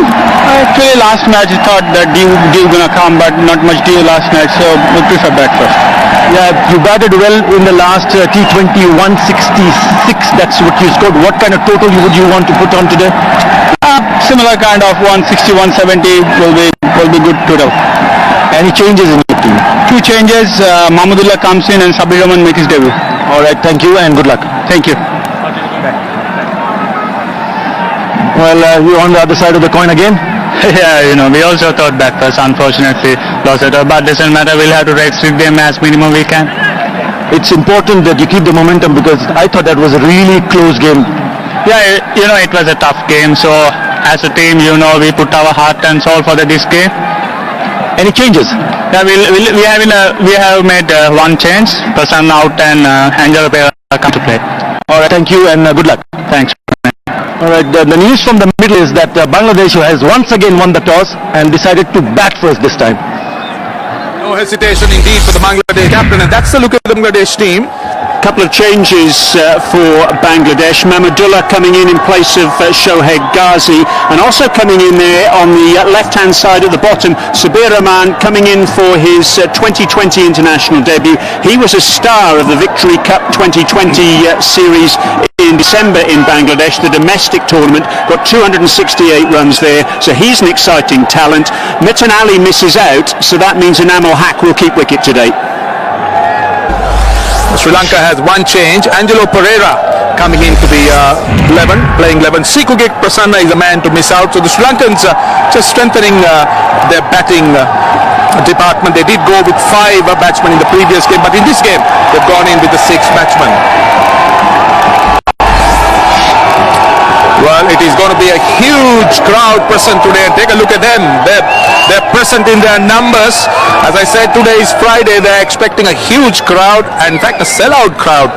Actually, last match I thought that Dew gonna come, but not much Dew last match, so we prefer bat first. Yeah, you batted well in the last T20, 166. That's what you scored. What kind of total would you want to put on today? Similar kind of 160, 170 will be good total. Any changes in your team? Two changes. Mahmudullah comes in and Sabir Rahman makes his debut. All right, thank you and good luck. Thank you. Well, you're on the other side of the coin again. Yeah, we also thought that first, unfortunately lost it, but doesn't matter, we'll have to restrict them as minimum we can. It's important that you keep the momentum because I thought that was a really close game. Yeah, it was a tough game, so as a team, we put our heart and soul for this game. Any changes? Yeah, we have made one change, Prasanna out and Angelo Pereira come to play. All right, thank you and good luck. Thanks. All right, the news from the middle is that Bangladesh has once again won the toss and decided to bat first this time. No hesitation indeed for the Bangladesh captain, and that's the look of the Bangladesh team. Couple of changes for Bangladesh. Mahmudullah coming in place of Shoaib Ghazi, and also coming in there on the left-hand side at the bottom, Sabir Rahman coming in for his 2020 international debut. He was a star of the Victory Cup 2020 series in December in Bangladesh, the domestic tournament, got 268 runs there, so he's an exciting talent. Mithun Ali misses out, so that means Enamal Haq will keep wicket today. Sri Lanka has one change. Angelo Pereira coming into the 11, playing 11. Sikugek Prasanna is the man to miss out. So the Sri Lankans just strengthening their batting department. They did go with 5 batsmen in the previous game, but in this game they've gone in with the 6 batsmen. Well, it is going to be a huge crowd present today. Take a look at them. They're present in their numbers. As I said, today is Friday. They're expecting a huge crowd, and in fact a sellout crowd.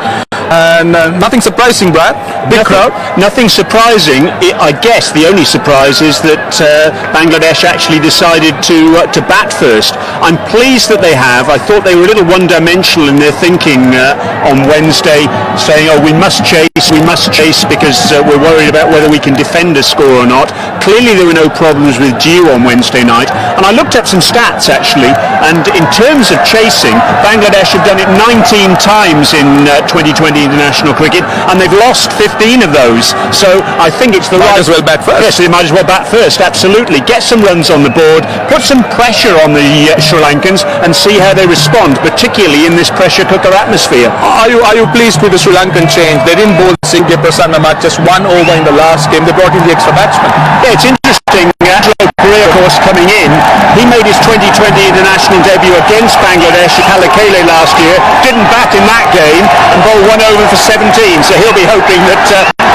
And nothing surprising, Brad. Big crowd. Nothing surprising. I guess the only surprise is that Bangladesh actually decided to bat first. I'm pleased that they have. I thought they were a little one-dimensional in their thinking on Wednesday, saying, "Oh, we must chase because we're worried about whether we can defend a score or not." Clearly there were no problems with Dew on Wednesday night, and I looked up some stats actually, and in terms of chasing, Bangladesh have done it 19 times in 2020 international cricket, and they've lost 15 of those. So I think it's the Might as well bat first. Yes, they might as well bat first, absolutely. Get some runs on the board, put some pressure on the Sri Lankans, and see how they respond, particularly in this pressure cooker atmosphere. Are you pleased with the Sri Lankan change? They didn't bowl Sikugek Prasanna much, just 1 over in the last game. They brought in the extra batsman. Yeah, it's interesting. Angelo Pereira, of course, coming in. He made his 2020 international debut against Bangladesh at Halakele last year. Didn't bat in that game and bowled 1 over for 17. So he'll be hoping that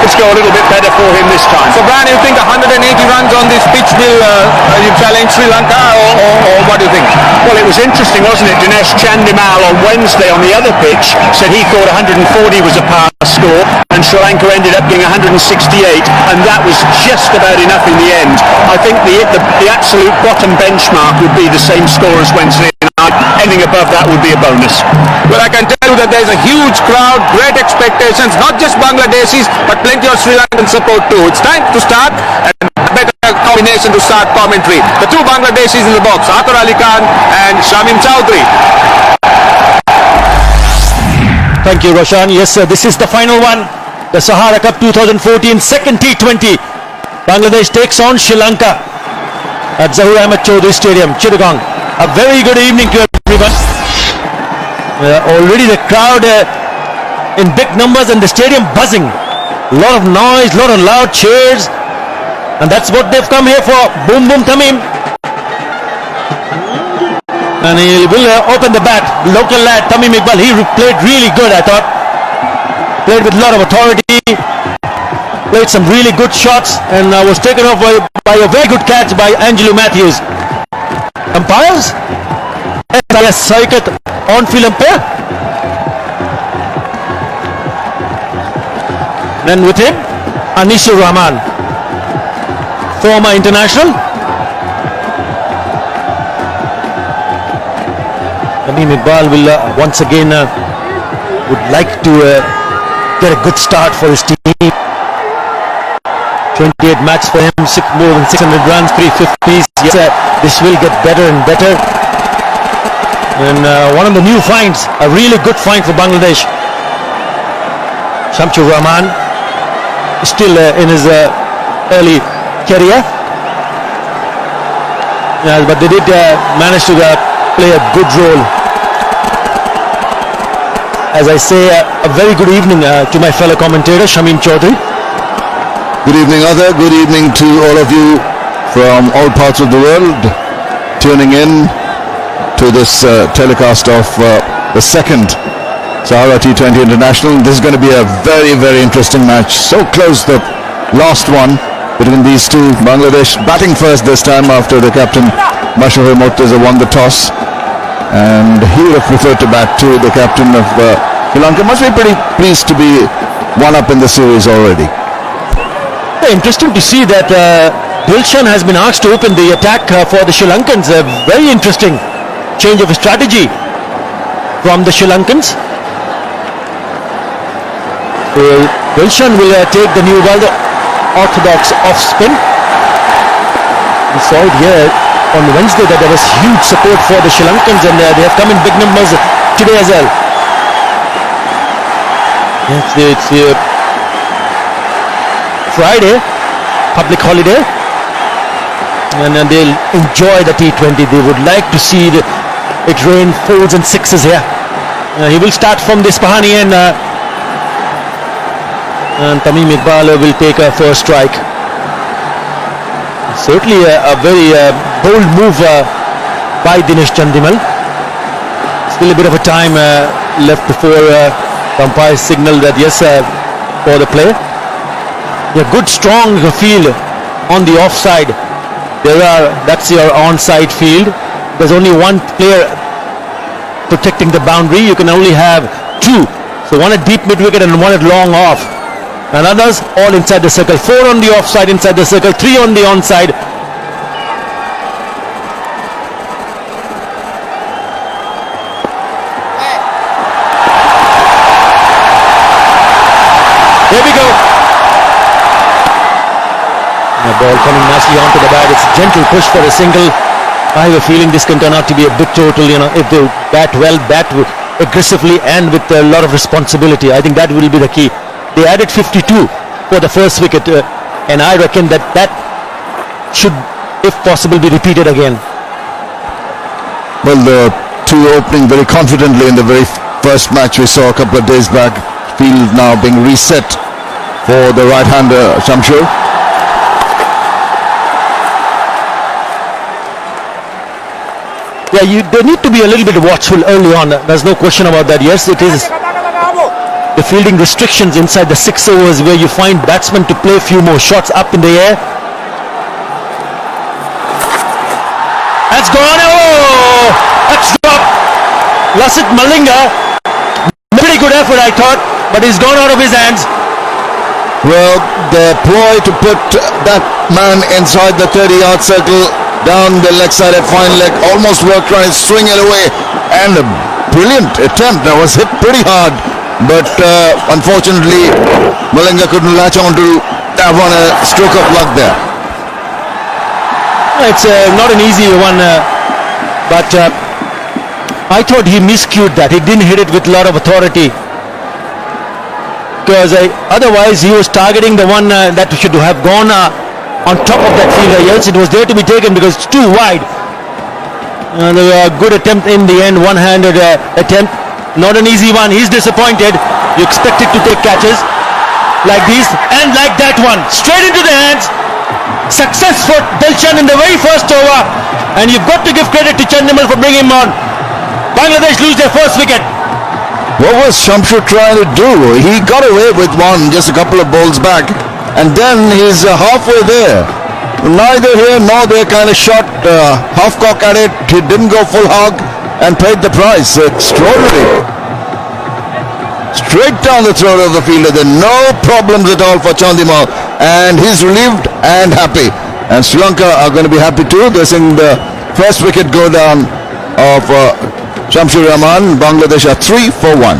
it's go a little bit better for him this time. So, Brian, you think 180 runs on this pitch will you challenge Sri Lanka, or what do you think? Well, it was interesting, wasn't it? Dinesh Chandimal on Wednesday on the other pitch said he thought 140 was a pass score, and Sri Lanka ended up being 168, and that was just about enough in the end. I think the absolute bottom benchmark would be the same score as Wednesday night. Anything above that would be a bonus. Well, I can tell you that there's a huge crowd, great expectations, not just Bangladeshis, but plenty of Sri Lankan support too. It's time to start, and a better combination to start commentary. The 2 Bangladeshis in the box, Athar Ali Khan and Shamim Chowdhury. Thank you, Roshan. Yes, sir, this is the final one. The Sahara Cup 2014 second T20. Bangladesh takes on Sri Lanka at Zahur Ahmed Chaudhary Stadium, Chittagong. A very good evening to everyone. Already the crowd in big numbers and the stadium buzzing. A lot of noise, a lot of loud cheers. And that's what they've come here for. Boom Boom Tamim. And he will open the bat. Local lad Tamim Iqbal, he played really good, I thought. Played with a lot of authority. Played some really good shots and was taken off by a very good catch by Angelo Matthews. Umpires? Yes, Saikat, on-field umpire. Then with him, Anishur Rahman, former international. Tamim Iqbal will once again would like to get a good start for his team. 28 matches for him, more than 600 runs, 350s. Yes, this will get better and better. And one of the new finds, a really good find for Bangladesh. Shamsur Rahman, still in his early career. Yeah, but they did manage to play a good role. As I say, a very good evening to my fellow commentator, Shamim Chaudhary. Good evening, Arthur. Good evening to all of you from all parts of the world tuning in to this telecast of the second Sahara T20 International. This is going to be a very, very interesting match. So close, the last one between these two. Bangladesh batting first this time after the captain Mashahur Mortaza won the toss. And he would have preferred to bat to the captain of Sri Lanka. Must be pretty pleased to be one up in the series already. Interesting to see that Dilshan has been asked to open the attack for the Sri Lankans. A very interesting change of strategy from the Sri Lankans. Dilshan will take the new ball, the orthodox off spin. We saw it here on Wednesday that there was huge support for the Sri Lankans, and they have come in big numbers today as well. It's Friday, public holiday, and they'll enjoy the T20. They would like to see it rain 4s and 6s here. He will start from this Pahani and Tamim Iqbal will take a first strike. Certainly a very bold move by Dinesh Chandimal. Still a bit of a time left before the umpires signal that yes, for the play. A good strong field on the offside. That's your onside field. There's only one player protecting the boundary. You can only have two. So one at deep mid wicket and one at long off. And others all inside the circle. 4 on the offside inside the circle, 3 on the onside. Here we go. The ball coming nicely onto the bat. It's a gentle push for a single. I have a feeling this can turn out to be a bit total. If they bat well, bat aggressively and with a lot of responsibility. I think that will be the key. They added 52 for the first wicket, and I reckon that should, if possible, be repeated again. Well, the two opening very confidently in the very first match we saw a couple of days back. Field now being reset for the right-hander Shamsur. Yeah, they need to be a little bit watchful early on. There's no question about that. Yes, it is the fielding restrictions inside the 6 overs where you find batsmen to play a few more shots up in the air. That's gone. Oh, that's dropped. Lasith Malinga. Pretty good effort, I thought, but he's gone out of his hands. Well, the ploy to put that man inside the 30-yard circle down the leg side at fine leg almost worked, trying to swing it away, and a brilliant attempt. That was hit pretty hard, but unfortunately Malinga couldn't latch on to that one. A stroke of luck there. It's not an easy one, but I thought he miscued that. He didn't hit it with a lot of authority, because otherwise he was targeting the one that should have gone on top of that fielder. Yes, it was there to be taken because it's too wide. A good attempt in the end, one-handed attempt. Not an easy one. He's disappointed. You expect it to take catches like these and like that one. Straight into the hands. Success for Dilshan in the very first over. And you've got to give credit to Chandimal for bringing him on. Bangladesh lose their first wicket. What was Shamsur trying to do? He got away with one just a couple of balls back, and then he's halfway there. Neither here nor there, kind of shot half cock at it. He didn't go full hog and paid the price. Extraordinary. Straight down the throat of the fielder. There are no problems at all for Chandimal, and he's relieved and happy. And Sri Lanka are going to be happy too. They're seeing the first wicket go down of Shamsur Rahman. Bangladesh are 3 for 1.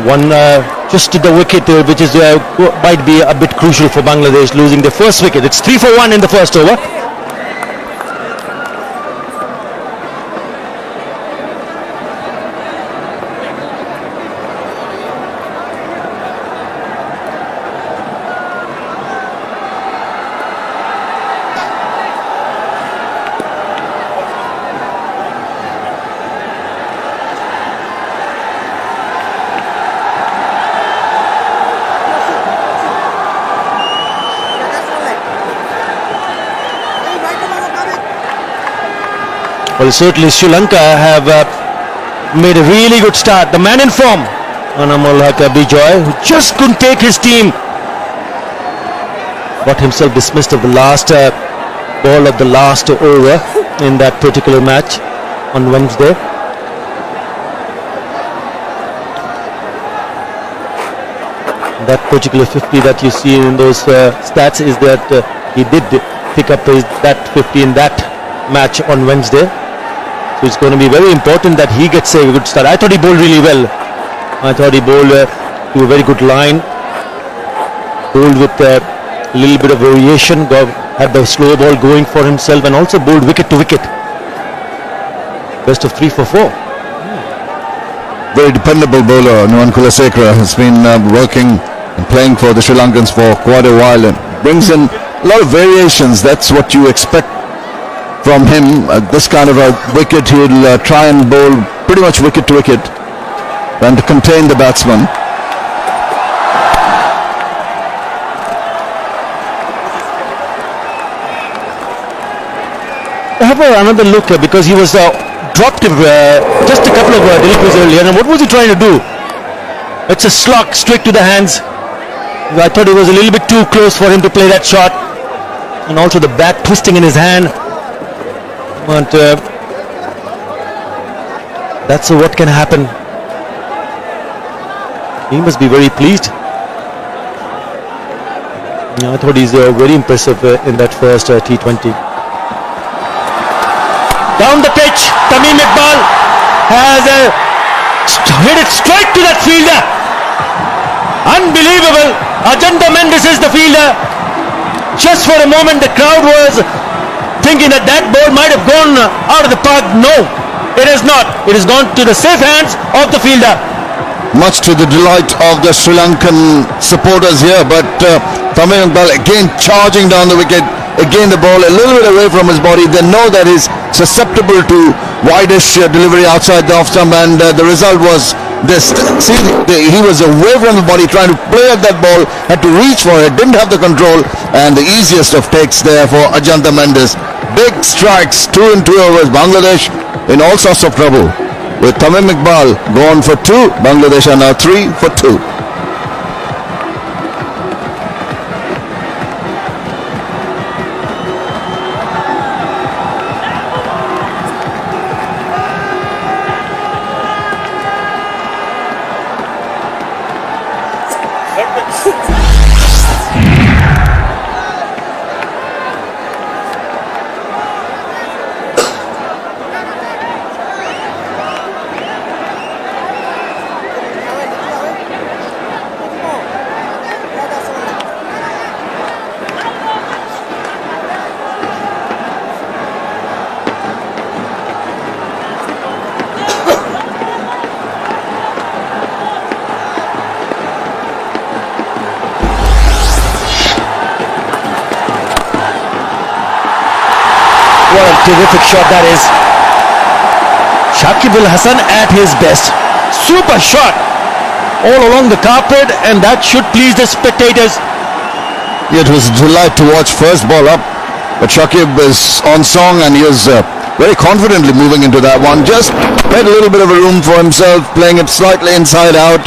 One just to the wicket, which is might be a bit crucial for Bangladesh, losing the first wicket. It's 3 for 1 in the first over. Well, certainly Sri Lanka have made a really good start. The man in form, Anamul Haq Bijoy, who just couldn't take his team, got himself dismissed of the last ball of the last over in that particular match on Wednesday. That particular 50 that you see in those stats is that he did pick up that 50 in that match on Wednesday. So it's going to be very important that he gets a good start. I thought he bowled really well. I thought he bowled to a very good line. Bowled with a little bit of variation. Had the slow ball going for himself and also bowled wicket to wicket. Best of 3 for 4. Very dependable bowler, Nuwan Kulasekara, has been working and playing for the Sri Lankans for quite a while and brings in a lot of variations. That's what you expect from him. This kind of a wicket, he'll try and bowl pretty much wicket to wicket and to contain the batsman. Have another look because he was dropped just a couple of deliveries earlier. And what was he trying to do? It's a slog straight to the hands. I thought it was a little bit too close for him to play that shot. And also the bat twisting in his hand. But that's what can happen. He must be very pleased. I thought he's very impressive in that first T20. Down the pitch, Tamim Iqbal has hit it straight to that fielder. Unbelievable. Ajanta Mendes is the fielder. Just for a moment the crowd was thinking that ball might have gone out of the park. No, it has not. It has gone to the safe hands of the fielder. Much to the delight of the Sri Lankan supporters here, but Tamim Iqbal again charging down the wicket. Again the ball a little bit away from his body. They know that he's susceptible to wideish delivery outside the off stump, and the result was this. See, he was away from the body trying to play at that ball, had to reach for it, didn't have the control, and the easiest of takes there for Ajanta Mendes. Big strikes, 2 in 2 overs. Bangladesh in all sorts of trouble. With Tamim Iqbal gone for 2, Bangladesh are now 3 for 2. What a terrific shot that is. Shakib Al Hasan at his best. Super shot all along the carpet, and that should please the spectators. It was a delight to watch first ball up, but Shakib is on song and he is very confidently moving into that one. Just made a little bit of a room for himself, playing it slightly inside out.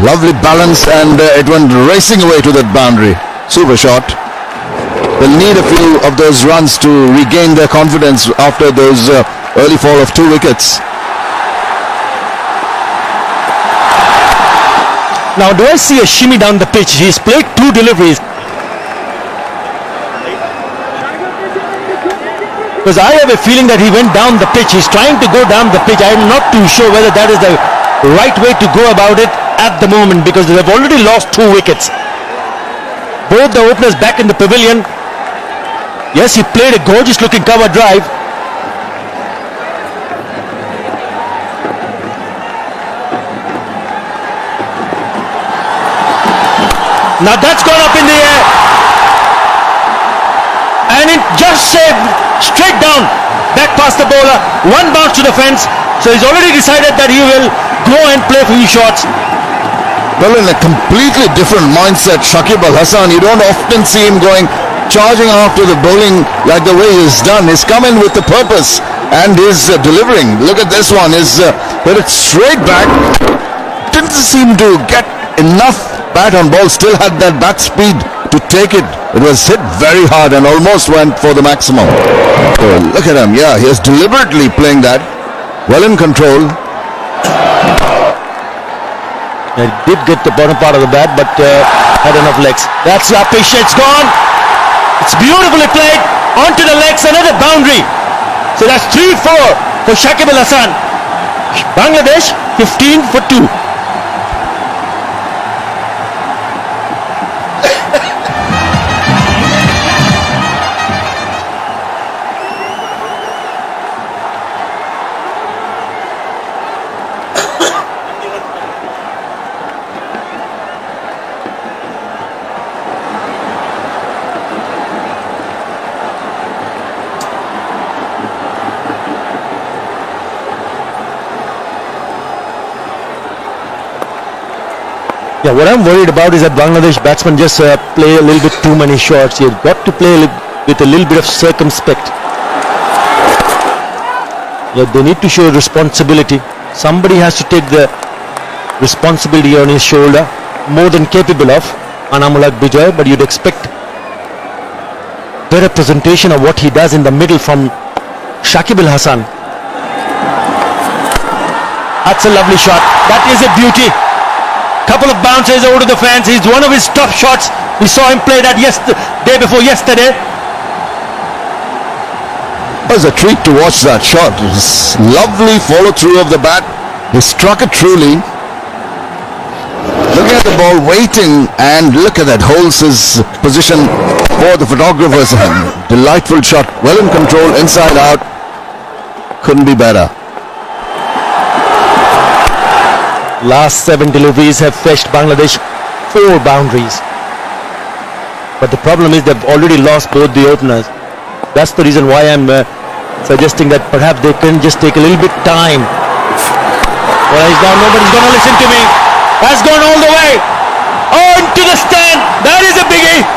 Lovely balance, and it went racing away to that boundary. Super shot. They'll need a few of those runs to regain their confidence after those early fall of 2 wickets. Now, do I see a shimmy down the pitch? He's played 2 deliveries. Because I have a feeling that he went down the pitch. He's trying to go down the pitch. I'm not too sure whether that is the right way to go about it at the moment because they've already lost 2 wickets. Both the openers back in the pavilion. Yes, he played a gorgeous looking cover drive. Now that's gone up in the air. And it just saved straight down. Back past the bowler. 1 bounce to the fence. So he's already decided that he will go and play for his shots. Well, in a completely different mindset, Shakib Al Hasan, you don't often see him charging after the bowling like the way he's done. He's come in with the purpose and is delivering. Look at this one. He's hit it straight back. Didn't seem to get enough bat on ball. Still had that bat speed to take it. It was hit very hard and almost went for the maximum. So look at him. Yeah, he is deliberately playing that. Well in control. He did get the bottom part of the bat, but had enough legs. That's Lapish. It's gone. It's beautifully played onto the legs. Another boundary. So that's 3-4 for Shakib Al Hasan. Bangladesh 15 for 2. Yeah, what I'm worried about is that Bangladesh batsmen just play a little bit too many shots. You've got to play with a little bit of circumspect. Yeah, they need to show responsibility. Somebody has to take the responsibility on his shoulder, more than capable of Anamulak Bijoy, but you'd expect better presentation of what he does in the middle from Shakib Al Hasan. That's a lovely shot. That is a beauty. Couple of bounces over to the fence. He's one of his top shots. We saw him play that day before yesterday. It was a treat to watch that shot. It was lovely follow through of the bat. He struck it truly. Looking at the ball, waiting, and look at that, holds his position for the photographers. Delightful shot, well in control, inside out. Couldn't be better. Last 7 deliveries have fetched Bangladesh 4 boundaries. But the problem is they've already lost both the openers. That's the reason why I'm suggesting that perhaps they can just take a little bit time. Well, he's gone. Nobody's going to listen to me. Has gone all the way. On to the stand. That is a biggie.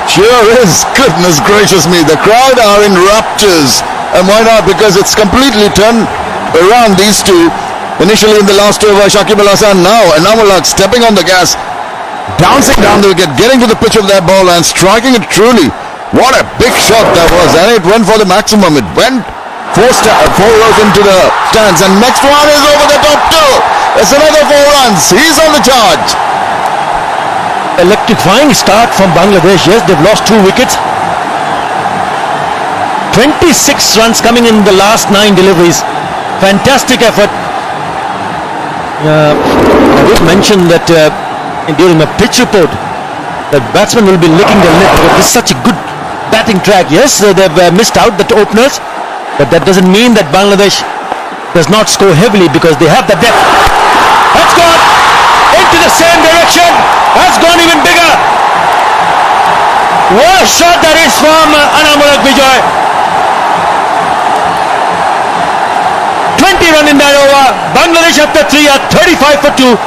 Sure is. Goodness gracious me. The crowd are in raptures. And why not? Because it's completely turned around, these two. Initially in the last over, Shakib Al Hasan, now Anamulak stepping on the gas, bouncing down the wicket, getting to the pitch of that ball and striking it truly. What a big shot that was, and it went for the maximum. It went 4 rows into the stands, and next one is over the top too. It's another 4 runs. He's on the charge. Electrifying start from Bangladesh. Yes, they've lost 2 wickets. 26 runs coming in the last 9 deliveries. Fantastic effort. I did mention that during my pitch report that batsmen will be licking their lip because this is such a good batting track. Yes, they've missed out the openers, but that doesn't mean that Bangladesh does not score heavily because they have the depth. That's gone into the same direction. That's gone even bigger. What a shot that is from Anamulak Bijoy. 20 run in that over. Bangladesh after 3 are 35 for 2.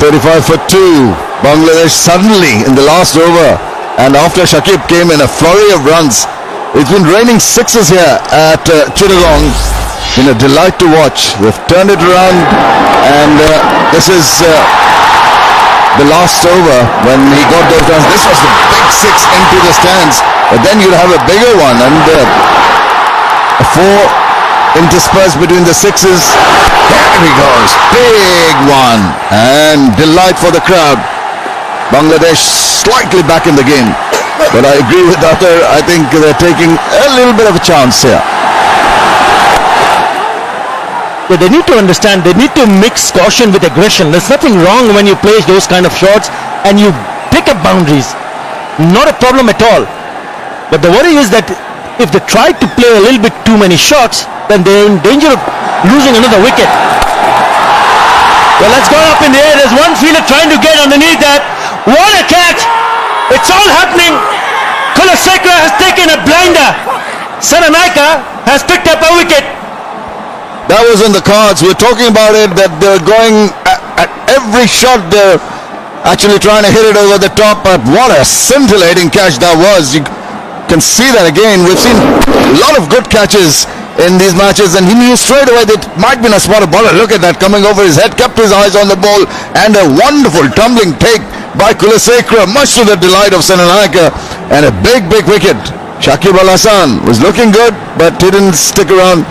$35 for 2. Bangladesh suddenly in the last over, and after Shakib came in a flurry of runs. It's been raining 6s here at Chittagong. been a delight to watch. They've turned it around, and this is the last over when he got those runs. This was the big six into the stands, but then you'll have a bigger one, and a four interspersed between the sixes. There he goes, big one, and delight for the crowd. Bangladesh slightly back in the game, but I agree with Athar. I think they're taking a little bit of a chance here. Yeah, they need to understand, they need to mix caution with aggression. There's nothing wrong when you play those kind of shots and you pick up boundaries. Not a problem at all. But the worry is that if they try to play a little bit too many shots, then they're in danger of losing another wicket. Well, that's gone up in the air. There's one fielder trying to get underneath that. What a catch! It's all happening. Kulasekara has taken a blinder. Senanayake has picked up a wicket. That was in the cards. We're talking about it, that they're going at every shot. They're actually trying to hit it over the top. But what a scintillating catch that was. You can see that again. We've seen a lot of good catches in these matches, and he knew straight away that might be a spot bowler. Look at that, coming over his head, kept his eyes on the ball, and a wonderful tumbling take by Kulasekara, much to the delight of Senanayake, and a big wicket. Shakib Al Hasan was looking good, but he didn't stick around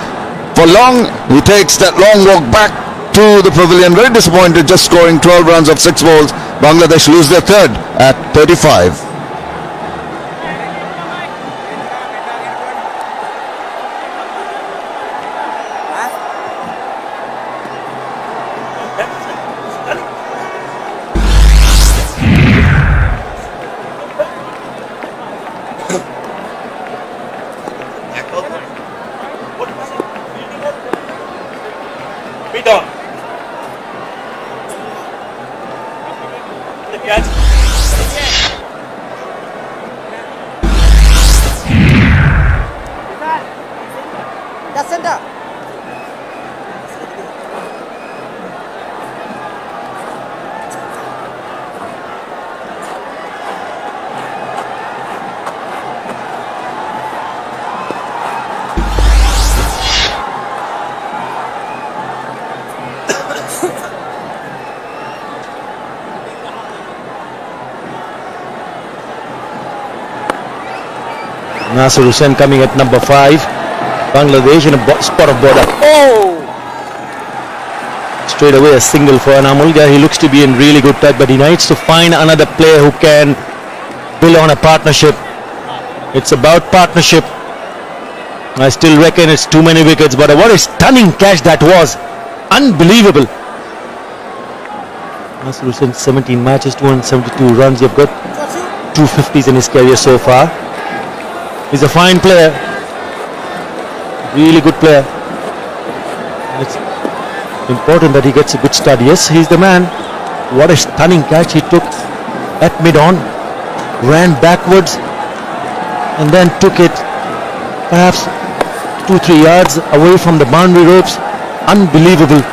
for long. He takes that long walk back to the pavilion, very disappointed, just scoring 12 runs of 6 balls. Bangladesh lose their third at 35. Nasir Hussain coming at number 5. Bangladesh in a spot of border. Oh! Straight away a single for Anamul. He looks to be in really good touch, but he needs to find another player who can build on a partnership. It's about partnership. I still reckon it's too many wickets, but what a stunning catch that was. Unbelievable. Nasir Hussain, 17 matches, 272 runs. You've got 250s in his career so far. He's a fine player, really good player. It's important that he gets a good start. Yes, he's the man. What a stunning catch he took at mid-on, ran backwards and then took it perhaps 2-3 yards away from the boundary ropes. Unbelievable.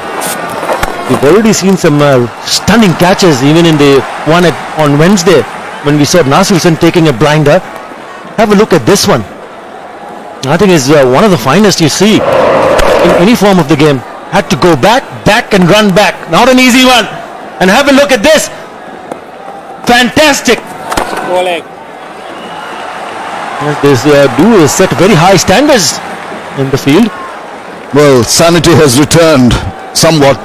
We've already seen some stunning catches, even in the one on Wednesday when we saw Nasir Hussain taking a blinder. Have a look at this one. I think it's one of the finest you see in any form of the game. Had to go back and run back. Not an easy one. And have a look at this. Fantastic. This do set very high standards in the field. Well, sanity has returned somewhat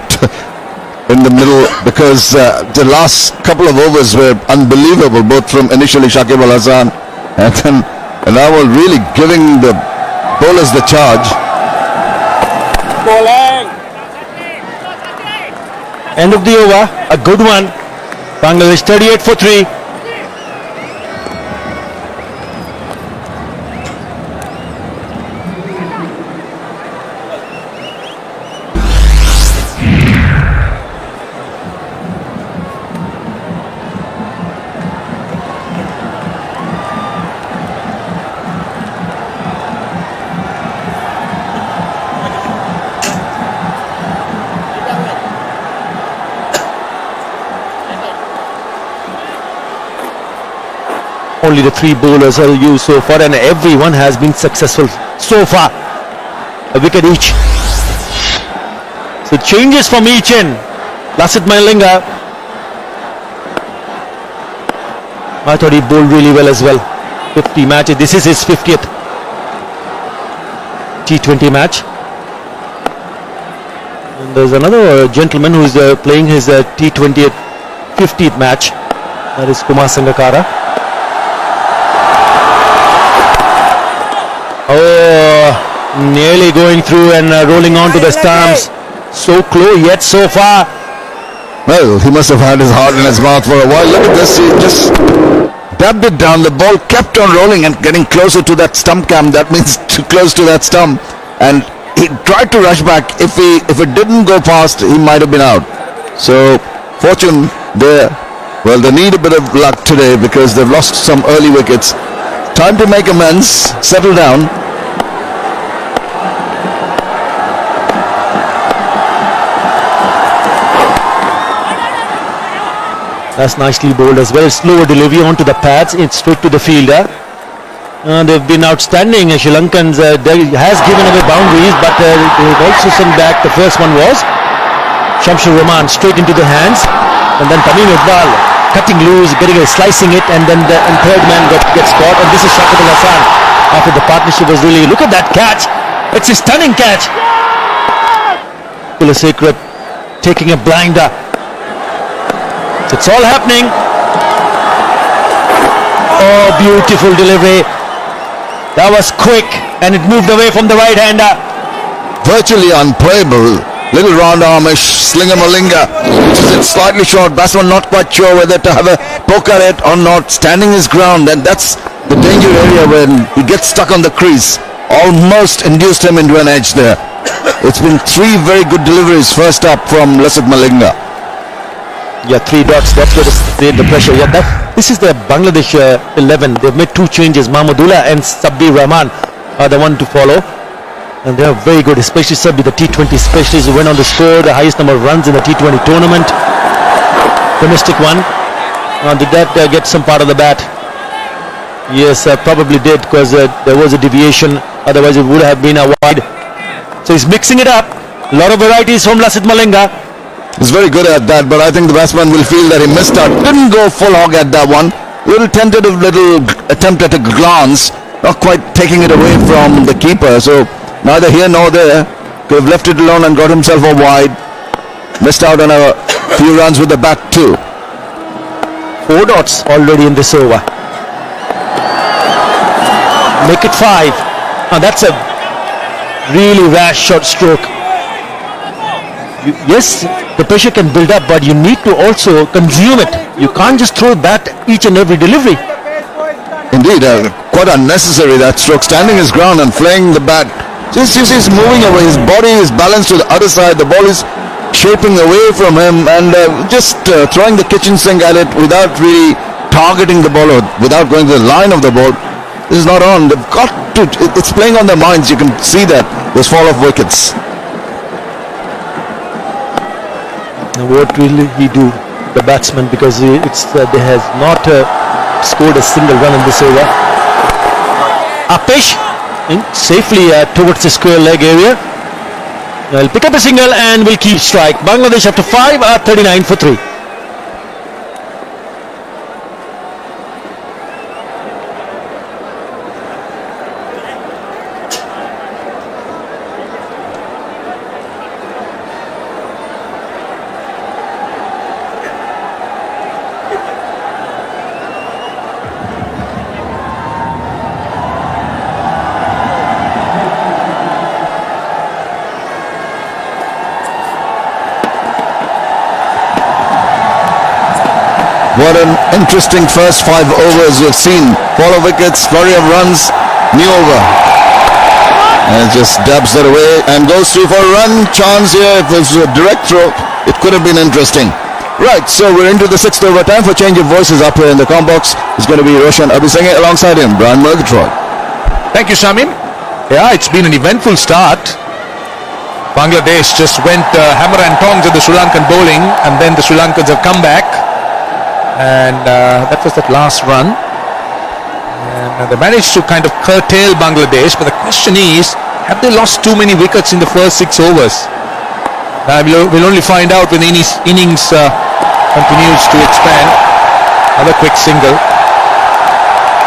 in the middle, because the last couple of overs were unbelievable, both from initially Shakib Al Hasan and then Anamul really giving the bowlers the charge. End of the over, a good one. Bangladesh 38 for 3. Only the 3 bowlers are used so far, and everyone has been successful so far. A wicket each. So changes from each end. Lasith Malinga. I thought he bowled really well as well. 50 matches. This is his 50th T20 match. And there's another gentleman who is playing his T20 50th match. That is Kumar Sangakkara. Oh, nearly going through and rolling onto the stumps. So close yet so far. Well, he must have had his heart in his mouth for a while. Look at this. He just dabbed it down. The ball kept on rolling and getting closer to that stump cam. That means too close to that stump. And he tried to rush back. If it didn't go past, he might have been out. So, fortune there. Well, they need a bit of luck today because they've lost some early wickets. Time to make amends. Settle down. That's nicely bowled as well. Slower delivery onto the pads. It's straight to the fielder. They've been outstanding. Sri Lankans has given away boundaries, but they've also sent back. The first one was Shamsur Rahman straight into the hands, and then Tamim Iqbal cutting loose, slicing it, and then the third man gets caught. And this is Shakib Al Hasan. After the partnership was really, look at that catch. It's a stunning catch. Kulasekara taking a blinder. It's all happening. Oh, beautiful delivery. That was quick and it moved away from the right-hander. Virtually unplayable. Little round armish Slinger Malinga, which is it slightly short. Batsman not quite sure whether to have a poke at it or not. Standing his ground, and that's the danger area when he gets stuck on the crease. Almost induced him into an edge there. It's been three very good deliveries first up from Lasith Malinga. Yeah, 3 dots. That's where they create the pressure. Yeah, this is the Bangladesh 11. They've made 2 changes. Mahmudullah and Sabbir Rahman are the one to follow. And they are very good, especially Sabbi, the T20 specialist who went on to score the highest number of runs in the T20 tournament. Domestic one. Did that get some part of the bat? Yes, probably did, because there was a deviation. Otherwise, it would have been a wide. So he's mixing it up. A lot of varieties from Lasith Malinga. He's very good at that, but I think the batsman will feel that he missed out. Didn't go full hog at that one. Little tentative little attempt at a glance, not quite taking it away from the keeper. So neither here nor there. Could have left it alone and got himself a wide. Missed out on a few runs with the bat too. 4 dots already in this over. Make it 5. Now that's a really rash short stroke. Yes, the pressure can build up, but you need to also consume it. You can't just throw that each and every delivery. Indeed, quite unnecessary that stroke. Standing his ground and flaying the bat. Just he's moving away. His body is balanced to the other side. The ball is shaping away from him, and just throwing the kitchen sink at it without really targeting the ball or without going to the line of the ball. This is not on. They've got to. It's playing on their minds. You can see that. Those fall of wickets. Now what will he do, the batsman, because they has not scored a single run in this over. Apesh safely towards the square leg area. He'll pick up a single and will keep strike. Bangladesh after 5 are 39 for 3. What an interesting first 5 overs we've seen. Fall of wickets, flurry of runs, new over. And just dabs that away and goes through for a run. Chance here, if it was a direct throw, it could have been interesting. Right, so we're into the 6th over. Time for change of voices up here in the com box. It's going to be Roshan Abhisenge alongside him, Brian Murgatroyd. Thank you, Shamim. Yeah, it's been an eventful start. Bangladesh just went hammer and tongs at the Sri Lankan bowling, and then the Sri Lankans have come back. And that was that last run, and they managed to kind of curtail Bangladesh. But the question is, have they lost too many wickets in the first 6 overs? We'll only find out when the innings continues to expand. Another quick single.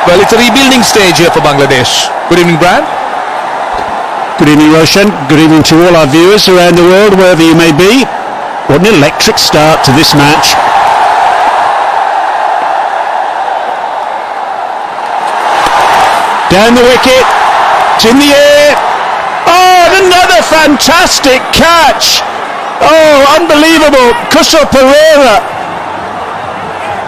Well, it's a rebuilding stage here for Bangladesh. Good evening, Brad. Good evening, Roshan. Good evening to all our viewers around the world, wherever you may be. What an electric start to this match. Down the wicket. It's in the air. Oh, another fantastic catch. Oh, unbelievable. Kusal Perera.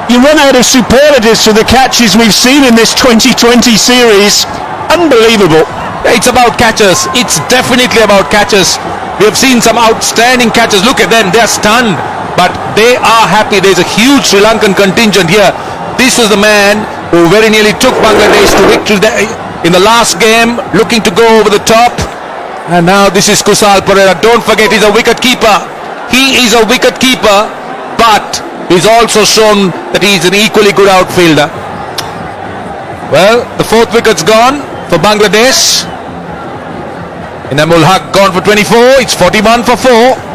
You run out of superlatives for the catches we've seen in this 2020 series. Unbelievable. It's about catches. It's definitely about catches. We have seen some outstanding catches. Look at them. They're stunned. But they are happy. There's a huge Sri Lankan contingent here. This was the man who very nearly took Bangladesh to victory in the last game, looking to go over the top. And now this is Kusal Perera. Don't forget, he's a wicket keeper. He is a wicket keeper, but he's also shown that he's an equally good outfielder. Well, the fourth wicket's gone for Bangladesh. Inamul Haq gone for 24. It's 41 for 4.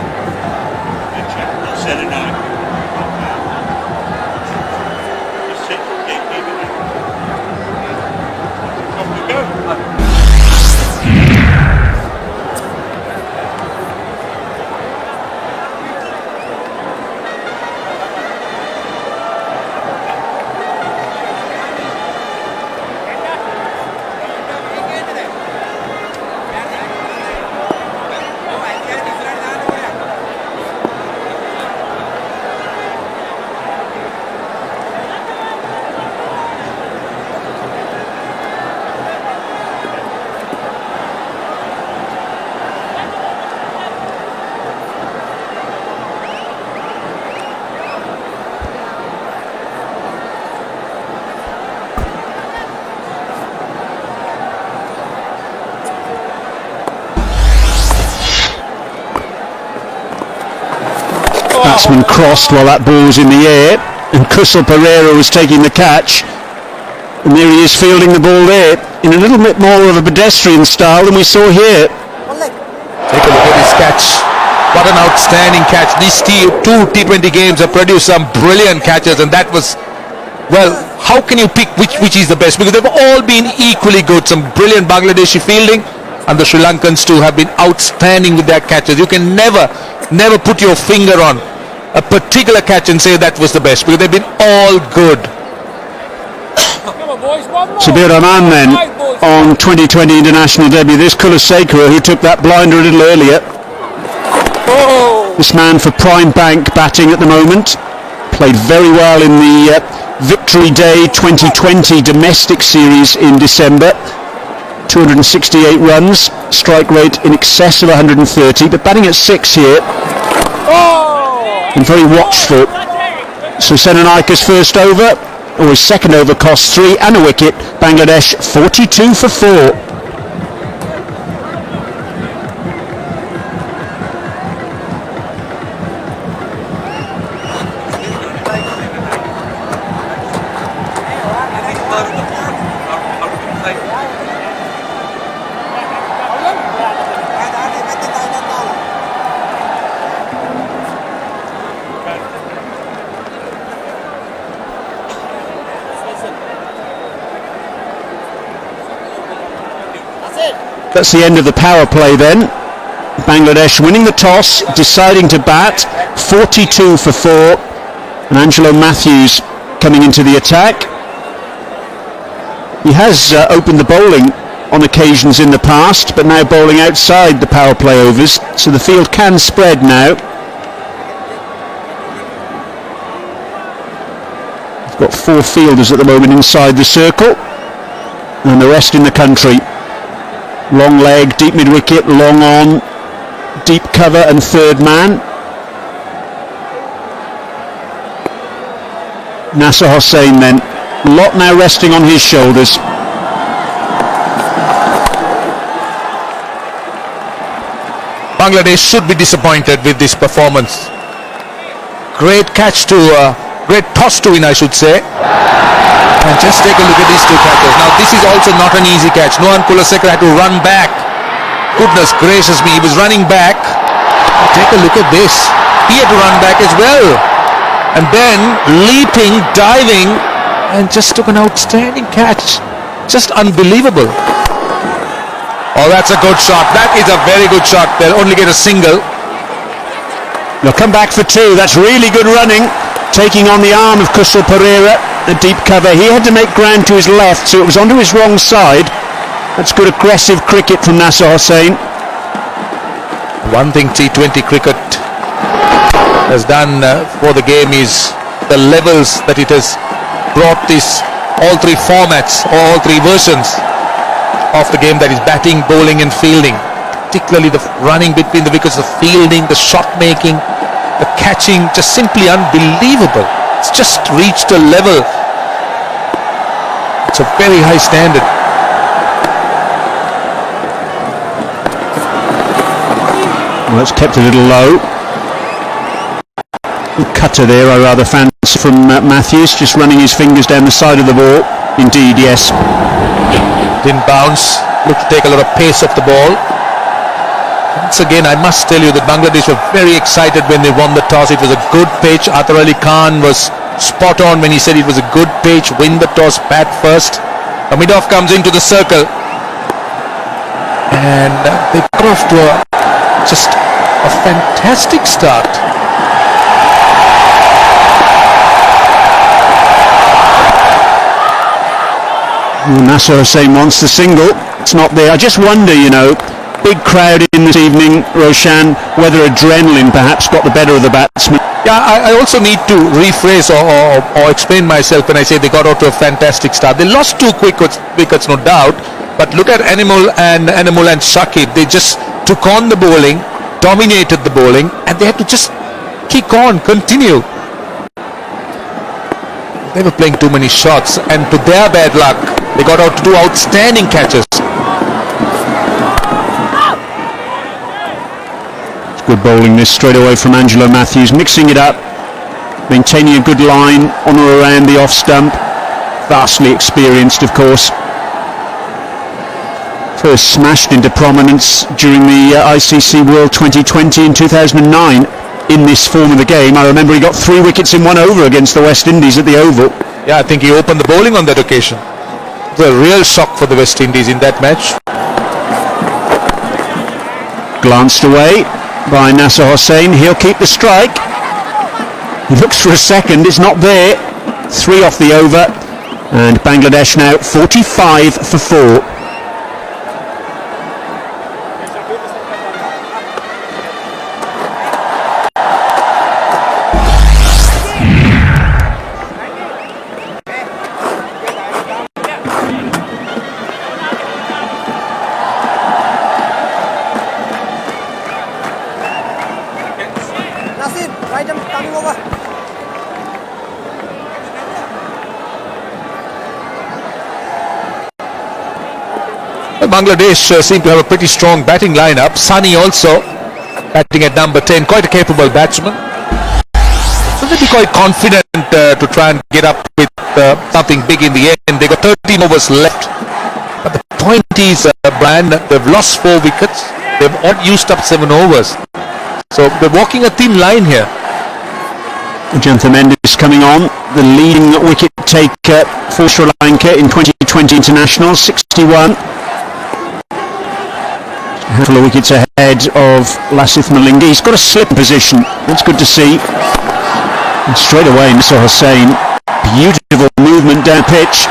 Batsman crossed while that ball was in the air, and Kusal Perera was taking the catch, and there he is fielding the ball there in a little bit more of a pedestrian style than we saw here. Take a look at this catch. What an outstanding catch. These two T20 games have produced some brilliant catches, and that was, well, how can you pick which is the best? Because they've all been equally good. Some brilliant Bangladeshi fielding, and the Sri Lankans too have been outstanding with their catches. You can never put your finger on a particular catch and say that was the best, because they've been all good. Sabir Rahman then on 2020 international debut. This Kulasekara, who took that blinder a little earlier. This man for Prime Bank batting at the moment. Played very well in the Victory Day 2020 domestic series in December. 268 runs, strike rate in excess of 130, but batting at 6 here. And very watchful. So Senanayaka's first over, or his second over, cost 3 and a wicket. Bangladesh 42 for 4. That's the end of the power play then. Bangladesh winning the toss, deciding to bat, 42 for 4. And Angelo Matthews coming into the attack. He has opened the bowling on occasions in the past, but now bowling outside the power play overs, so the field can spread now. We've got 4 fielders at the moment inside the circle, and the rest in the country. Long leg, deep mid-wicket, long on, deep cover and third man. Nasser Hossain then, a lot now resting on his shoulders. Bangladesh should be disappointed with this performance. Great catch to, great toss to win, I should say. And just take a look at these two catches. Now this is also not an easy catch. Nuwan Kulasekara had to run back. Goodness gracious me, he was running back. Take a look at this. He had to run back as well. And then leaping, diving, and just took an outstanding catch. Just unbelievable. Oh, that's a good shot. That is a very good shot. They'll only get a single. They'll come back for two. That's really good running. Taking on the arm of Kusal Pereira. The deep cover. He had to make ground to his left, so it was onto his wrong side. That's good aggressive cricket from Nasser Hussain. One thing T20 cricket has done for the game is the levels that it has brought this, all three formats, all three versions of the game, that is batting, bowling and fielding. Particularly the running between the wickets, the fielding, the shot making, the catching, just simply unbelievable. It's just reached a level. It's a very high standard. Well, it's kept a little low. Cutter there, I rather fancy, from Matthews, just running his fingers down the side of the ball. Indeed, yes. Didn't bounce. Looked to take a lot of pace off the ball. Once again, I must tell you that Bangladesh were very excited when they won the toss. It was a good pitch. Atar Ali Khan was spot on when he said it was a good pitch. Win the toss, bat first. Hamidov comes into the circle. And they got off to just a fantastic start. Nasser Hussain wants the single. It's not there. I just wonder, big crowd in this evening, Roshan, whether adrenaline perhaps got the better of the batsman. Yeah, I also need to rephrase or explain myself when I say they got out to a fantastic start. They lost 2 quick wickets, no doubt. But look at Animal and Shakib. They just took on the bowling, dominated the bowling, and they had to just kick on, continue. They were playing too many shots, and to their bad luck, they got out to 2 outstanding catches. It's good bowling this straight away from Angelo Matthews, mixing it up, maintaining a good line on or around the off stump. Vastly experienced, of course. First smashed into prominence during the ICC World 2020 in 2009 in this form of the game. I remember he got 3 wickets in 1 over against the West Indies at the Oval. Yeah, I think he opened the bowling on that occasion. It was a real shock for the West Indies in that match. Glanced away by Nasser Hussain. He'll keep the strike. He looks for a second. It's not there. 3 off the over. And Bangladesh now 45 for 4. Bangladesh seem to have a pretty strong batting lineup. Sani also batting at number 10, quite a capable batsman. So they'll be quite confident to try and get up with something big in the end. They got 13 overs left. But the point is, Brian, they've lost 4 wickets. They've used up 7 overs. So they're walking a thin line here. Jantha Mendis coming on, the leading wicket taker for Sri Lanka in 2020 internationals, 61. A handful of wickets ahead of Lasith Malinga. He's got a slip position. That's good to see. And straight away, Nasser Hussain. Beautiful movement down pitch.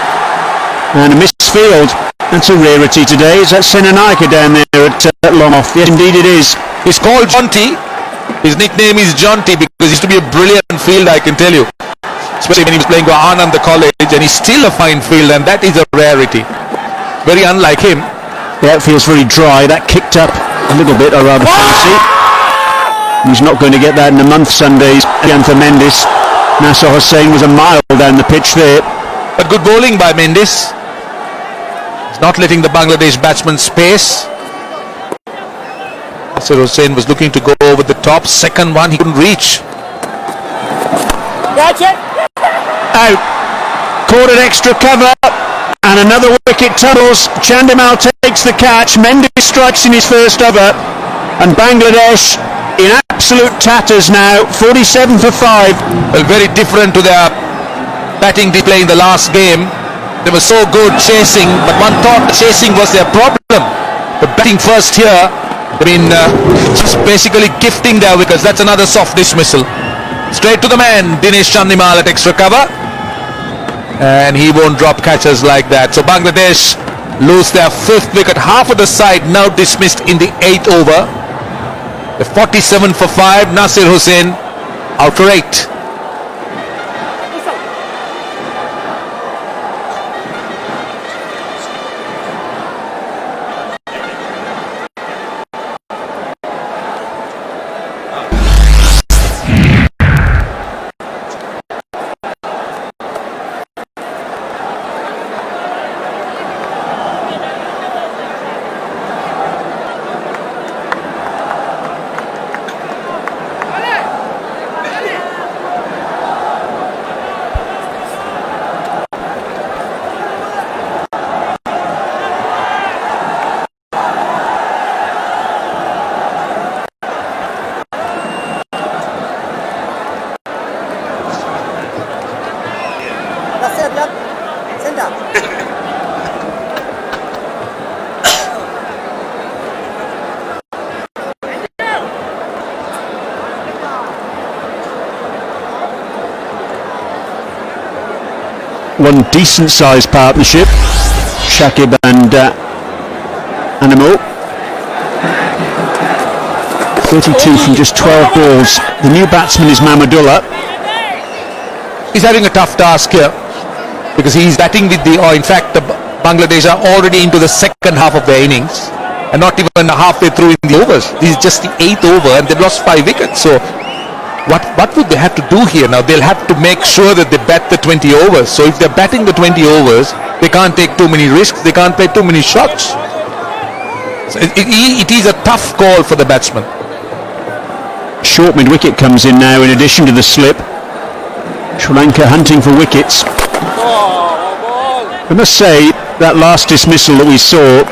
And a missed field. That's a rarity today. Is that Senanayake down there at long off? Yes, indeed it is. He's called Jonty. His nickname is Jonty because he used to be a brilliant fielder, I can tell you. Especially when he was playing for Anand College, and he's still a fine fielder, and that is a rarity. Very unlike him. The outfield's very dry. That kicked up a little bit, I rather fancy. He's not going to get that in a month, Sundays. Jantha Mendis. Nasser Hussain was a mile down the pitch there. But good bowling by Mendis. He's not letting the Bangladesh batsman space. Nasser Hussain was looking to go over the top. Second one, he couldn't reach. Out. Caught an extra cover. And another wicket tumbles. Chandimal takes the catch. Mendis strikes in his first over. And Bangladesh in absolute tatters now. 47 for 5. Well, very different to their batting display in the last game. They were so good chasing, but one thought chasing was their problem. But batting first here, I mean, just basically gifting their wickets. That's another soft dismissal. Straight to the man, Dinesh Chandimal at extra cover. And he won't drop catches like that. So Bangladesh lose their 5th wicket. Half of the side now dismissed in the 8th over. The 47 for 5. Nasir Hussain out for 8. One decent sized partnership, Shakib and Anamol. 32 from just 12 balls. The new batsman is Mahmudullah. He's having a tough task here because he's batting with in fact, the Bangladesh are already into the second half of their innings and not even halfway through in the overs. This is just the 8th over and they've lost 5 wickets. So what would they have to do here now? They'll have to make sure that they bat the 20 overs. So if they're batting the 20 overs, they can't take too many risks, they can't play too many shots. So it is a tough call for the batsman. Short mid-wicket comes in now in addition to the slip. Sri Lanka hunting for wickets. I must say, that last dismissal that we saw,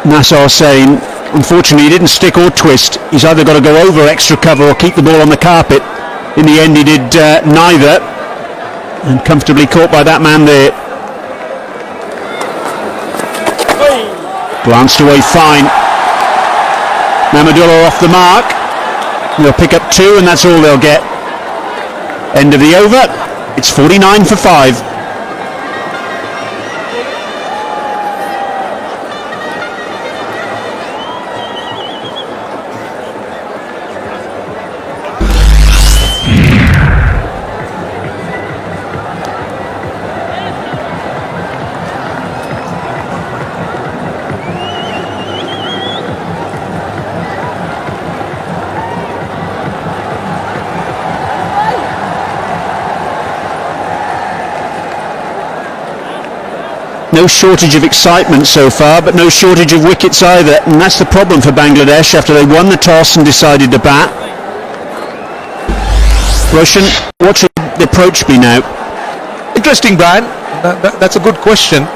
Nasser saying, unfortunately he didn't stick or twist. He's either got to go over extra cover or keep the ball on the carpet. In the end he did neither, and comfortably caught by that man there. Glanced away fine. Mahmudullah off the mark. They'll pick up 2 and that's all they'll get. End of the over. It's 49 for 5. No shortage of excitement so far, but no shortage of wickets either, and that's the problem for Bangladesh after they won the toss and decided to bat. Roshan, what should the approach be now? Interesting, Brian. That's a good question.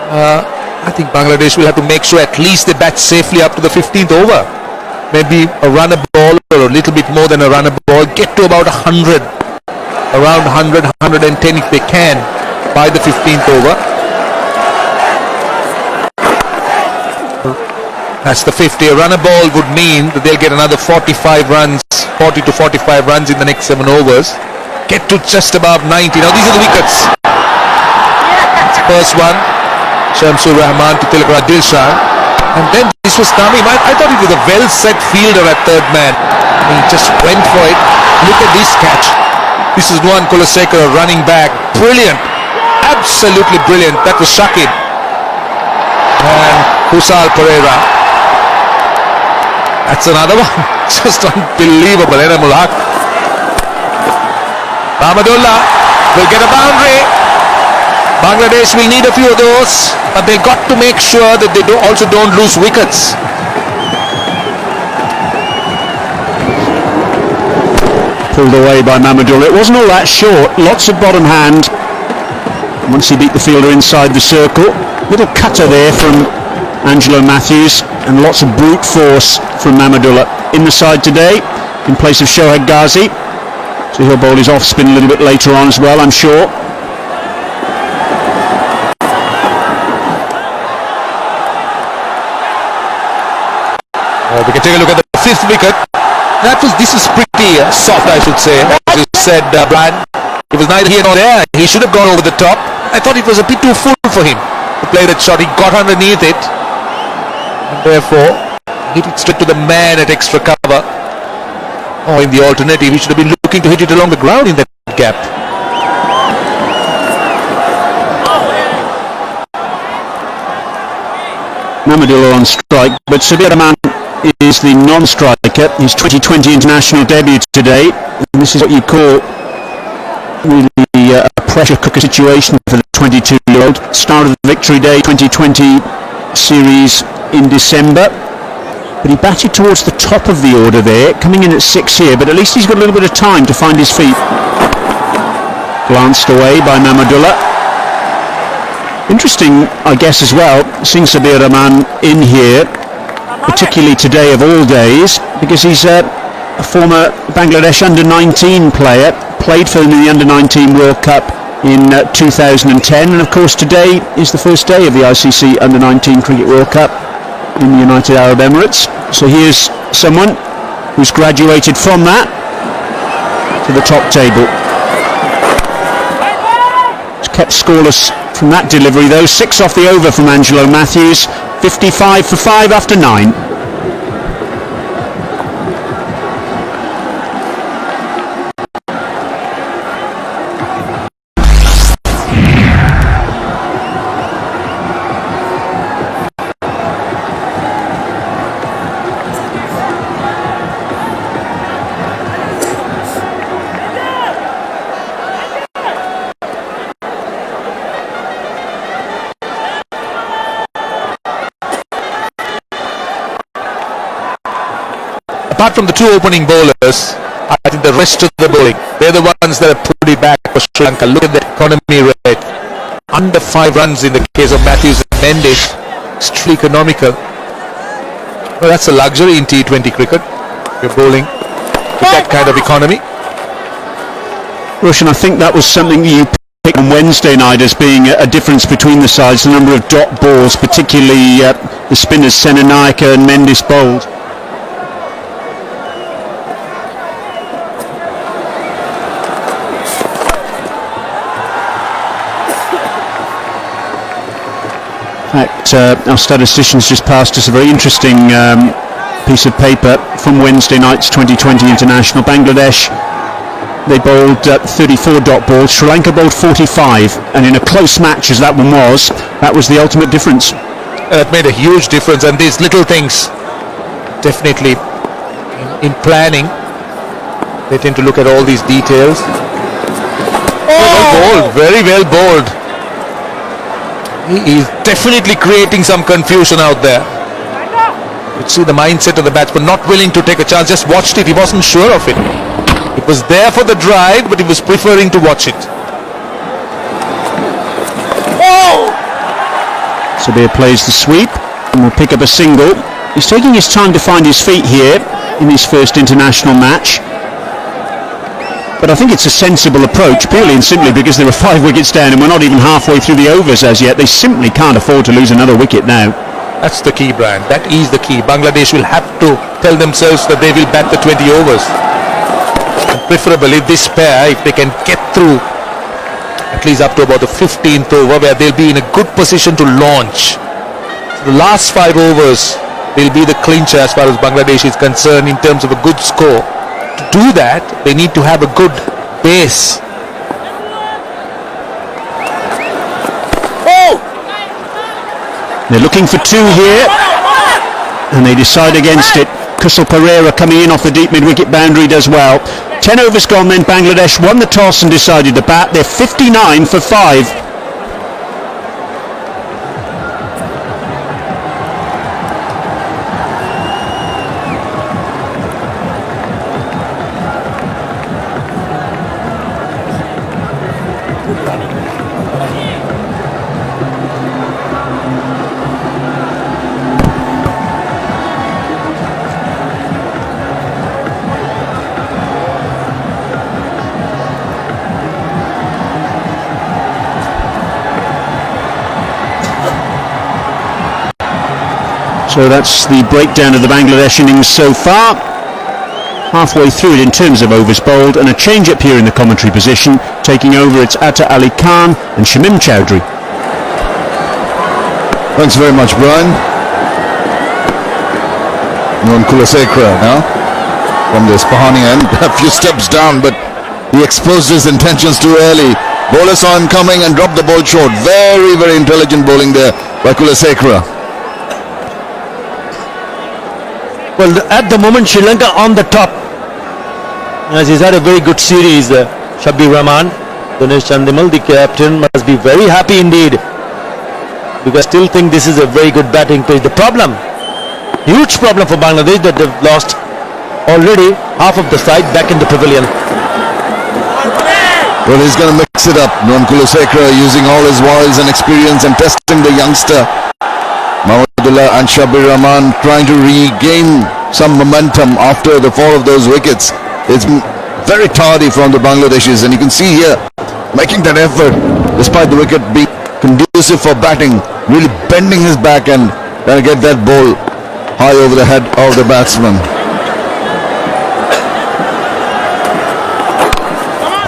I think Bangladesh will have to make sure at least they bat safely up to the 15th over. Maybe a runner ball or a little bit more than a runner ball. Get to about 100. Around 100, 110 if they can by the 15th over. That's the 50. A runner ball would mean that they'll get another 45 runs, 40 to 45 runs in the next 7 overs. Get to just above 90. Now these are the wickets. First one, Shamsur Rahman to Tilakara Dilshan. And then this was Tamim. I thought it was a well-set fielder at third man. He just went for it. Look at this catch. This is Nuwan Kulasekara running back. Brilliant. Absolutely brilliant. That was Shakib. And Kusal Pereira. That's another one. Just unbelievable. Enamul Haq. Mahmudullah will get a boundary. Bangladesh will need a few of those, but they've got to make sure that they also don't lose wickets. Pulled away by Mahmudullah. It wasn't all that short. Lots of bottom hand. Once he beat the fielder inside the circle. Little cutter there from Angelo Matthews and lots of brute force from Mahmudullah. in the side today in place of Shoaib Ghazi. So he'll bowl his off spin a little bit later on as well, I'm sure. We can take a look at the fifth wicket. This is pretty soft, I should say. As you said, Brian, it was neither here nor there. He should have gone over the top. I thought it was a bit too full for him to play that shot. He got underneath it, and therefore hit it straight to the man at extra cover. Or in the alternative, he should have been looking to hit it along the ground in that gap. Mahmudullah on strike, but Sabir Rahman is the non-striker. His 2020 international debut today. And this is what you call really a pressure cooker situation for the 22-year-old. Start of the Victory Day 2020 series in December. But he batted towards the top of the order there, coming in at 6 here, but at least he's got a little bit of time to find his feet. Glanced away by Mahmudullah. Interesting, I guess, as well, seeing Sabir Rahman in here, particularly today of all days, because he's a former Bangladesh under-19 player, played for them in the under-19 World Cup in 2010, and of course today is the first day of the ICC under-19 Cricket World Cup in the United Arab Emirates. So here's someone who's graduated from that to the top table. It's kept scoreless from that delivery though. 6 off the over from Angelo Matthews. 55 for 5 after 9. Apart from the two opening bowlers, I think the rest of the bowling, they're the ones that have put it back for Sri Lanka. Look at the economy rate. Under 5 runs in the case of Matthews and Mendes. Extremely economical. Well, that's a luxury in T20 cricket. You're bowling with that kind of economy. Roshan, I think that was something you picked on Wednesday night as being a difference between the sides. The number of dot balls, particularly the spinners Senanayake and Mendes bowled. In fact, our statisticians just passed us a very interesting piece of paper from Wednesday night's 2020 international. Bangladesh, they bowled 34 dot balls, Sri Lanka bowled 45, and in a close match as that one was, that was the ultimate difference. That made a huge difference, and these little things definitely in planning they tend to look at all these details. Well bowled, very well bowled. He is definitely creating some confusion out there. You see the mindset of the batsman, not willing to take a chance, just watched it, he wasn't sure of it. It was there for the drive, but he was preferring to watch it. Sabir plays the sweep and will pick up a single. He's taking his time to find his feet here in his first international match. But I think it's a sensible approach, purely and simply because there are 5 wickets down and we're not even halfway through the overs as yet. They simply can't afford to lose another wicket now. That's the key, Brian. That is the key. Bangladesh will have to tell themselves that they will bat the 20 overs. And preferably this pair, if they can get through at least up to about the 15th over, where they'll be in a good position to launch. So the last 5 overs will be the clincher as far as Bangladesh is concerned in terms of a good score. To do that, they need to have a good base. They're looking for 2 here, and they decide against it. Kusal Pereira coming in off the deep mid-wicket boundary does well. 10 overs gone then. Bangladesh won the toss and decided to bat. They're 59 for 5. So that's the breakdown of the Bangladesh innings so far. Halfway through it in terms of overs bowled, and a change up here in the commentary position. Taking over, it's Atta Ali Khan and Shamim Chowdhury. Thanks very much, Brian. Nuwan Kulasekara now from the Spahani end. A few steps down, but he exposed his intentions too early. Bowler saw him coming and dropped the ball short. Very, very intelligent bowling there by Kulasekara. Well, at the moment, Sri Lanka on the top. As he's had a very good series, Shabir Rahman, Dinesh Chandimal, the captain, must be very happy indeed. Because I still think this is a very good batting pitch. The problem, huge problem for Bangladesh, that they've lost already half of the side back in the pavilion. Well, he's going to mix it up. Nuwan Kulasekara using all his wiles and experience and testing the youngster Mahmudullah and Shabir Rahman, trying to regain some momentum after the fall of those wickets. It's very tardy from the Bangladeshis, and you can see here making that effort despite the wicket being conducive for batting, really bending his back and trying to get that ball high over the head of the batsman.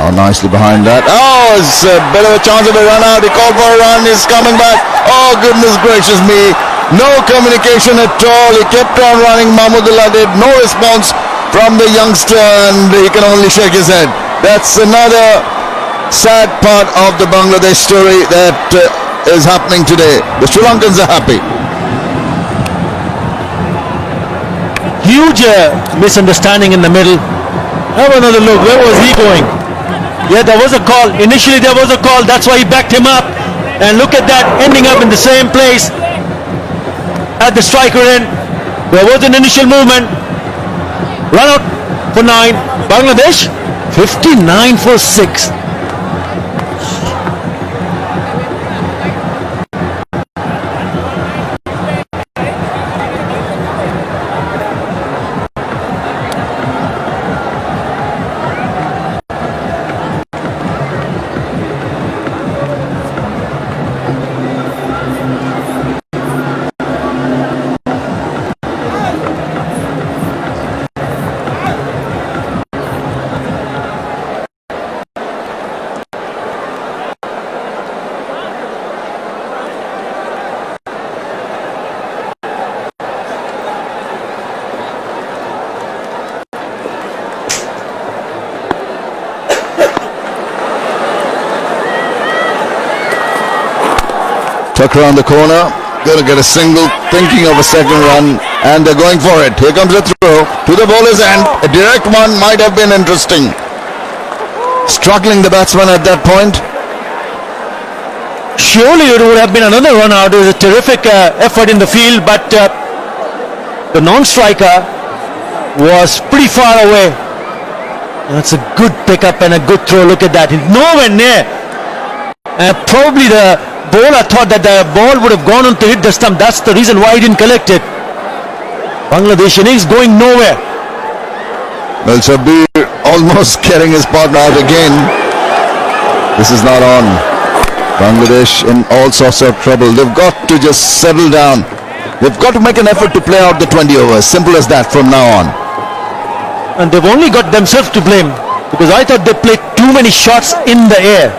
Oh, nicely behind that. Oh, it's a bit of a chance of a run out. He called for a run. He's coming back. Oh, goodness gracious me. No communication at all. He kept on running. Mahmudullah did no response from the youngster, and he can only shake his head. That's another sad part of the Bangladesh story that is happening today. The Sri Lankans are happy. Huge misunderstanding in the middle. Have another look. Where was he going? Yeah, there was a call. Initially there was a call. That's why he backed him up. And look at that, ending up in the same place at the striker end. There was an initial movement. Run out for 9. Bangladesh 59 for 6. Tuck around the corner, going to get a single, thinking of a second run, and they're going for it. Here comes the throw to the bowler's end. A direct one might have been interesting. Struggling the batsman at that point. Surely it would have been another run out. It was a terrific effort in the field, but the non-striker was pretty far away. That's a good pickup and a good throw. Look at that. He's nowhere near. Probably the bowler thought that the ball would have gone on to hit the stump. That's the reason why he didn't collect it. Bangladesh innings going nowhere. Well, Shabir almost getting his partner out again. This is not on. Bangladesh in all sorts of trouble. They've got to just settle down. They've got to make an effort to play out the 20 overs. Simple as that from now on. And they've only got themselves to blame, because I thought they played too many shots in the air.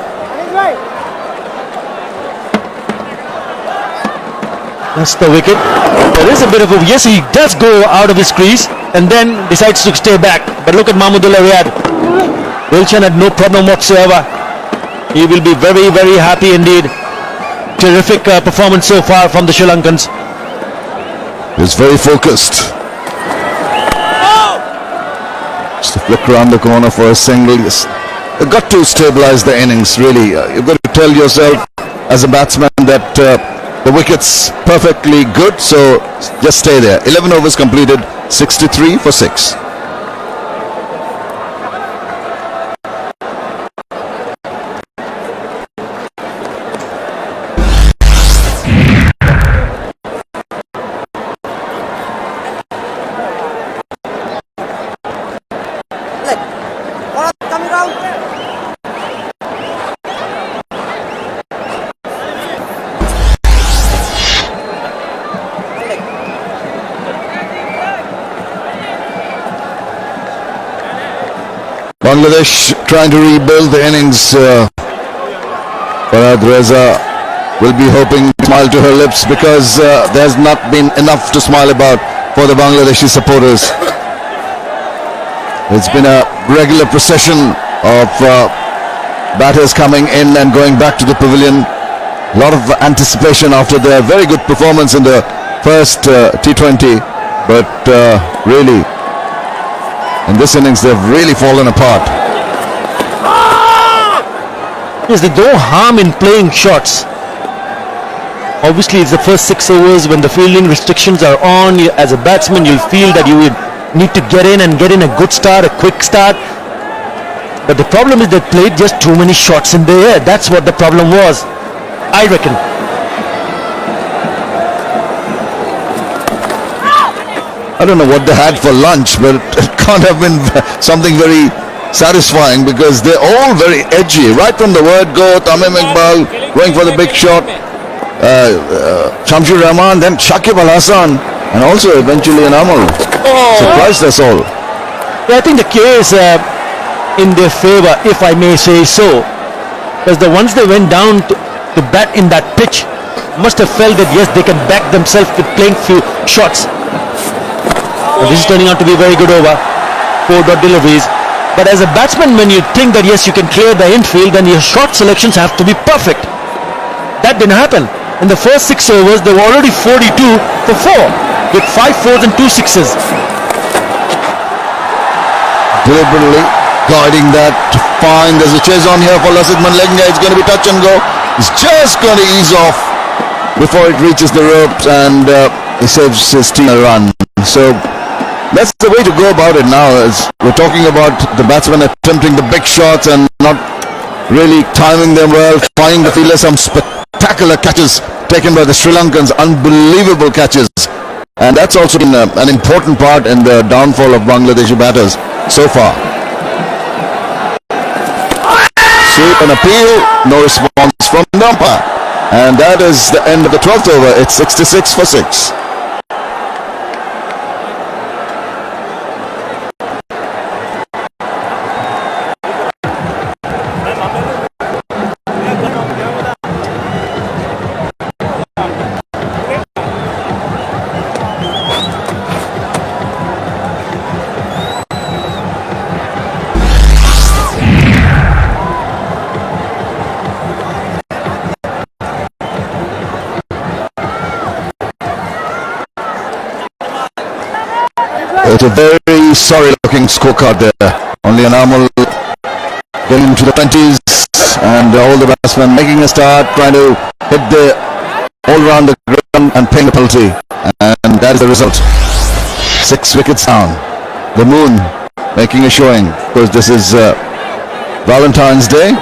That's the wicket. There is a bit of a... Yes, he does go out of his crease and then decides to stay back. But look at Mahmudullah Riyad. Wilshan had no problem whatsoever. He will be very, very happy indeed. Terrific performance so far from the Sri Lankans. He's very focused. Just a flick around the corner for a single. You've got to stabilize the innings, really. You've got to tell yourself as a batsman that the wicket's perfectly good, so just stay there. 11 overs completed, 63 for 6. Bangladesh trying to rebuild the innings. Farhad Reza will be hoping to smile to her lips because there's not been enough to smile about for the Bangladeshi supporters. It's been a regular procession of batters coming in and going back to the pavilion. A lot of anticipation after their very good performance in the first T20, but really in this innings they've really fallen apart. Yes, there's no harm in playing shots. Obviously, it's the first 6 overs when the fielding restrictions are on. As a batsman, you'll feel that you would need to get in a good start, a quick start. But the problem is they played just too many shots in the air. That's what the problem was, I reckon. I don't know what they had for lunch, but it can't have been something very satisfying because they're all very edgy. Right from the word go, Tamim Iqbal going for the big shot, Shamsur Rahman, then Shakib Al Hasan, and also eventually Anamul. Surprised us all. Yeah, I think the case in their favour, if I may say so, because once they went down to bat in that pitch, must have felt that yes, they can back themselves with playing few shots. And this is turning out to be a very good over. 4 dot deliveries. But as a batsman, when you think that yes, you can clear the infield, then your shot selections have to be perfect. That didn't happen. In the first 6 overs, they were already 42 for 4 with 5 fours and 2 sixes. Deliberately guiding that fine. There's a chase on here for Lasith Manlenga. It's going to be touch and go. He's just going to ease off before it reaches the ropes, and he saves his team a run. So that's the way to go about it now. As we're talking about the batsmen attempting the big shots and not really timing them well, finding the fielder. Some spectacular catches taken by the Sri Lankans, unbelievable catches, and that's also been an important part in the downfall of Bangladeshi batters so far. Sweep and appeal, no response from the umpire, and that is the end of the 12th over. It's 66 for 6. It's a very sorry looking scorecard there. Only Anamul getting into the 20s, and all the batsmen making a start, trying to hit the all round the ground and paying the penalty, and that is the result. 6 wickets down. The Moon making a showing, because this is Valentine's Day.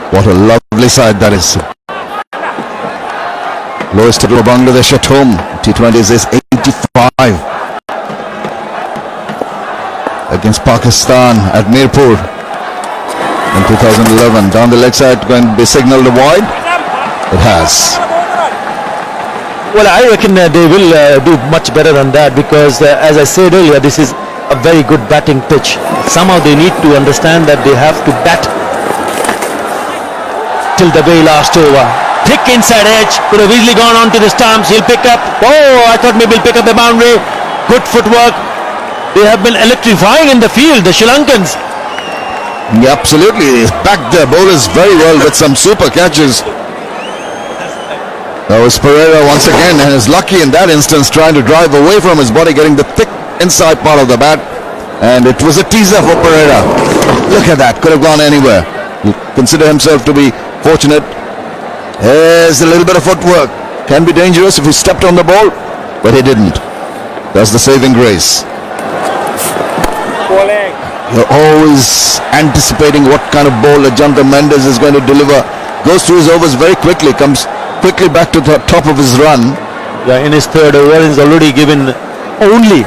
What a lovely sight that is. Lowest total of Bangladesh at home, T20s, is 85. Against Pakistan at Mirpur in 2011. Down the leg side, going to be signalled wide. It has. Well, I reckon they will do much better than that, because as I said earlier, this is a very good batting pitch. Somehow they need to understand that they have to bat till the very last over. Thick inside edge, could have easily gone on to the stumps. He'll pick up. Oh, I thought maybe he'll pick up the boundary. Good footwork. They have been electrifying in the field, the Sri Lankans. Yeah, absolutely. He's backed their bowlers very well with some super catches. That was Pereira once again, and is lucky in that instance, trying to drive away from his body, getting the thick inside part of the bat. And it was a teaser for Pereira. Look at that, could have gone anywhere. He consider himself to be fortunate. There's a little bit of footwork. Can be dangerous if he stepped on the ball, but he didn't. That's the saving grace. You're always anticipating what kind of ball Ajanta Mendes is going to deliver. Goes through his overs very quickly, comes quickly back to the top of his run. Yeah, in his third over, he's already given only,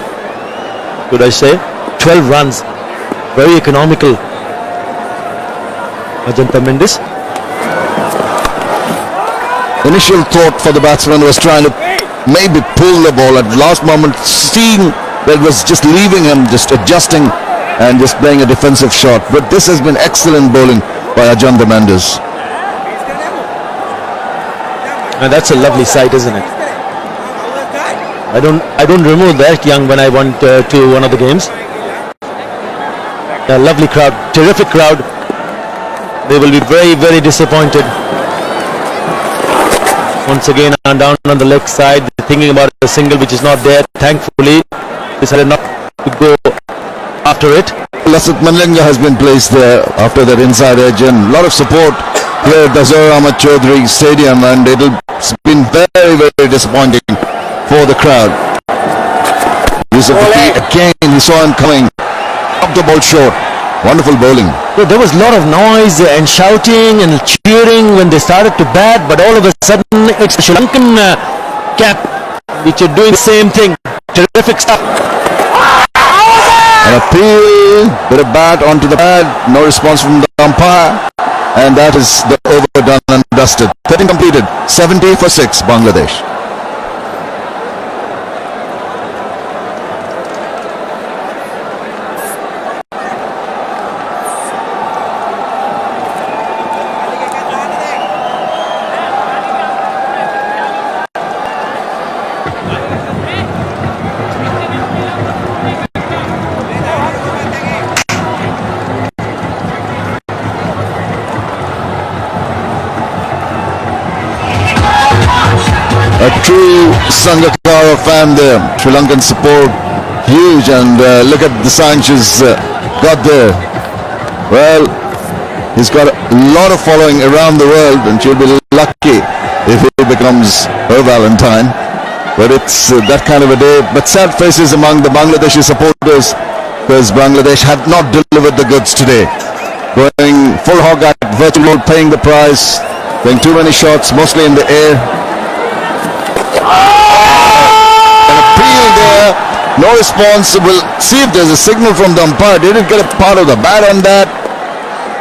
could I say, 12 runs. Very economical, Ajanta Mendes. Initial thought for the batsman was trying to maybe pull the ball at the last moment, seeing that it was just leaving him, just adjusting and just playing a defensive shot. But this has been excellent bowling by Ajanta Mendes. And that's a lovely sight, isn't it? I don't remember that young when I went to one of the games. A lovely crowd, terrific crowd. They will be very, very disappointed. Once again, down on the leg side, thinking about a single which is not there. Thankfully, decided not to go after it. Lasith Malinga has been placed there after that inside edge, and a lot of support here at the Zohar Ahmad Chaudhary Stadium, and it's been very, very disappointing for the crowd. Yusuf Faqih again, he saw him coming, up the ball short. Wonderful bowling. So there was a lot of noise and shouting and cheering when they started to bat, but all of a sudden it's the Sri Lankan cap which are doing the same thing. Terrific stuff. An appeal, bit of bat onto the pad, no response from the umpire, and that is the overdone and dusted. 13 completed, 70 for 6, Bangladesh. A true Sangakkara fan there. Sri Lankan support huge, and look at the Sanchez got there. Well, he's got a lot of following around the world, and she'll be lucky if he becomes her Valentine. But it's that kind of a day. But sad faces among the Bangladeshi supporters, because Bangladesh had not delivered the goods today. Going full hog at virtual, paying the price, playing too many shots, mostly in the air. An appeal there, no response. We'll see if there's a signal from the umpire. Did it get a part of the bat on that?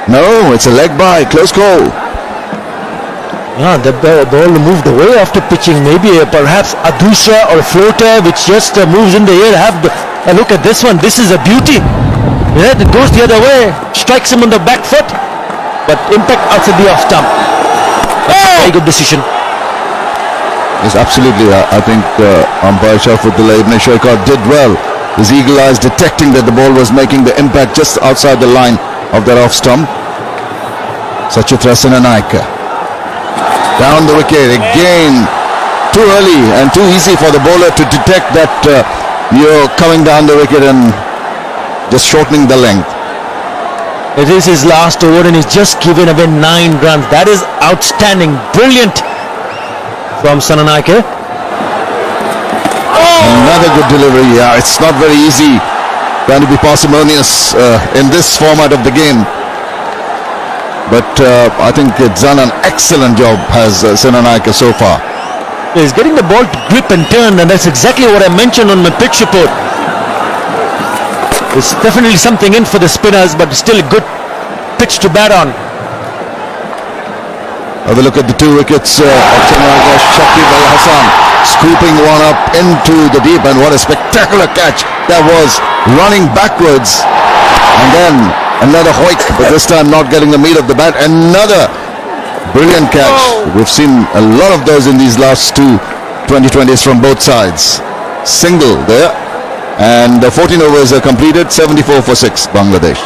No, it's a leg by, close call. Yeah, the ball moved away after pitching. Maybe perhaps a dusra or a floater which just moves in the air. Have a look at this one. This is a beauty. Yeah, it goes the other way, strikes him on the back foot, but impact outside the off stump. That's a very good decision. Yes, absolutely. I think umpire Sharafuddin Ibn Shaiqat did well. His eagle eyes detecting that the ball was making the impact just outside the line of that off stump. Sachitra Senanayake down the wicket again. Too early and too easy for the bowler to detect that you're coming down the wicket and just shortening the length. It is his last over and he's just given away 9 runs. That is outstanding, brilliant from Senanayake. Another good delivery. Yeah, it's not very easy trying to be parsimonious in this format of the game. But I think it's done an excellent job, has Senanayake so far. He's getting the ball to grip and turn, and that's exactly what I mentioned on my pitch report. There's definitely something in for the spinners, but still a good pitch to bat on. Have a look at the 2 wickets of Senanayake. Shakib Al Hasan scooping one up into the deep, and what a spectacular catch that was, running backwards, and then another hoik, but this time not getting the meat of the bat. Another brilliant catch. We've seen a lot of those in these last 2 2020s from both sides. Single there, and 14 overs are completed. 74 for 6, Bangladesh.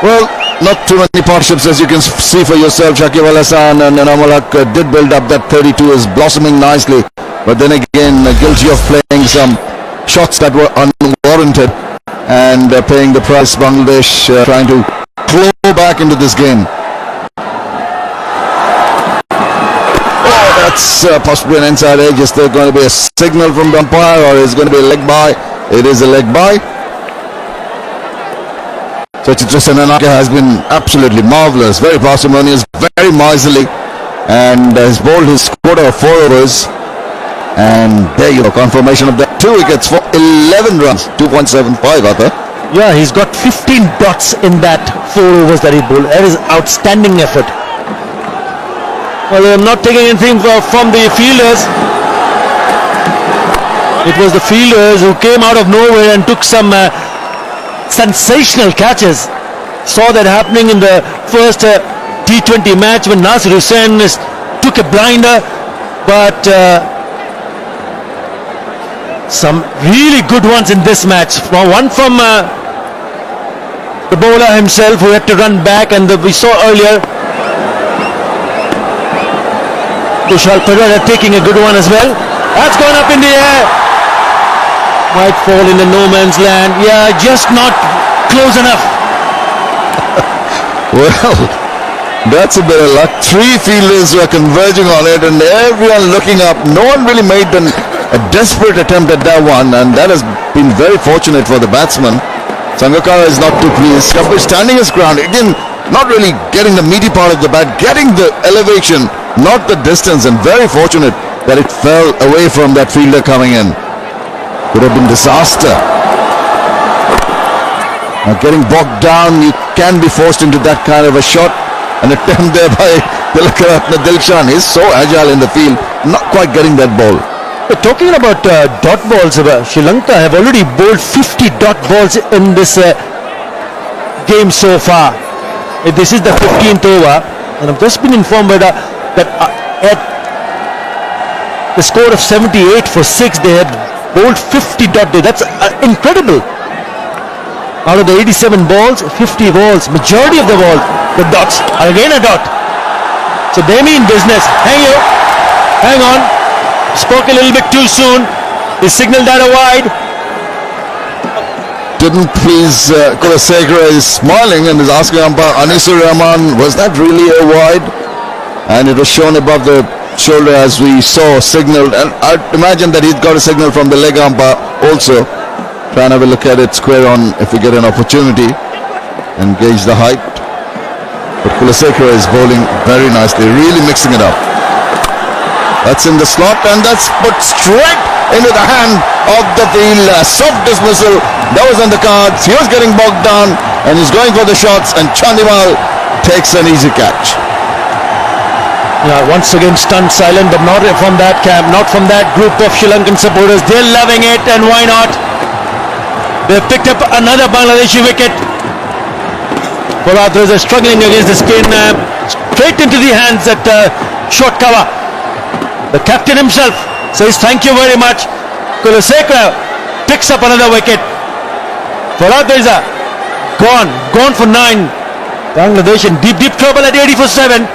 Well, not too many partnerships, as you can see for yourself. Shakib Al Hasan and Enamul Haq did build up. That 32 is blossoming nicely, but then again guilty of playing some shots that were unwarranted and paying the price. Bangladesh trying to claw back into this game. Oh, that's possibly an inside edge. Is there going to be a signal from the umpire, or is it going to be a leg by? It is a leg by. Suchitra Senanayake has been absolutely marvellous, very parsimonious, very miserly, and has bowled his quota of 4 overs. And there you go, confirmation of that. 2 wickets for 11 runs, 2.75 Arthur. Yeah, he's got 15 dots in that 4 overs that he bowled. That is outstanding effort. Well, I'm not taking anything from the fielders. It was the fielders who came out of nowhere and took some sensational catches. Saw that happening in the first T20 match when Nasir Hussain took a blinder, but some really good ones in this match. One from the bowler himself who had to run back, and we saw earlier Kushal Perera taking a good one as well. That's gone up in the air. Might fall in the no man's land. Yeah, just not close enough. Well, that's a bit of luck. 3 fielders were converging on it and everyone looking up. No one really made a desperate attempt at that one, and that has been very fortunate for the batsman. Sangakkara is not too pleased. Kapil standing his ground. Again, not really getting the meaty part of the bat, getting the elevation, not the distance, and very fortunate that it fell away from that fielder coming in. Could have been disaster. Now getting bogged down, you can be forced into that kind of a shot. An attempt there by Tilakaratne Dilshan. He's so agile in the field, not quite getting that ball. But talking about dot balls, Sri Lanka have already bowled 50 dot balls in this game so far. This is the 15th over, and I've just been informed by that at the score of 78 for 6, they had bowled 50 dot. That's incredible. Out of the 87 balls, 50 balls, majority of the balls, the dots are again a dot. So they mean business. Hang on. Spoke a little bit too soon. He signaled that a wide. Didn't please Kulasekara is smiling and is asking umpire Anisur Rahman, was that really a wide? And it was shown above the shoulder as we saw signaled, and I'd imagine that he's got a signal from the leg umpire also. Try and have a look at it square on if we get an opportunity and gauge the height. But Kulasekara is bowling very nicely, really mixing it up. That's in the slot and that's put straight into the hand of the field. Soft dismissal, that was on the cards. He was getting bogged down and he's going for the shots, and Chandimal takes an easy catch. Yeah, once again stunned silent, but not from that camp, not from that group of Sri Lankan supporters. They're loving it, and why not? They've picked up another Bangladeshi wicket. Pollard is struggling against the spin, straight into the hands at short cover. The captain himself says thank you very much. Kulasekara picks up another wicket. Pollard is gone for 9. Bangladesh in deep trouble at 80 for 7.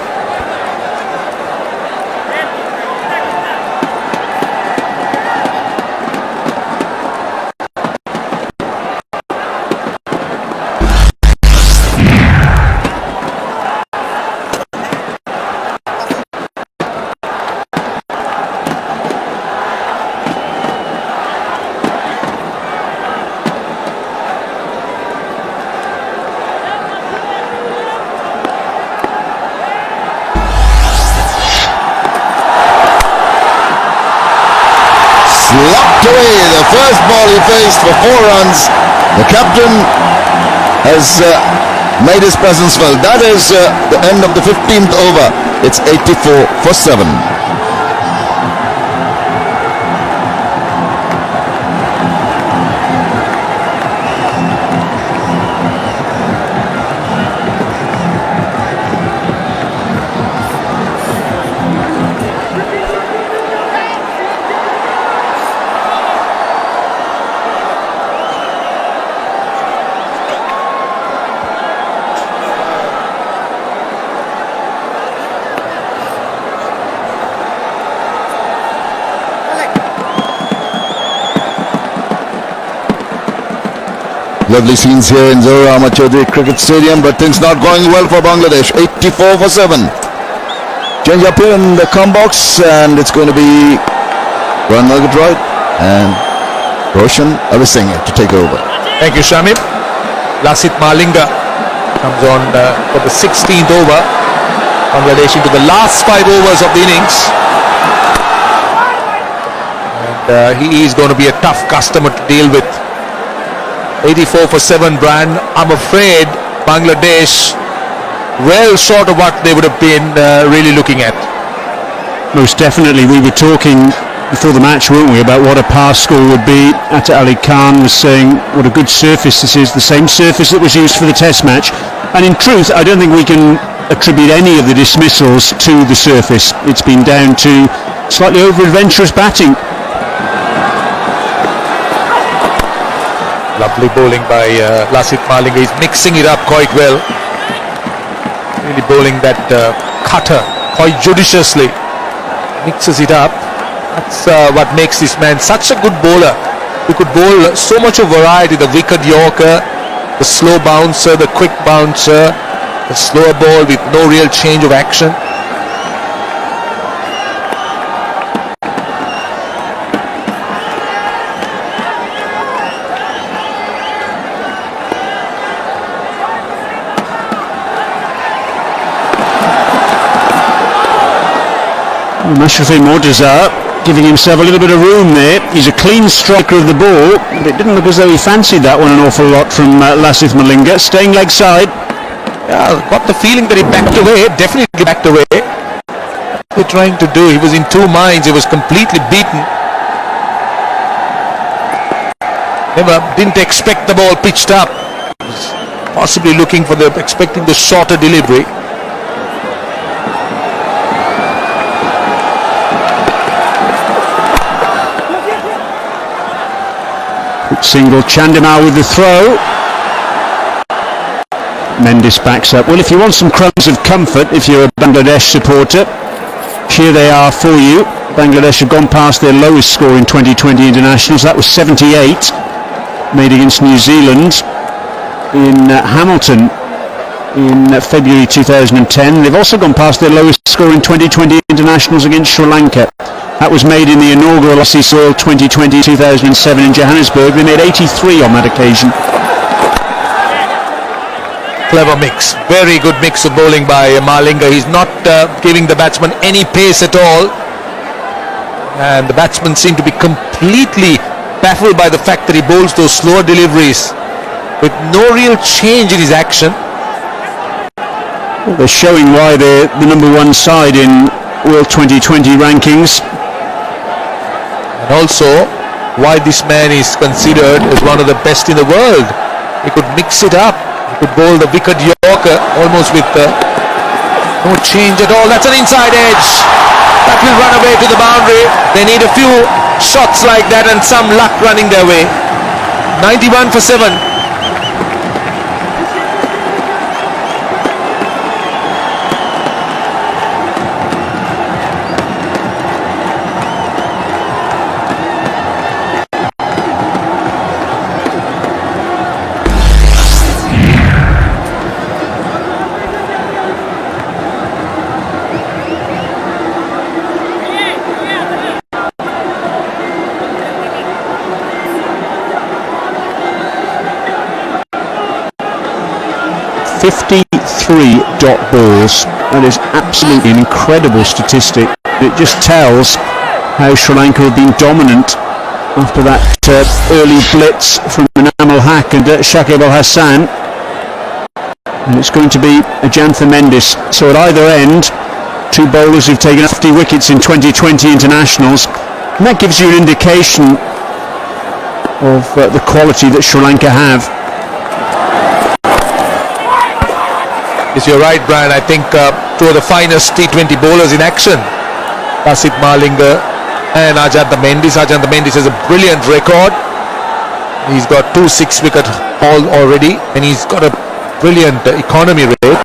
Locked away the first ball he faced for 4 runs. The captain has made his presence felt. That is the end of the 15th over. It's 84 for 7. Lovely scenes here in Zohar Ahmad Chaudhary Cricket Stadium, but things not going well for Bangladesh. 84 for 7. Change up here in the com box, and it's going to be Ron Murgatroyd and Roshan Avisinghe to take over. Thank you, Shamim. Lasit Malinga Comes on for the 16th over. Bangladesh into the last 5 overs of the innings. And he is going to be a tough customer to deal with. 84 for 7, Brian. I'm afraid Bangladesh well short of what they would have been really looking at. Most definitely. We were talking before the match, weren't we, about what a pass score would be. Atta Ali Khan was saying what a good surface this is, the same surface that was used for the test match. And in truth, I don't think we can attribute any of the dismissals to the surface. It's been down to slightly over-adventurous batting. Lovely bowling by Lasith Malinga. He's mixing it up quite well. Really bowling that cutter quite judiciously. Mixes it up. That's what makes this man such a good bowler. He could bowl so much of variety. The wicket Yorker, the slow bouncer, the quick bouncer, the slower ball with no real change of action. Mashrafi Mortaza giving himself a little bit of room there. He's a clean striker of the ball, but it didn't look as though he fancied that one an awful lot from Lasith Malinga. Staying leg side. Yeah, got the feeling that he backed away, definitely backed away. What they're trying to do, he was in two minds, he was completely beaten. Didn't expect the ball pitched up. Possibly looking for expecting the shorter delivery. Single, Chandimal with the throw. Mendes backs up. Well, if you want some crumbs of comfort, if you're a Bangladesh supporter, here they are for you. Bangladesh have gone past their lowest score in 2020 internationals. That was 78, made against New Zealand in Hamilton in February 2010. They've also gone past their lowest score in 2020 internationals against Sri Lanka. That was made in the inaugural Aussie Soil 2020-2007 in Johannesburg. They made 83 on that occasion. Clever mix, very good mix of bowling by Malinga. He's not giving the batsman any pace at all. And the batsmen seem to be completely baffled by the fact that he bowls those slower deliveries with no real change in his action. Well, they're showing why they're the number one side in World 2020 rankings. And also why this man is considered as one of the best in the world. He could mix it up. He could bowl the wicket Yorker almost with no change at all. That's an inside edge. That will run away to the boundary. They need a few shots like that and some luck running their way. 91 for 7. .dot balls. That is absolutely an incredible statistic. It just tells how Sri Lanka have been dominant after that early blitz from Namal Haq and Shakib Al Hassan. And it's going to be Ajantha Mendes. So at either end, two bowlers who've taken 50 wickets in 2020 internationals. And that gives you an indication of the quality that Sri Lanka have. Yes, you're right, Brian. I think two of the finest T20 bowlers in action. Lasith Malinga and Ajantha Mendes. Ajantha Mendes has a brilliant record. He's got 2 6-wicket haul already, and he's got a brilliant economy rate.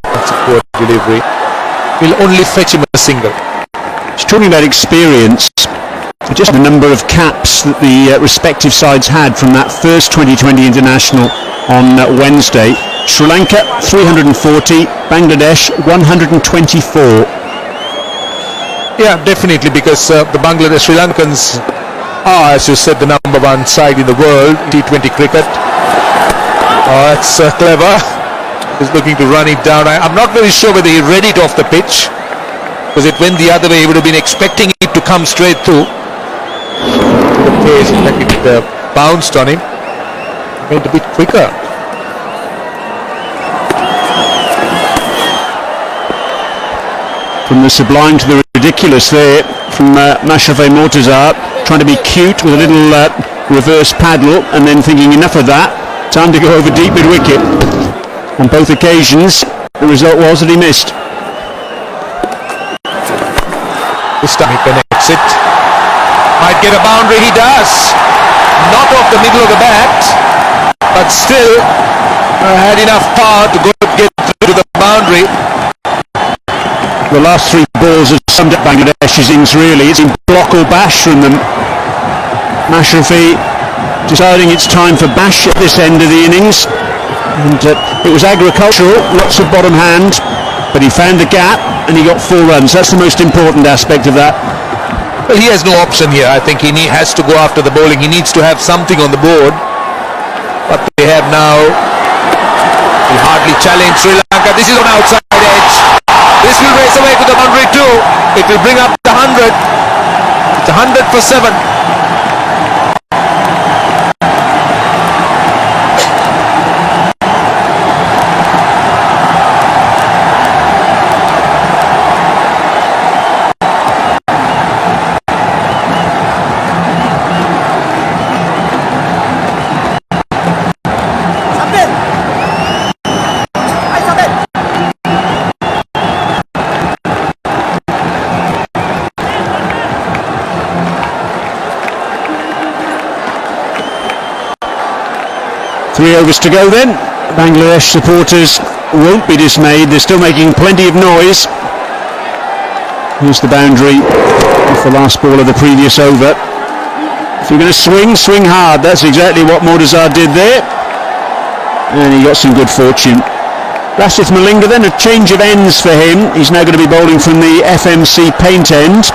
That's a poor delivery. Will only fetch him a single. He's talking about experience. Just the number of caps that the respective sides had from that first 2020 international on Wednesday. Sri Lanka 340, Bangladesh 124. Yeah, definitely, because the Bangladesh Sri Lankans are, as you said, the number one side in the world T20 cricket. Oh, that's clever. He's looking to run it down. I'm not very sure whether he read it off the pitch, because it went the other way. He would have been expecting it to come straight through. The pace, in fact, it bounced on him. Made a bit quicker. From the sublime to the ridiculous there from Mashrafe Mortazar, trying to be cute with a little reverse paddle and then thinking enough of that, time to go over deep mid wicket. On both occasions the result was that he missed. This time he connects it. Might get a boundary, he does. Not off the middle of the bat, but still had enough power to get through the boundary. The last three balls have summed up Bangladesh's innings really. It's in block or bash from them. Mashrafe deciding it's time for bash at this end of the innings. And it was agricultural, lots of bottom hand, but he found the gap and he got 4 runs. That's the most important aspect of that. Well, he has no option here. I think he has to go after the bowling. He needs to have something on the board. But they have now. Will hardly challenge Sri Lanka. This is on outside edge. This will race away to the boundary too. It will bring up the 100. It's 100 for 7. Three overs to go then. Bangladesh supporters won't be dismayed. They're still making plenty of noise. Here's the boundary off the last ball of the previous over. If you're going to swing, swing hard. That's exactly what Mortazar did there. And he got some good fortune. Lasith Malinga then, a change of ends for him. He's now going to be bowling from the FMC paint end.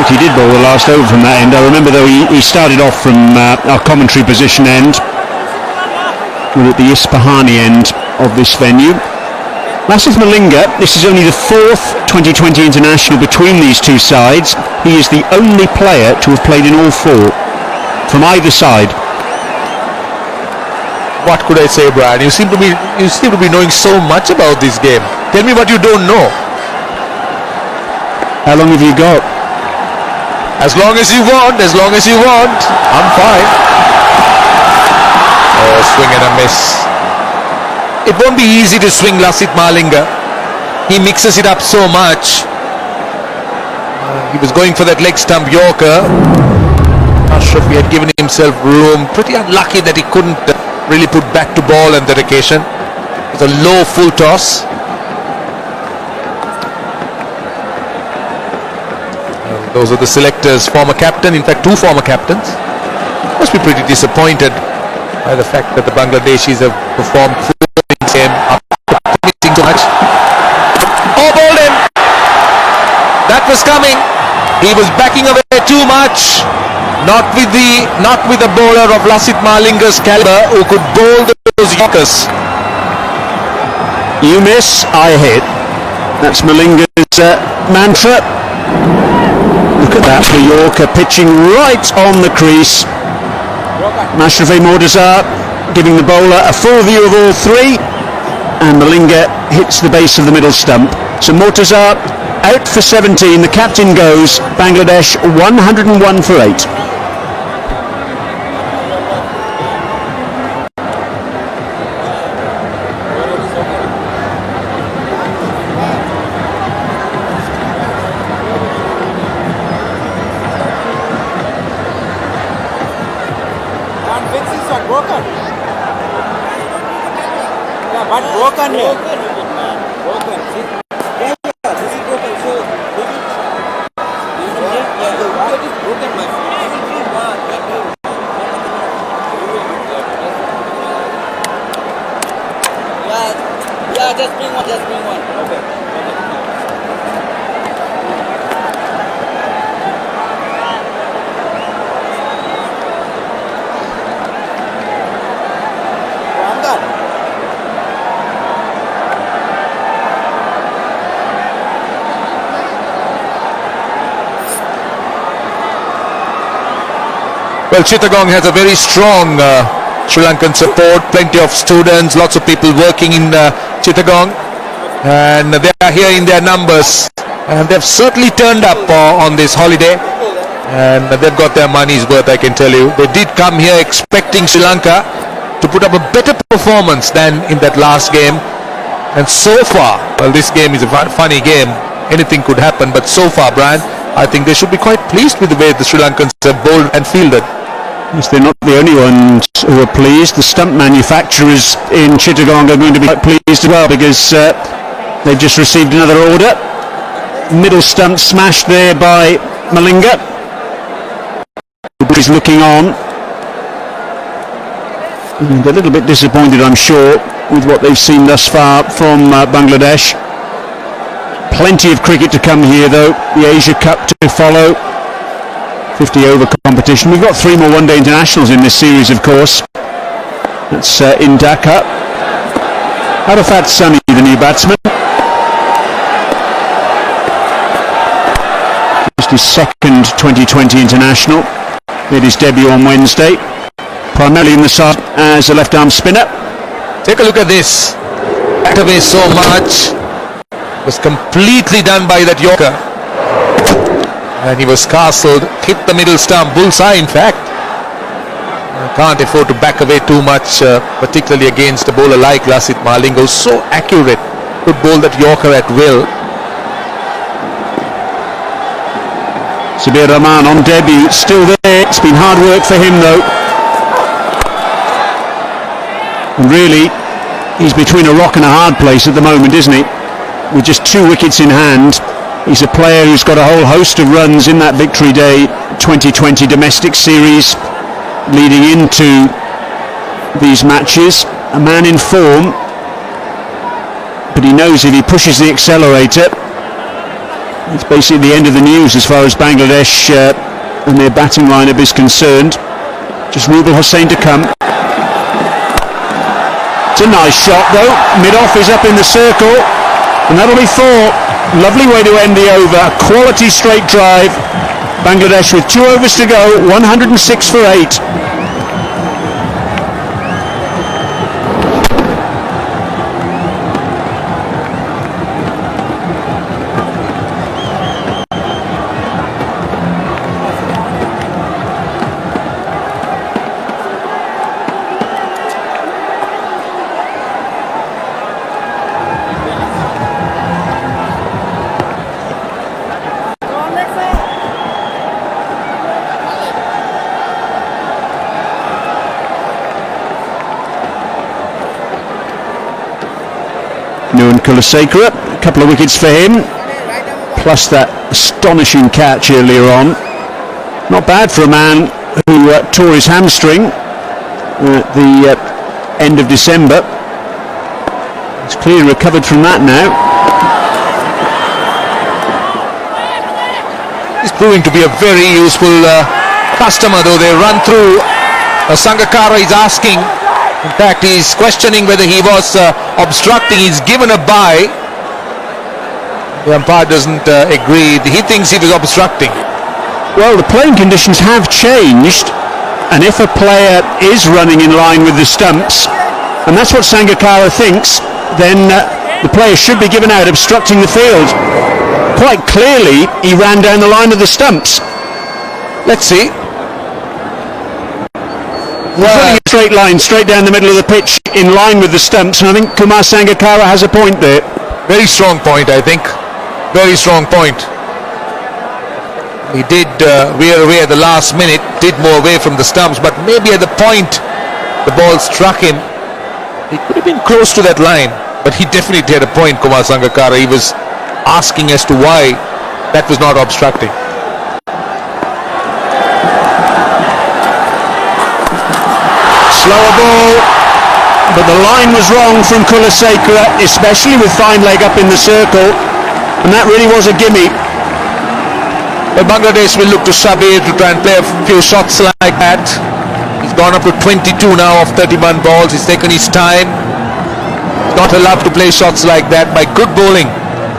He did bowl the last over from that end. I remember though he started off from our commentary position end. We're at the Ispahani end of this venue. Lasith Malinga, this is only the 4th 2020 international between these two sides. He is the only player to have played in all 4 from either side. What could I say, Brian? You seem to be knowing so much about this game. Tell me what you don't know. How long have you got? As long as you want, I'm fine. Oh, swing and a miss. It won't be easy to swing Lasith Malinga. He mixes it up so much. He was going for that leg stump Yorker. Mashrafe had given himself room. Pretty unlucky that he couldn't really put back to ball on that occasion. It was a low full toss. Those are the selectors, former captain, in fact 2 former captains. Must be pretty disappointed by the fact that the Bangladeshis have performed poorly in the game after missing so much. Oh, bowled him! That was coming. He was backing away too much. Not with the bowler of Lasith Malinga's caliber who could bowl those Yorkers. You miss, I hit. That's Malinga's mantra. Look at that for Yorker, pitching right on the crease. Mashrafe Mortazar giving the bowler a full view of all 3, and Malinga hits the base of the middle stump. So Mortazar out for 17, the captain goes. Bangladesh 101 for 8. Yeah, just bring one. Okay. Well, Chittagong has a very strong Sri Lankan support, plenty of students, lots of people working in Chittagong, and they are here in their numbers, and they've certainly turned up on this holiday, and they've got their money's worth, I can tell you. They did come here expecting Sri Lanka to put up a better performance than in that last game, and so far, well, this game is a funny game, anything could happen, but so far, Brian, I think they should be quite pleased with the way the Sri Lankans have bowled and fielded. Yes, they're not the only ones who are pleased. The stump manufacturers in Chittagong are going to be quite pleased as well, because they've just received another order. Middle stump smashed there by Malinga. He's looking on. And a little bit disappointed, I'm sure, with what they've seen thus far from Bangladesh. Plenty of cricket to come here, though. The Asia Cup to follow. 50 over competition. We've got 3 more one-day internationals in this series, of course. That's in Dhaka. Arafat Sunny, the new batsman. Just his second 2020 international. Made his debut on Wednesday. Primarily in the side as a left-arm spinner. Take a look at this. Backed away so much. Was completely done by that Yorker. And he was castled, hit the middle stump, bullseye in fact. Can't afford to back away too much, particularly against a bowler like Lasith Malinga, who's so accurate. Could bowl that Yorker at will. Sabir Rahman on debut, still there. It's been hard work for him, though. And really, he's between a rock and a hard place at the moment, isn't he? With just 2 wickets in hand. He's a player who's got a whole host of runs in that Victory Day 2020 domestic series leading into these matches. A man in form, but he knows if he pushes the accelerator, it's basically the end of the news as far as Bangladesh and their batting lineup is concerned. Just Rubal Hussain to come. It's a nice shot, though. Mid-off is up in the circle, and that'll be 4. Lovely way to end the over. A quality straight drive. Bangladesh with 2 overs to go. 106 for 8. Nuwan Kulasekara, a couple of wickets for him, plus that astonishing catch earlier on. Not bad for a man who tore his hamstring at the end of December. He's clearly recovered from that now. He's proving to be a very useful customer, though. They run through. Sangakkara is asking. In fact, he's questioning whether he was obstructing. He's given a bye. The umpire doesn't agree. He thinks he was obstructing. Well, the playing conditions have changed, and if a player is running in line with the stumps, and that's what Sangakkara thinks, then the player should be given out obstructing the field. Quite clearly, he ran down the line of the stumps. Let's see. Running a straight line, straight down the middle of the pitch, in line with the stumps, and I think Kumar Sangakkara has a point there. Very strong point, I think. Very strong point. He did veer away at the last minute, did move away from the stumps, but maybe at the point the ball struck him, he could have been close to that line, but he definitely had a point, Kumar Sangakkara. He was asking as to why that was not obstructing. Slower ball, but the line was wrong from Kulasekara, especially with fine leg up in the circle, and that really was a gimme. But Bangladesh will look to Sabir to try and play a few shots like that. He's gone up to 22 now of 31 balls. He's taken his time. He's not allowed to play shots like that by good bowling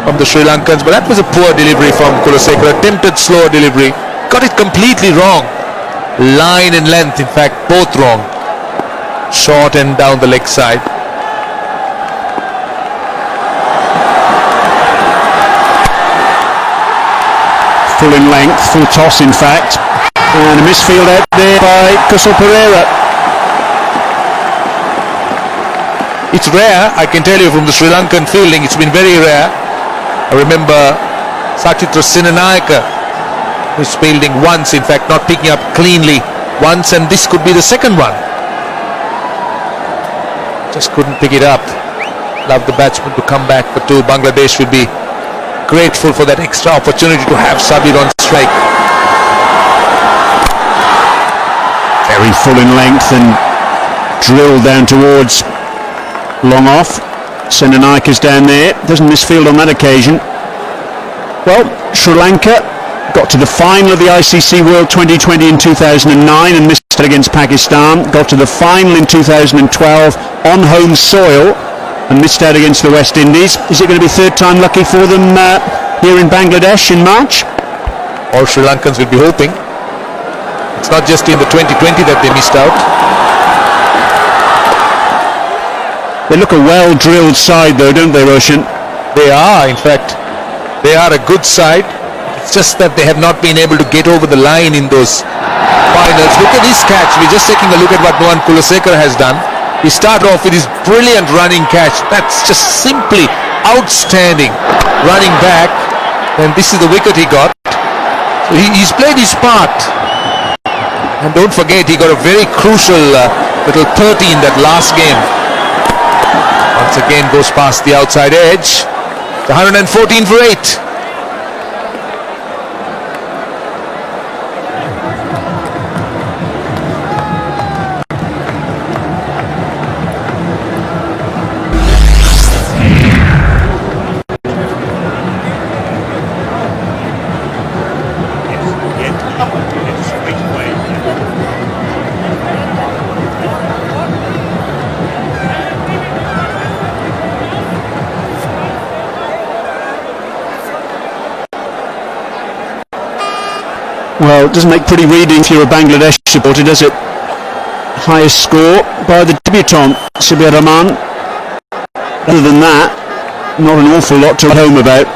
from the Sri Lankans, but that was a poor delivery from Kulasekara. Attempted slow delivery. Got it completely wrong. Line and length, in fact, both wrong. Short and down the leg side. Full in length, full toss in fact, and a misfield out there by Kusal Perera. It's rare, I can tell you from the Sri Lankan fielding, it's been very rare. I remember Sachitra Sinanayaka was fielding once, in fact not picking up cleanly once, and this could be the second one. Just couldn't pick it up. Love the batsman to come back, but to Bangladesh will be grateful for that extra opportunity to have Sabir on strike. Very full in length and drilled down towards long off. Senanayaka's down there, doesn't misfield on that occasion. Well, Sri Lanka got to the final of the ICC World 2020 in 2009 and missed it against Pakistan. Got to the final in 2012 on home soil and missed out against the West Indies. Is it going to be third time lucky for them here in Bangladesh in March? All Sri Lankans will be hoping. It's not just in the 2020 that they missed out. They look a well-drilled side though, don't they, Roshan? They are, in fact, they are a good side. It's just that they have not been able to get over the line in those finals. Look at this catch. We're just taking a look at what Nuwan Kulasekara has done. He started off with his brilliant running catch. That's just simply outstanding. Running back, and this is the wicket he got. So he's played his part. And don't forget, he got a very crucial little 30 in that last game. Once again goes past the outside edge. It's 114 for 8. Well, it doesn't make pretty reading if you're a Bangladesh supporter, does it? Highest score by the debutant, Sabir Rahman. Other than that, not an awful lot to write home about.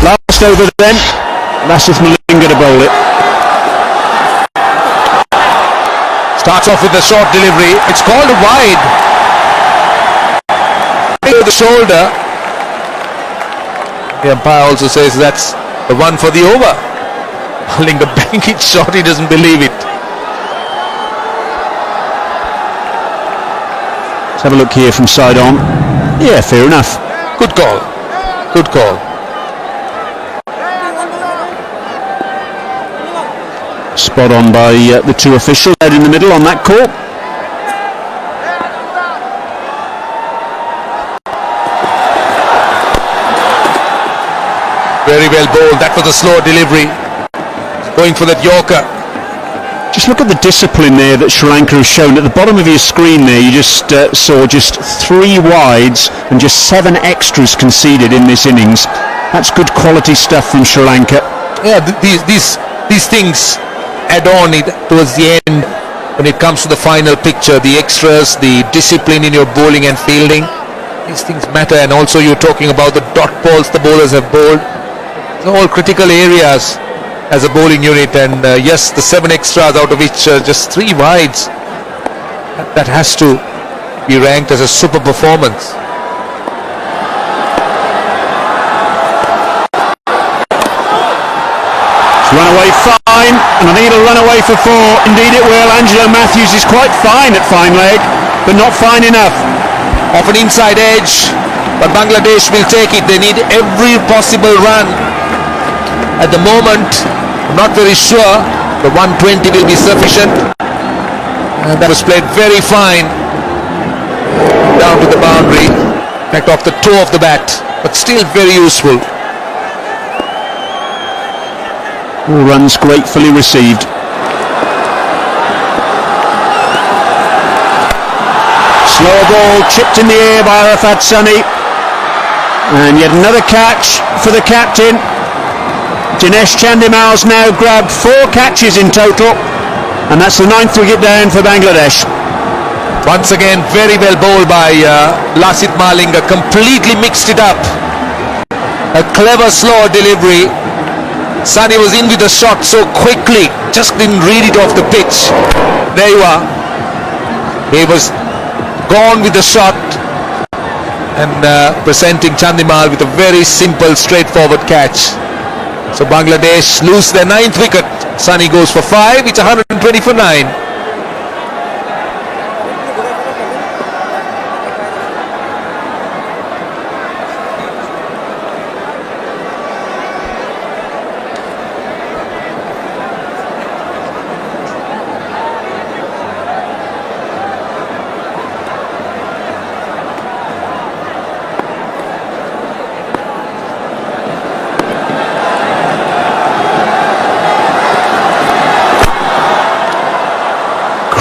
Last over then, Lasith Malinga to bowl it. Starts off with the short delivery. It's called wide. With the shoulder. The umpire also says that's the one for the over. Malinga bank it short, he doesn't believe it. Let's have a look here from side on. Yeah, fair enough. Good call. Good call. Spot on by the two officials out in the middle on that call. Very well bowled. That was a slow delivery. Going for that Yorker. Just look at the discipline there that Sri Lanka has shown. At the bottom of your screen there, you just saw just 3 wides and just 7 extras conceded in this innings. That's good quality stuff from Sri Lanka. Yeah, these things add on it towards the end when it comes to the final picture. The extras, the discipline in your bowling and fielding. These things matter, and also you're talking about the dot balls the bowlers have bowled. They're all critical areas as a bowling unit, and yes, the 7 extras out of which just 3 wides, that has to be ranked as a super performance. It's run away fine, and I think it'll run away for 4. Indeed it will. Angelo Matthews is quite fine at fine leg, but not fine enough. Off an inside edge, but Bangladesh will take it. They need every possible run. At the moment, I'm not very sure the 120 will be sufficient. That was played very fine. down to the boundary. In fact, off the toe of the bat, but still very useful. All runs gratefully received. Slower ball chipped in the air by Arafat Sunny. And yet another catch for the captain. Dinesh Chandimal's now grabbed 4 catches in total, and that's the 9th wicket down for Bangladesh. Once again, very well bowled by Lasith Malinga. Completely mixed it up. A clever slow delivery. Sunny was in with the shot so quickly, just didn't read it off the pitch. There you are. He was gone with the shot and presenting Chandimal with a very simple, straightforward catch. So Bangladesh lose their 9th wicket. Sunny goes for 5. It's 120 for 9.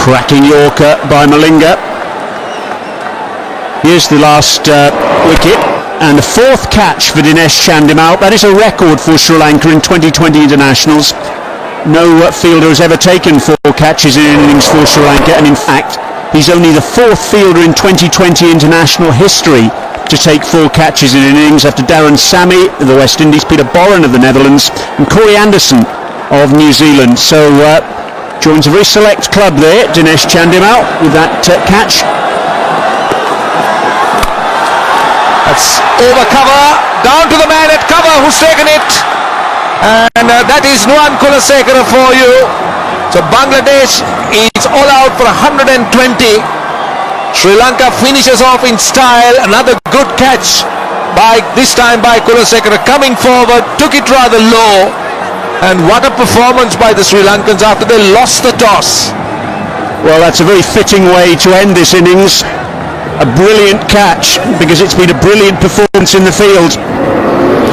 Cracking Yorker by Malinga. Here's the last wicket and the 4th catch for Dinesh Chandimal. That is a record for Sri Lanka in 2020 internationals. No fielder has ever taken 4 catches in innings for Sri Lanka, and in fact he's only the 4th fielder in 2020 international history to take 4 catches in innings, after Darren Sammy of the West Indies, Peter Boren of the Netherlands and Corey Anderson of New Zealand. So joins a very select club there, Dinesh Chandimal, with that catch. That's over cover, down to the man at cover who's taken it, and that is Nuwan Kulasekara for you. So Bangladesh is all out for 120. Sri Lanka finishes off in style. Another good catch this time by Kulasekara, coming forward, took it rather low. And what a performance by the Sri Lankans after they lost the toss. Well, that's a very fitting way to end this innings. A brilliant catch, because it's been a brilliant performance in the field.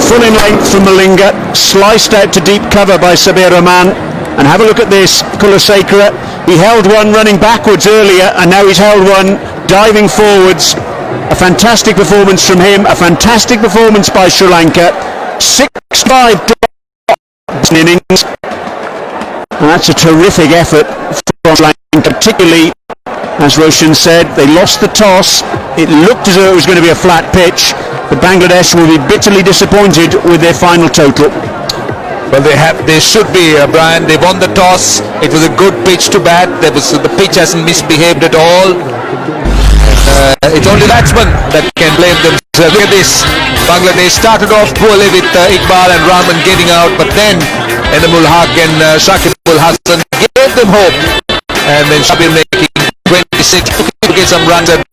Full in length from Malinga, sliced out to deep cover by Sabir Rahman. And have a look at this, Kulasekara. He held one running backwards earlier, and now he's held one diving forwards. A fantastic performance from him, a fantastic performance by Sri Lanka. 6-5 innings, and that's a terrific effort from Sri Lanka, particularly, as Roshan said, they lost the toss. It looked as though it was going to be a flat pitch, but Bangladesh will be bitterly disappointed with their final total. Well, they should be, Brian. They won the toss. It was a good pitch to bat. The pitch hasn't misbehaved at all. It's only batsmen that can blame them. Look at this. Bangladesh started off poorly with Iqbal and Rahman getting out, but then Enamul Haq and Shakib Al Hasan gave them hope, and then Shabir making 26 to get some runs at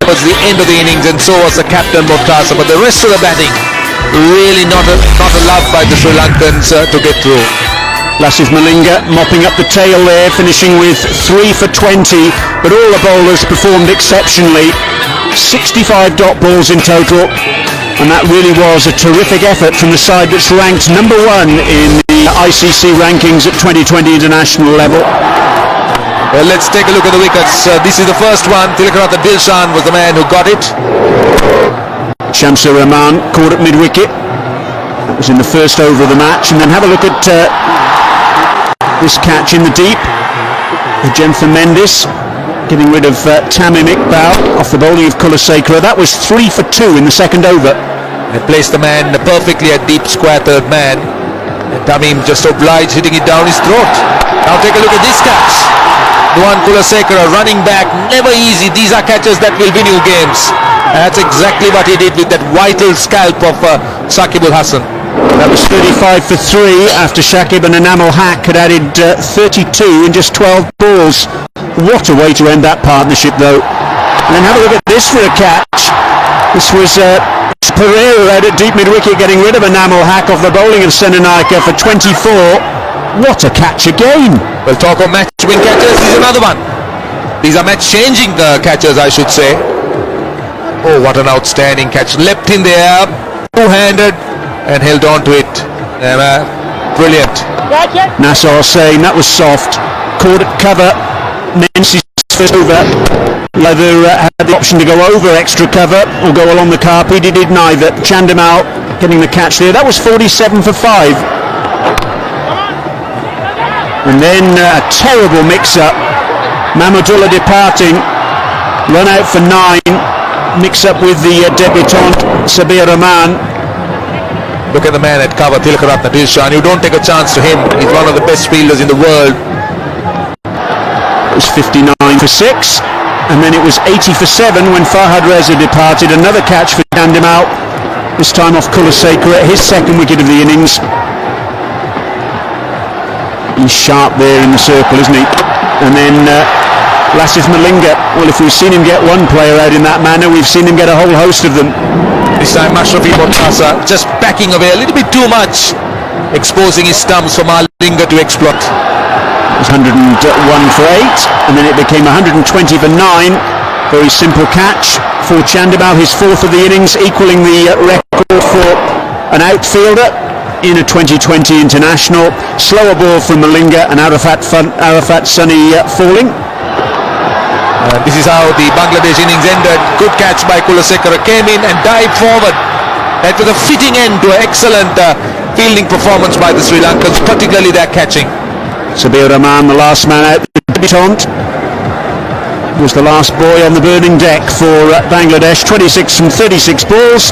towards the end of the innings, and so was the captain Murtaza. But the rest of the batting really not a love by the Sri Lankans to get through. Lasith Malinga mopping up the tail there, finishing with 3 for 20, but all the bowlers performed exceptionally. 65 dot balls in total, and that really was a terrific effort from the side that's ranked number 1 in the ICC rankings at 2020 international level. Well, let's take a look at the wickets. This is the first one. Tilakaratne Dilshan was the man who got it. Shamsur Rahman caught at mid-wicket. That was in the first over of the match. And then have a look at this catch in the deep. Ajantha Mendis getting rid of Tamim Iqbal off the bowling of Kulasekara. That was 3 for 2 in the second over. They placed the man perfectly at deep square third man, and Tamim just obliged hitting it down his throat. Now take a look at this catch. Nuwan Kulasekara running back, never easy. These are catches that will win you games. That's exactly what he did with that vital scalp of Shakib Al Hasan. That was 35 for 3 after Shakib and Enamul Haq had added 32 in just 12 balls. What a way to end that partnership, though. And then have a look at this for a catch. This was Pereira out at deep mid-wicket, getting rid of Enamul Haq off the bowling of Senanayake for 24. What a catch again. Well, talk of match-win catches, this is another one. These are match-changing catches, I should say. Oh, what an outstanding catch. Leapt in the air, two-handed, and held on to it. Brilliant. Nassar saying that was soft. Caught at cover. Menzies first over. Leather had the option to go over extra cover or go along the carpet. He did neither. Chandimal getting the catch there. That was 47 for 5. And then a terrible mix-up. Mahmudullah departing. Run out for 9. Mix-up with the debutant Sabir Rahman. Look at the man at cover, Tilakaratne Dilshan. You don't take a chance to him. He's one of the best fielders in the world. It was 59 for 6. And then it was 80 for 7 when Farhad Reza departed. Another catch for Chandimal. This time off Kulasekara, his second wicket of the innings. He's sharp there in the circle, isn't he? And then Lasith Malinga. Well, if we've seen him get one player out in that manner, we've seen him get a whole host of them. This time Mashrafi Mortaza just backing away a little bit too much, exposing his stumps for Malinga to exploit. It was 101 for 8, and then it became 120 for 9. Very simple catch for Chandimal, his fourth of the innings, equaling the record for an outfielder in a 2020 international. Slower ball from Malinga and Arafat Sunny falling. This is how the Bangladesh innings ended. Good catch by Kulasekara, came in and dived forward. That was a fitting end to an excellent fielding performance by the Sri Lankans, particularly their catching. Sabir Rahman, the last man out, the debutant, was the last boy on the burning deck for Bangladesh. 26 from 36 balls.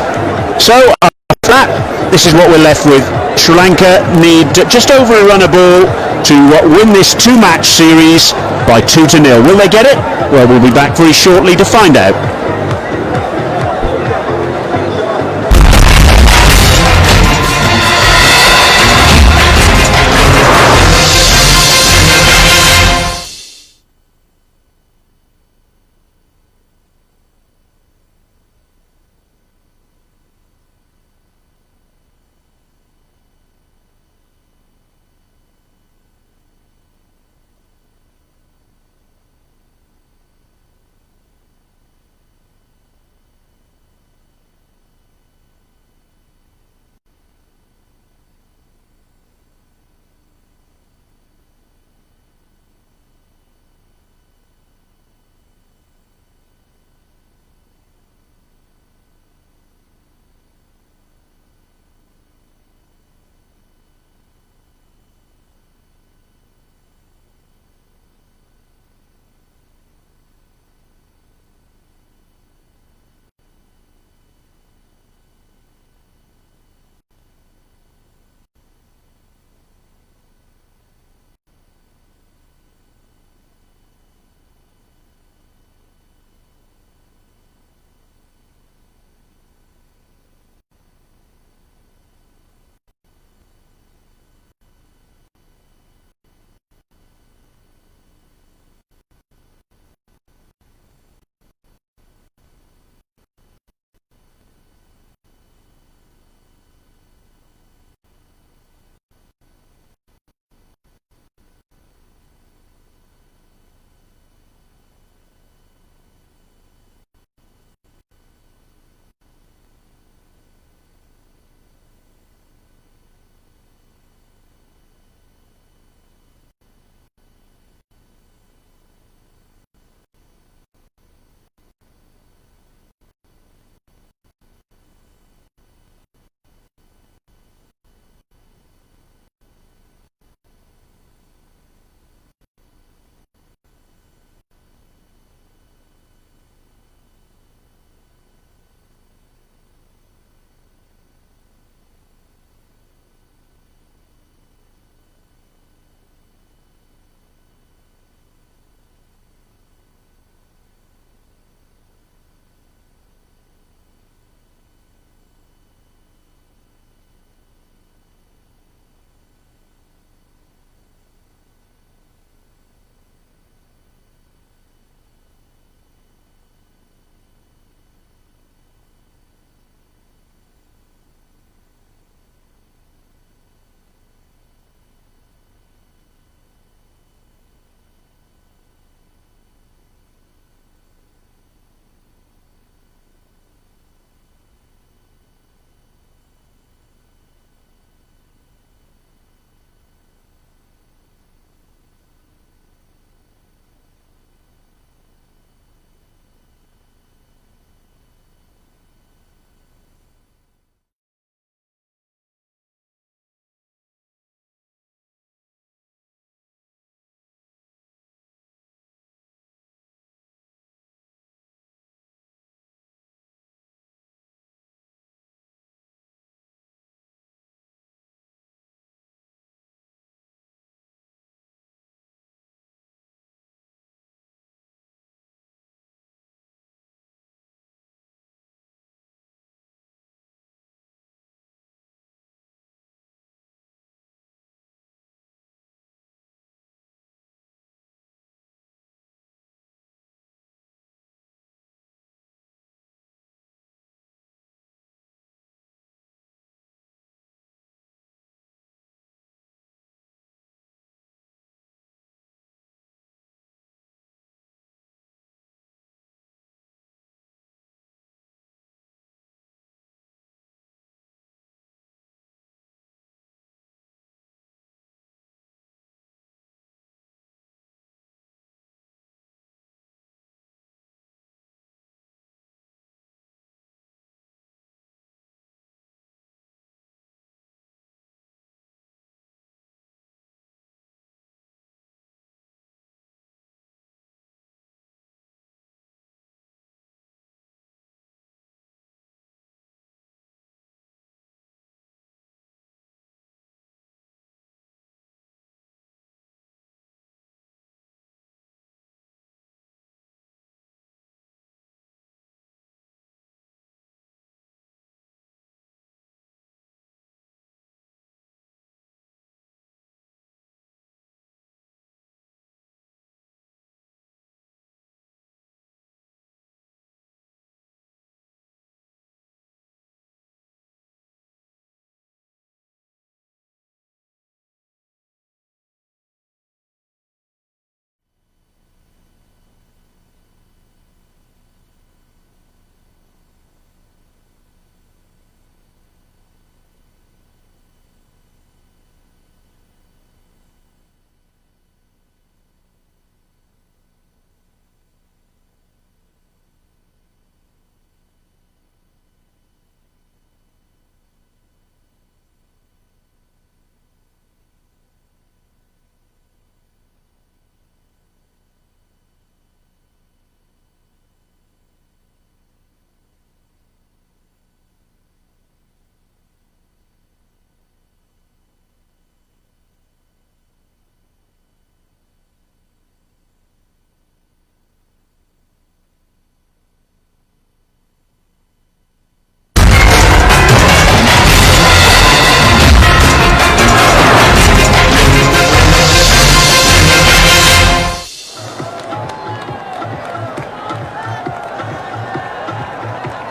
So after that, this is what we're left with. Sri Lanka need just over a run a ball to win this two-match series by 2-0. Will they get it? Well, we'll be back very shortly to find out.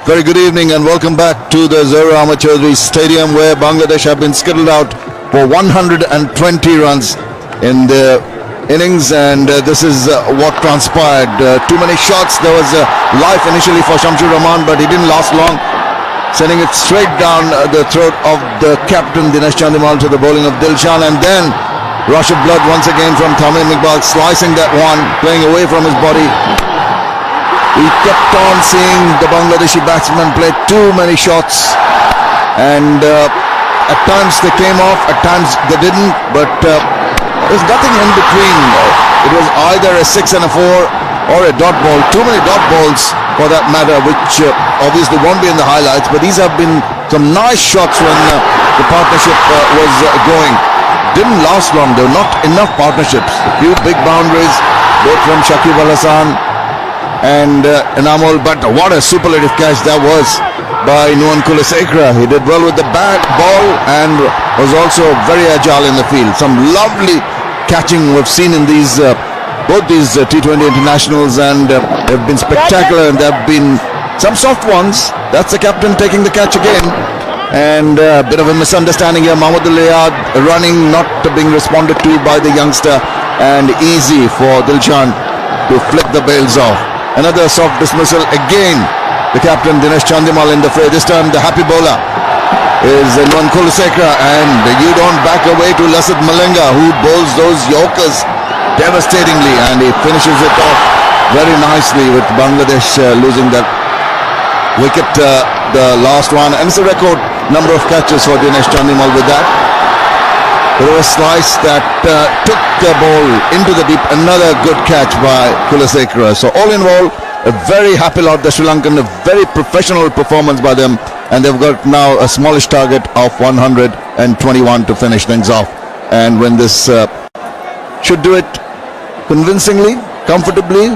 Very good evening and welcome back to the Zohra Ahmad Chaudhry Stadium, where Bangladesh have been skittled out for 120 runs in their innings, and this is what transpired. Too many shots. There was life initially for Shamsur Rahman, but he didn't last long, sending it straight down the throat of the captain Dinesh Chandimal to the bowling of Dilshan, and then rush of blood once again from Tamim Iqbal, slicing that one, playing away from his body. We kept on seeing the Bangladeshi batsmen play too many shots, and at times they came off, at times they didn't, but there's nothing in between. It was either a 6 and a 4 or a dot ball. Too many dot balls for that matter, which obviously won't be in the highlights, but these have been some nice shots when the partnership was going. Didn't last long. There were not enough partnerships. A few big boundaries, both from Shakib Al Hasan and Enamul, but what a superlative catch that was by Nuwan Kulasekara. He did well with the ball and was also very agile in the field. Some lovely catching we've seen in these both these T20 internationals, and they've been spectacular, and there have been some soft ones. That's the captain taking the catch again, and a bit of a misunderstanding here. Mahmoodul Riyad running, not being responded to by the youngster, and easy for Dilshan to flick the bails off. Another soft dismissal again. The captain Dinesh Chandimal in the fray. This time the happy bowler is Nuwan Kulasekara, and you don't back away to Lasith Malinga, who bowls those Yorkers devastatingly, and he finishes it off very nicely with Bangladesh losing that wicket, the last one, and it's a record number of catches for Dinesh Chandimal with that. There was a slice that took the ball into the deep. Another good catch by Kulasekara. So all in all, a very happy lot, the Sri Lankan, a very professional performance by them, and they've got now a smallish target of 121 to finish things off and win this. Should do it convincingly, comfortably.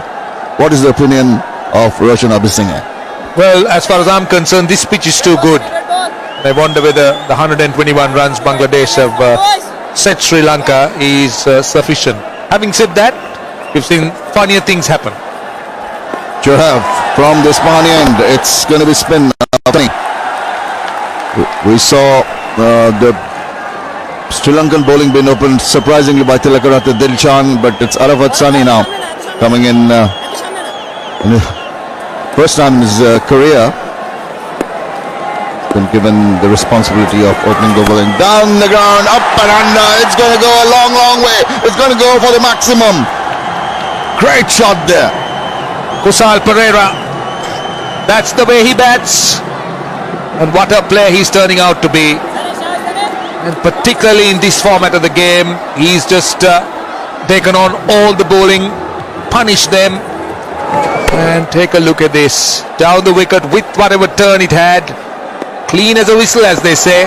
What is the opinion of Roshan Abhisinghe? Well, as far as I'm concerned, this pitch is too good. I wonder whether the 121 runs Bangladesh have set Sri Lanka is sufficient. Having said that, we've seen funnier things happen. Sure have. From the Spani end, it's going to be spin. We saw the Sri Lankan bowling being opened surprisingly by Tilakaratne Dilshan, but it's Arafat Sani now coming in the first time in his career. Been given the responsibility of opening the bowling. Down the ground, up and under. It's going to go a long, long way. It's going to go for the maximum. Great shot there. Kusal Pereira, that's the way he bats, and what a player he's turning out to be, and particularly in this format of the game, he's just taken on all the bowling, punished them, and take a look at this, down the wicket with whatever turn it had, clean as a whistle, as they say.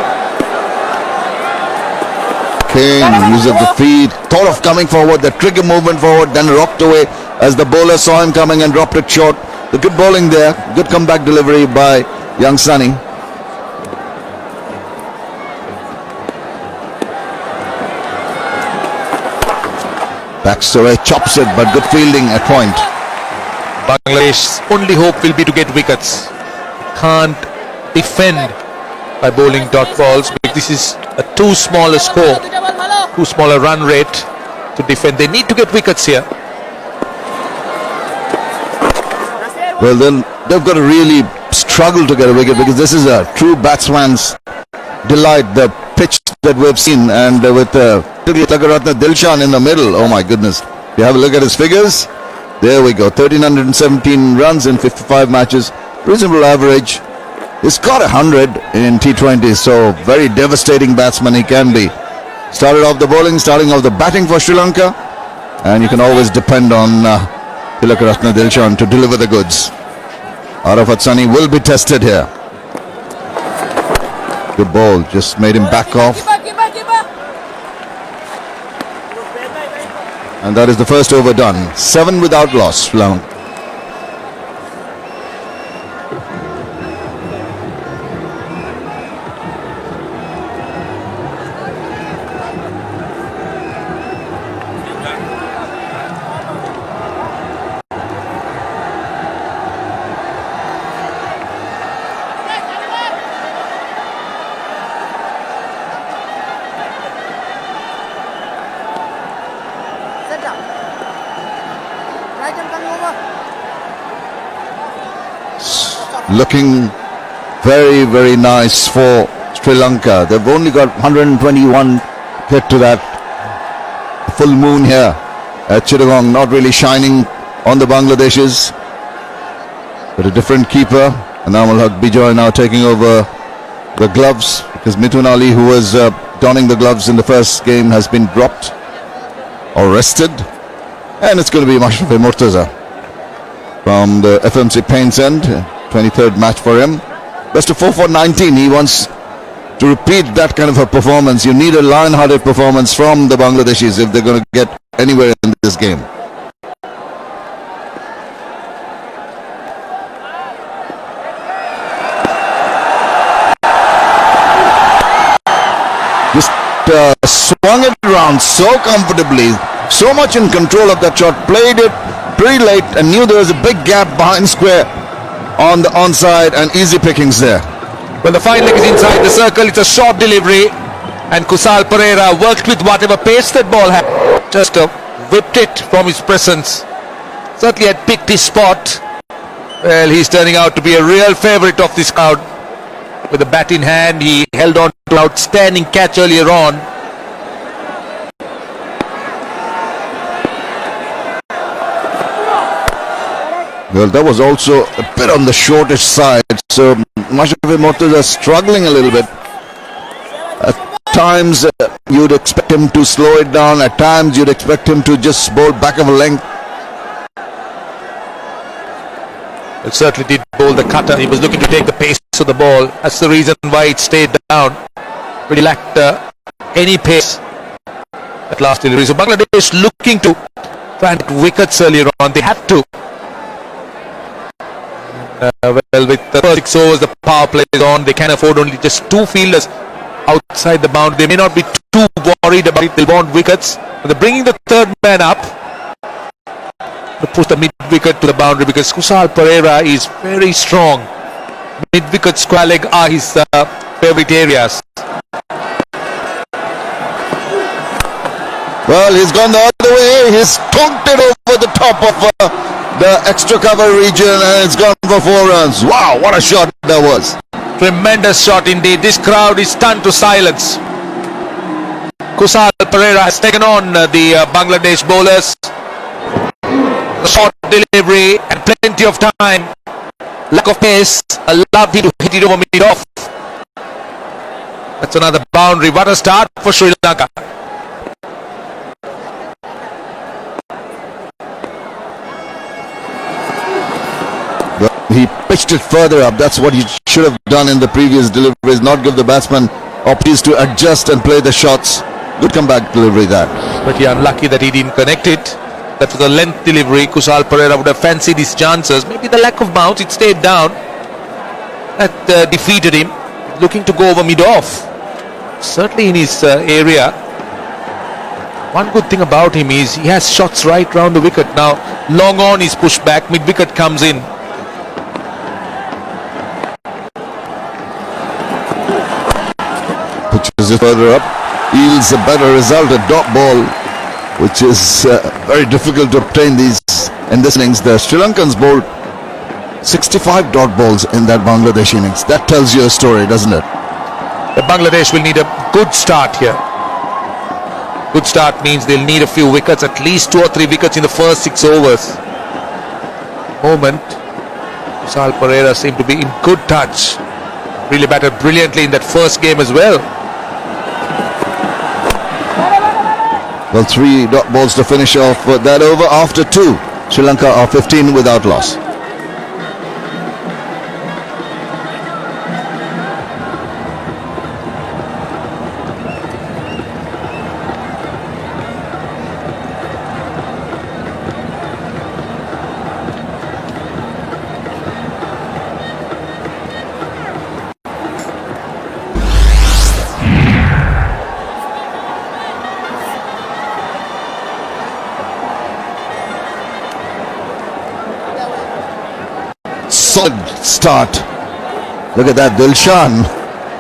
King, use of the feet, thought of coming forward, the trigger movement forward, then rocked away as the bowler saw him coming and dropped it short. The good bowling there, good comeback delivery by young Sunny. Baxter chops it, but good fielding at point. Bangladesh's only hope will be to get wickets. Can't defend by bowling dot balls, because this is a too small a score, too small a run rate to defend. They need to get wickets here. Well, then they've got to really struggle to get a wicket, because this is a true batsman's delight, the pitch that we've seen, and with Tilakaratne Dilshan in the middle. Oh my goodness. You have a look at his figures. There we go. 1317 runs in 55 matches. Reasonable average. He's got 100 in T20, so very devastating batsman he can be. Started off the bowling, starting off the batting for Sri Lanka, and you can always depend on Tilakaratne Dilshan to deliver the goods. Arafat Sani will be tested here. Good ball, just made him back off. And that is the first over done. 7 without loss, Sri Lanka. looking very, very nice for Sri Lanka. They've only got 121 hit to that full moon here at Chittagong, not really shining on the Bangladeshis. But a different keeper, and Amal Haq Bijoy now taking over the gloves, because Mithun Ali, who was donning the gloves in the first game, has been dropped or rested, and it's going to be Mashrafe Murtaza from the FMC Paints end, 23rd match for him. Best of 4 for 19. He wants to repeat that kind of a performance. You need a lion-hearted performance from the Bangladeshis if they're going to get anywhere in this game. Just swung it around so comfortably, so much in control of that shot, played it pretty late and knew there was a big gap behind square on the onside, and easy pickings there. When the fine leg is inside the circle, it's a short delivery, and Kusal Pereira worked with whatever pace that ball had. Just whipped it from his presence. Certainly had picked his spot. Well, he's turning out to be a real favourite of this crowd. With the bat in hand, he held on to an outstanding catch earlier on. Well, that was also a bit on the shortish side, so Mashrafe Murtaza struggling a little bit. At times you'd expect him to slow it down, at times you'd expect him to just bowl back of a length. It certainly did bowl the cutter. He was looking to take the pace of the ball. That's the reason why it stayed down. But he lacked any pace at last delivery. So Bangladesh looking to try and get wickets earlier on. They had to. Well, with the first 6 overs, the power play is on. They can afford only just 2 fielders outside the boundary. They may not be too worried about it. They'll want wickets. But they're bringing the third man up to push the mid-wicket to the boundary, because Kusal Pereira is very strong. Mid-wicket, square leg are his favourite areas. Well, he's gone the other way. He's tonked it over the top of the extra cover region, and it's gone for 4 runs. Wow, what a shot that was. Tremendous shot indeed. This crowd is stunned to silence. Kusal Pereira has taken on the Bangladesh bowlers. A short delivery and plenty of time. Lack of pace. Allowed him to hit it over mid-off. That's another boundary. What a start for Sri Lanka. He pitched it further up. That's what he should have done in the previous deliveries, not give the batsman opportunities to adjust and play the shots. Good comeback delivery that. But he unlucky that he didn't connect it. That was a length delivery. Kusal Pereira would have fancied his chances. Maybe the lack of bounce, it stayed down. That defeated him. Looking to go over mid-off. Certainly in his area. One good thing about him is he has shots right round the wicket. Now, long on is pushed back. Mid-wicket comes in. Pitches it further up, yields a better result, a dot ball, which is very difficult to obtain in this innings. The Sri Lankans bowled 65 dot balls in that Bangladesh innings. That tells you a story, doesn't it? The Bangladesh will need a good start here. Good start means they'll need a few wickets, at least 2 or 3 wickets in the first 6 overs. Moment, Kusal Pereira seemed to be in good touch. Really batted brilliantly in that first game as well. Well, 3 dot balls to finish off that over after 2. Sri Lanka are 15 without loss. Solid start. Look at that. Dilshan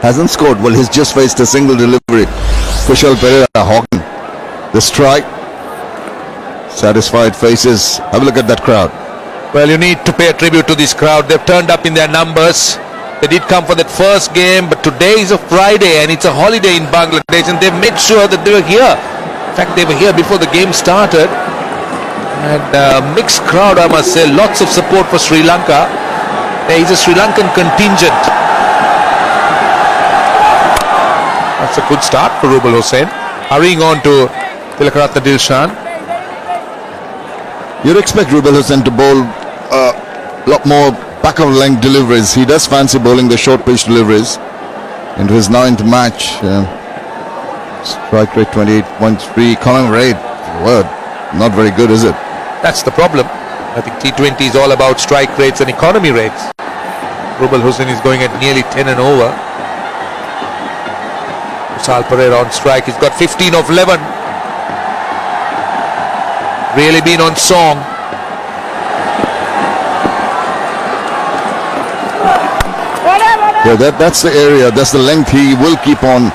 hasn't scored. Well, he's just faced a single delivery. Kusal Pereira hawking the strike. Satisfied faces. Have a look at that crowd. Well, you need to pay a tribute to this crowd. They've turned up in their numbers. They did come for that first game, but today is a Friday and it's a holiday in Bangladesh, and they've made sure that they were here. In fact, they were here before the game started. And mixed crowd, I must say. Lots of support for Sri Lanka. There is a Sri Lankan contingent. That's a good start for Rubal Hossain. Hurrying on to Tilakaratne Dilshan. You'd expect Rubal Hossain to bowl a lot more back of length deliveries. He does fancy bowling the short pitch deliveries into his 9th match. Strike rate 28.3, economy rate, word, not very good, is it? That's the problem. I think T20 is all about strike rates and economy rates. Rubal Hossain is going at nearly 10 and over. Kusal Perera on strike. He's got 15 of 11. Really been on song. Yeah, that's the area, that's the length he will keep on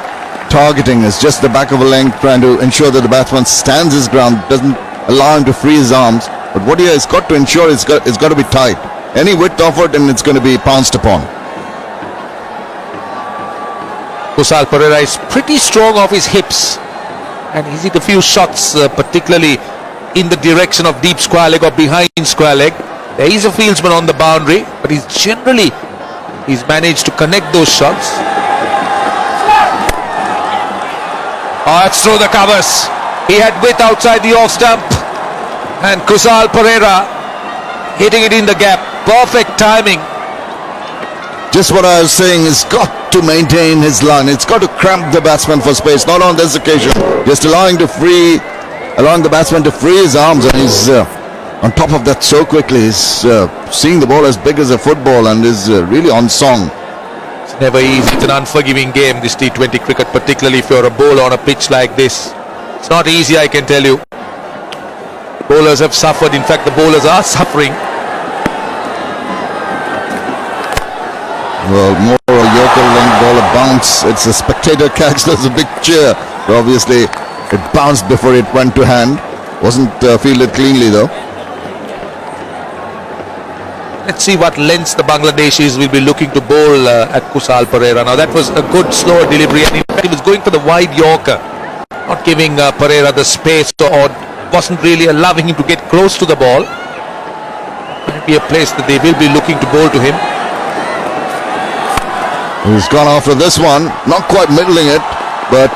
targeting. It's just the back of a length, trying to ensure that the batsman stands his ground, doesn't allow him to free his arms. But what he has got to ensure is it's got to be tight. Any width offered and it's going to be pounced upon. Kusal Perera is pretty strong off his hips, and he's hit a few shots, particularly in the direction of deep square leg or behind square leg. There is a fieldsman on the boundary, but he's managed to connect those shots. Oh, it's through the covers. He had width outside the off stump, and Kusal Perera hitting it in the gap. Perfect timing. Just what I was saying, he's got to maintain his line. It's got to cramp the batsman for space. Not on this occasion, just allowing the batsman to free his arms, and he's on top of that so quickly. He's seeing the ball as big as a football and is really on song. It's never easy. It's an unforgiving game, this T20 cricket, particularly if you're a bowler on a pitch like this. It's not easy, I can tell you. Bowlers have suffered. In fact, the bowlers are suffering. Well, more a Yorker length ball, a bounce. It's a spectator catch. There's a big cheer. Obviously, it bounced before it went to hand. Wasn't fielded cleanly though. Let's see what lengths the Bangladeshis will be looking to bowl at Kusal Perera. Now that was a good slower delivery, and in fact he was going for the wide Yorker, not giving Perera the space, or wasn't really allowing him to get close to the ball. Might be a place that they will be looking to bowl to him. He's gone after this one, not quite middling it, but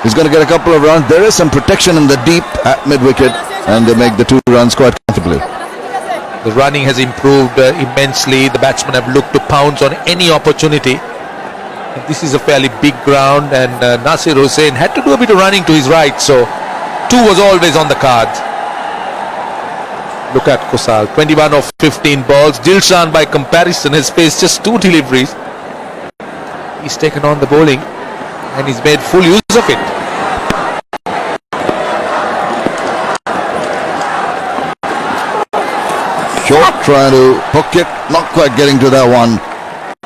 he's going to get a couple of runs. There is some protection in the deep at mid-wicket, and they make the 2 runs quite comfortably. The running has improved immensely. The batsmen have looked to pounce on any opportunity. And this is a fairly big ground, and Nasir Hussain had to do a bit of running to his right, so 2 was always on the cards. Look at Kusal, 21 of 15 balls. Dilshan, by comparison, has faced just 2 deliveries. He's taken on the bowling, and he's made full use of it. Short, trying to hook it, not quite getting to that one.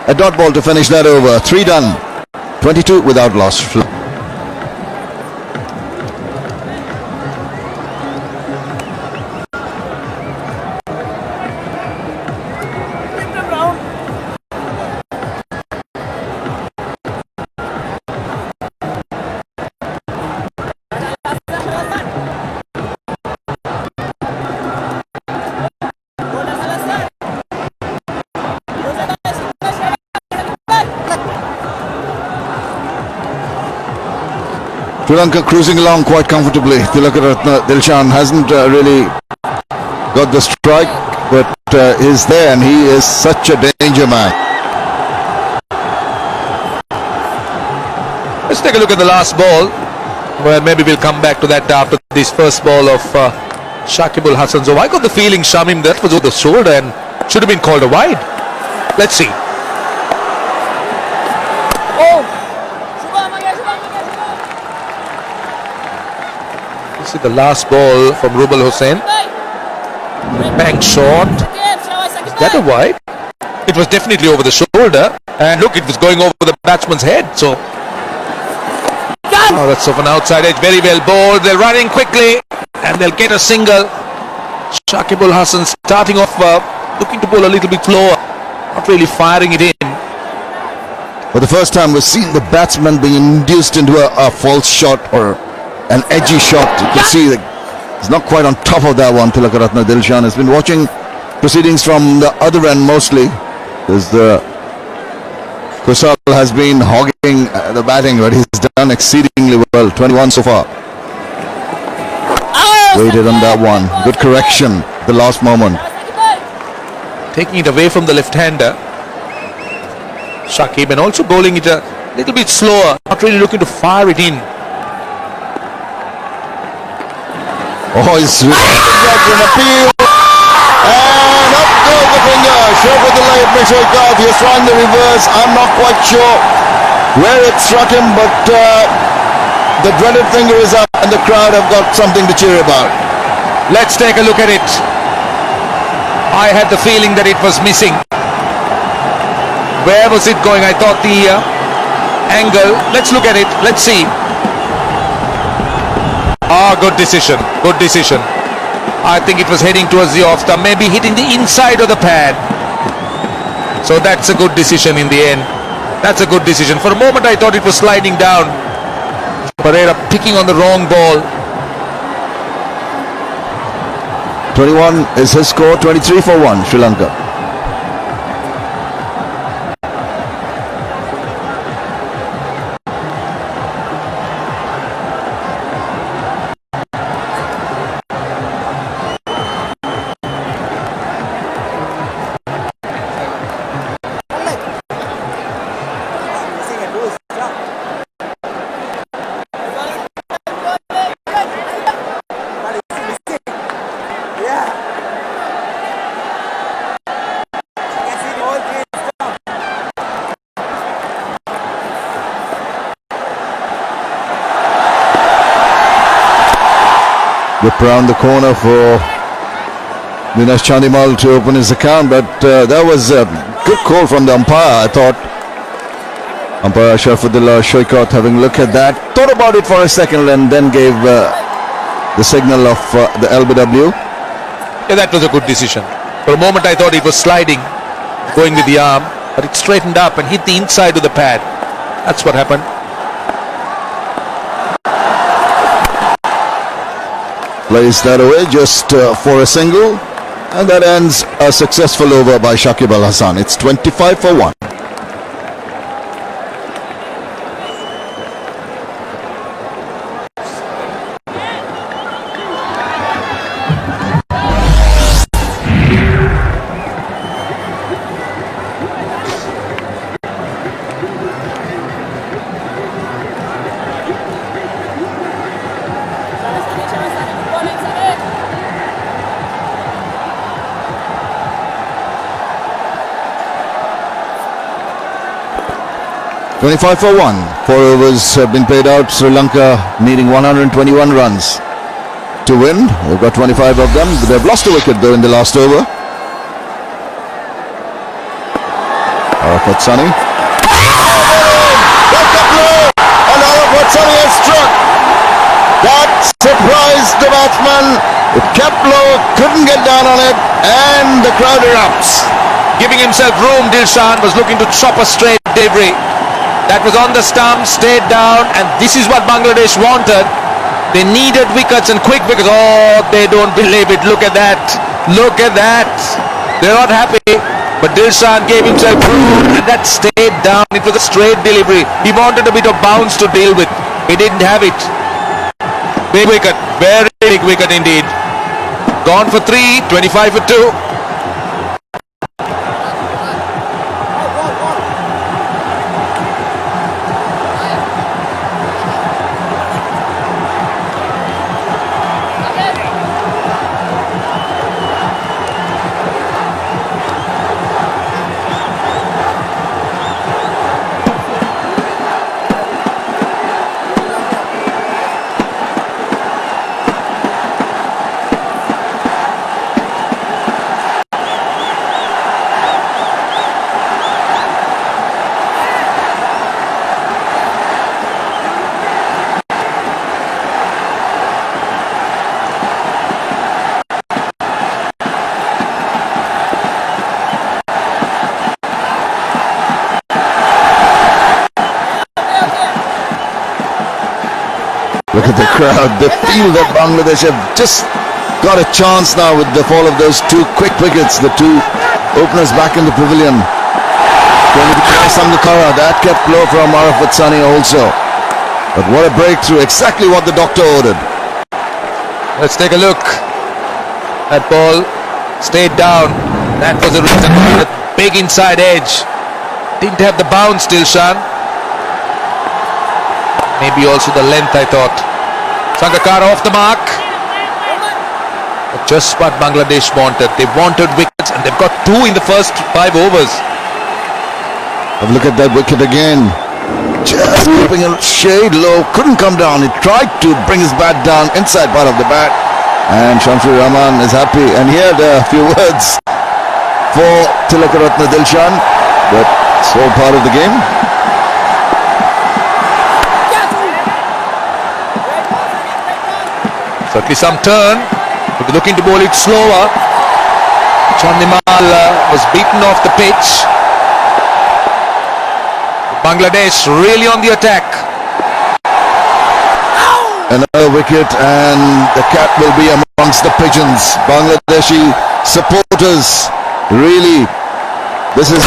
A dot ball to finish that over. 3 done. 22 without loss. Sri Lanka cruising along quite comfortably. Tilakaratne Dilshan hasn't really got the strike, but is there, and he is such a danger man. Let's take a look at the last ball. Well, maybe we'll come back to that after this first ball of Shakib Al Hasan. So I got the feeling, Shamim, that was over the shoulder and should have been called a wide. Let's see. This is the last ball from Rubal Hossain. Bang short. Is that a wide? It was definitely over the shoulder. And look, it was going over the batsman's head. So, oh, that's off an outside edge. Very well bowled. They're running quickly, and they'll get a single. Shakib Al Hasan starting off looking to bowl a little bit slower, not really firing it in. For the first time, we've seen the batsman being induced into a false shot or an edgy shot. You can see that he's not quite on top of that one. Tilakaratne Dilshan has been watching proceedings from the other end mostly, because the Kusal has been hogging the batting, but he's done exceedingly well. 21 so far. Waited on that one. Good correction at the last moment. Taking it away from the left-hander, Shakib, and also bowling it a little bit slower, not really looking to fire it in. Oh, he's an appeal. And up goes the finger. Shaukat Mishal He's trying the reverse. I'm not quite sure where it struck him, but the dreaded finger is up and the crowd have got something to cheer about. Let's take a look at it. I had the feeling that it was missing. Where was it going? I thought the angle. Let's look at it. Let's see. Good decision. Good decision. I think it was heading towards the off stump, maybe hitting the inside of the pad. So that's a good decision in the end. That's a good decision. For a moment I thought it was sliding down. Pereira picking on the wrong ball. 21 is his score. 23 for 1, Sri Lanka. Whip around the corner for Dinesh Chandimal to open his account, but that was a good call from the umpire. I thought umpire Sharfudullah Shoykot, having a look at that, thought about it for a second and then gave the signal of the LBW. Yeah, that was a good decision. For a moment I thought it was sliding, going with the arm, but it straightened up and hit the inside of the pad. That's what happened. Plays that away just for a single, and that ends a successful over by Shakib Al Hasan. It's 25 for 1. $25 for 1. 4 overs have been played out. Sri Lanka needing 121 runs to win. They've got 25 of them. They've lost a wicket though in the last over. Arafat Sunny. That's the blow! And Arafat Sunny has struck. That surprised the batsman. It kept low, couldn't get down on it, and the crowd erupts. Giving himself room, Dilshan was looking to chop a straight delivery. That was on the stump, stayed down, and this is what Bangladesh wanted. They needed wickets and quick wickets. Oh, they don't believe it. Look at that. Look at that. They're not happy. But Dilshan gave himself room and that stayed down. It was a straight delivery. He wanted a bit of bounce to deal with. He didn't have it. Big wicket. Very big wicket indeed. Gone for 3, 25 for 2. Look at the crowd. They feel that Bangladesh have just got a chance now with the fall of those two quick wickets, the two openers back in the pavilion. Going to be Sangakkara. That kept low from Arafat Sunny also. But what a breakthrough. Exactly what the doctor ordered. Let's take a look. That ball stayed down. That was the reason for the big inside edge. Didn't have the bounce still, Shan. Maybe also the length, I thought. Sangakkara off the mark. But just what Bangladesh wanted. They wanted wickets and they've got 2 in the first 5 overs. Have a look at that wicket again. Just keeping a shade low. Couldn't come down. He tried to bring his bat down inside part of the bat. And Shamsur Rahman is happy. And he had a few words for Tilakaratne Dilshan. But it's all part of the game. Certainly some turn. We'll be looking to bowl it slower. Chandimal was beaten off the pitch. Bangladesh really on the attack. Another wicket and the cat will be amongst the pigeons. Bangladeshi supporters, really, this is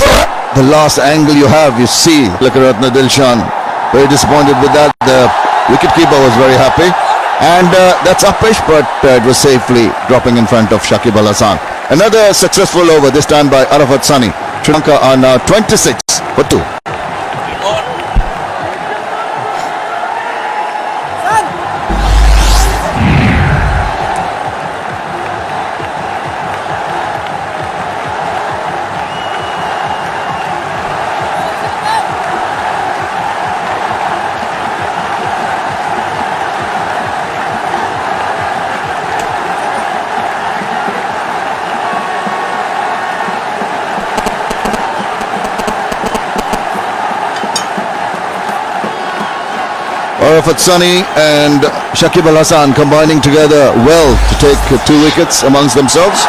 the last angle you have. You see Tilakaratne Dilshan very disappointed with that. The wicketkeeper was very happy. And that's uppish, but it was safely dropping in front of Shakib Al Hasan. Another successful over, this time by Arafat Sunny. Sri Lanka are now 26 for 2. Arafat Sunny and Shakib Al Hasan combining together well to take 2 wickets amongst themselves.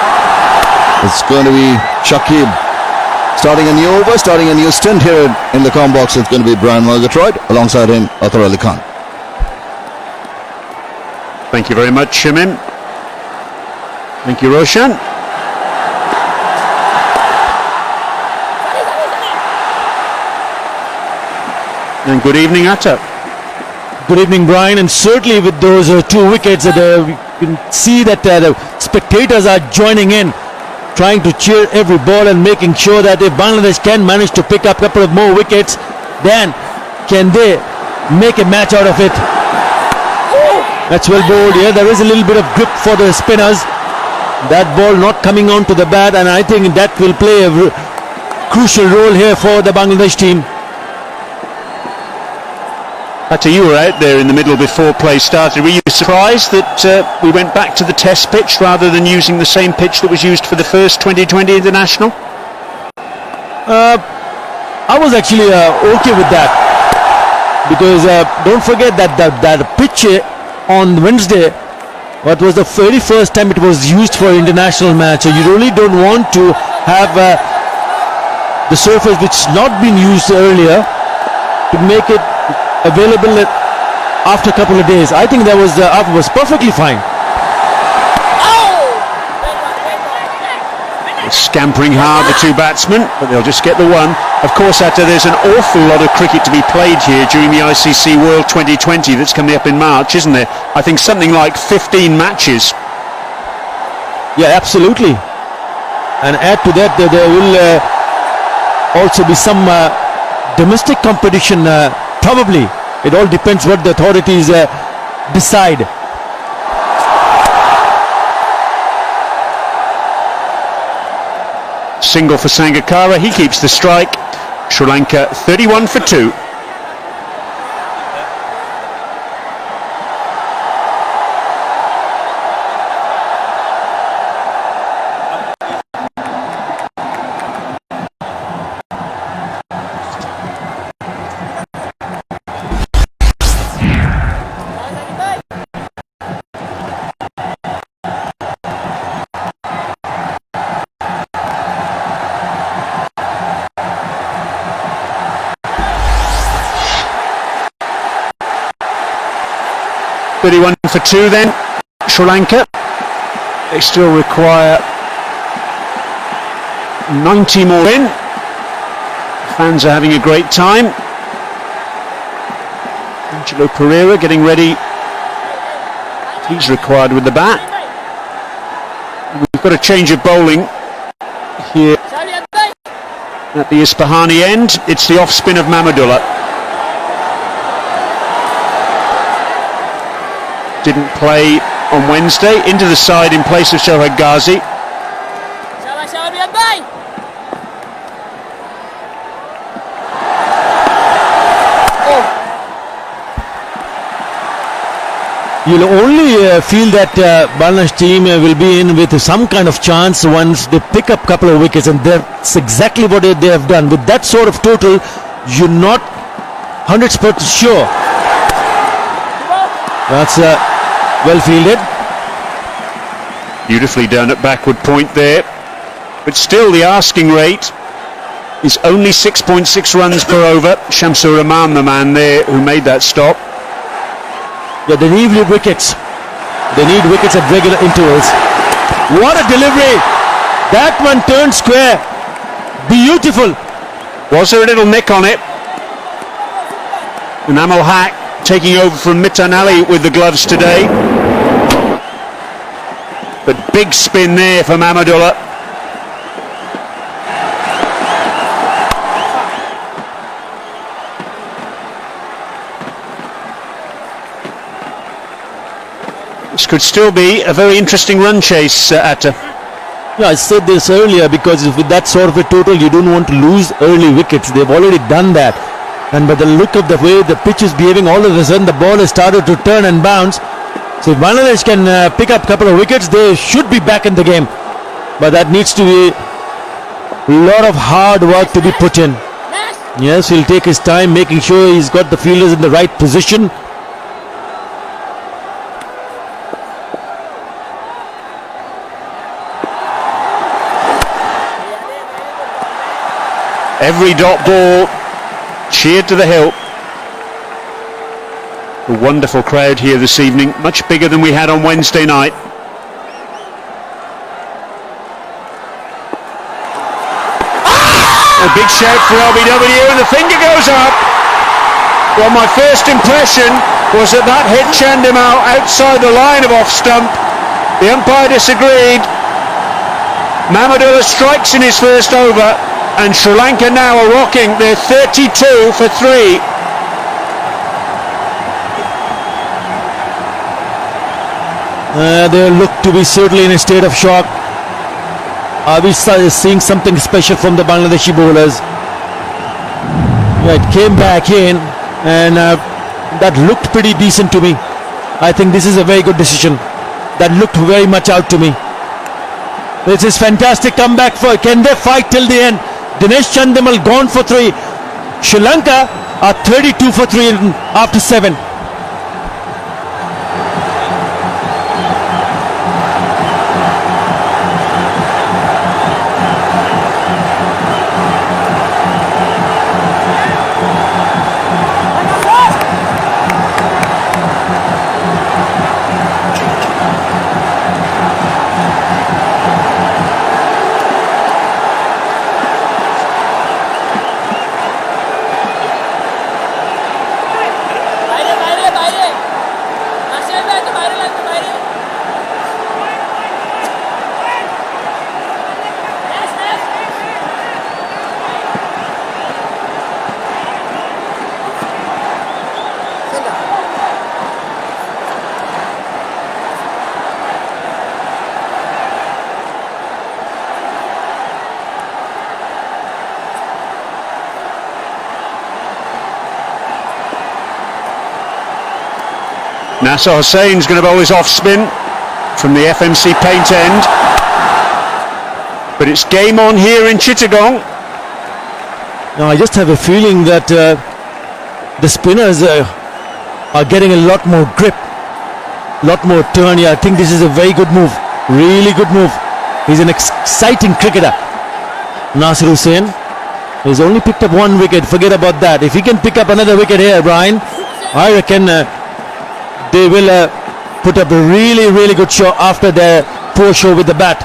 It's going to be Shakib starting a new over, starting a new stint here in the com box. It's going to be Brian Murgatroyd alongside him, Athar Ali Khan. Thank you very much, Shimin. Thank you, Roshan. And good evening, Atta. Good evening, Brian. And certainly with those 2 wickets, you can see that the spectators are joining in, trying to cheer every ball and making sure that if Bangladesh can manage to pick up a couple of more wickets, then can they make a match out of it. That's well bowled here. There is a little bit of grip for the spinners. That ball not coming onto the bat, and I think that will play a crucial role here for the Bangladesh team. Atta, you were out there in the middle before play started. Were you surprised that we went back to the test pitch rather than using the same pitch that was used for the first 2020 international? I was actually okay with that, because don't forget that that pitch on Wednesday, what was the very first time it was used for international match. So you really don't want to have the surface which not been used earlier to make it available after a couple of days. I think that was perfectly fine. Scampering hard, the 2 batsmen, but they'll just get the 1. Of course, Atta, there's an awful lot of cricket to be played here during the ICC World 2020 that's coming up in March, isn't there? I think something like 15 matches. Yeah, absolutely. And add to that, there will also be some domestic competition. Probably. It all depends what the authorities decide. Single for Sangakkara, he keeps the strike. Sri Lanka 31 for 2. 31 for 2 then, Sri Lanka. They still require 90 more in. Fans are having a great time. Angelo Pereira getting ready. He's required with the bat. We've got a change of bowling here at the Ispahani end. It's the off spin of Mamadullah. Didn't play on Wednesday. Into the side in place of Shoaib Ghazi. You'll only feel that Bangladesh team will be in with some kind of chance once they pick up a couple of wickets, and that's exactly what they have done. With that sort of total, you're not 100% sure. That's well fielded. Beautifully done at backward point there. But still the asking rate is only 6.6 runs per over. Shamsur Rahman, the man there who made that stop. Yeah, they need wickets. They need wickets at regular intervals. What a delivery! That one turned square. Beautiful. Was there a little nick on it? And Amal Haq taking over from Mitan Ali with the gloves today. But big spin there for Mamadullah. This could still be a very interesting run chase, Atta. Yeah, I said this earlier, because with that sort of a total, you don't want to lose early wickets. They've already done that. And by the look of the way the pitch is behaving, all of a sudden the ball has started to turn and bounce. So if Bangladesh can pick up a couple of wickets, they should be back in the game. But that needs to be a lot of hard work to be put in. Yes, he'll take his time, making sure he's got the fielders in the right position. Every dot ball cheered to the hilt. A wonderful crowd here this evening, much bigger than we had on Wednesday night. A big shout for LBW, and the finger goes up. Well, my first impression was that hit Chandimal outside the line of off stump. The umpire disagreed. Mamadullah strikes in his first over, and Sri Lanka now are rocking. They're 32 for 3. They look to be certainly in a state of shock. Are we seeing something special from the Bangladeshi bowlers? Yeah, it came back in, and that looked pretty decent to me. I think this is a very good decision. That looked very much out to me. This is fantastic comeback. Can they fight till the end? Dinesh Chandimal gone for 3. Sri Lanka are 32 for 3 after 7. Nasser Hussein's going to bowl his off spin from the FMC paint end. But it's game on here in Chittagong. Now I just have a feeling that the spinners are getting a lot more grip, lot more turn. Yeah, I think this is a very good move, really good move. He's an exciting cricketer. Nasser Hussain. He's only picked up 1 wicket, forget about that. If he can pick up another wicket here, Brian, I reckon they will put up a really, really good show after their poor show with the bat.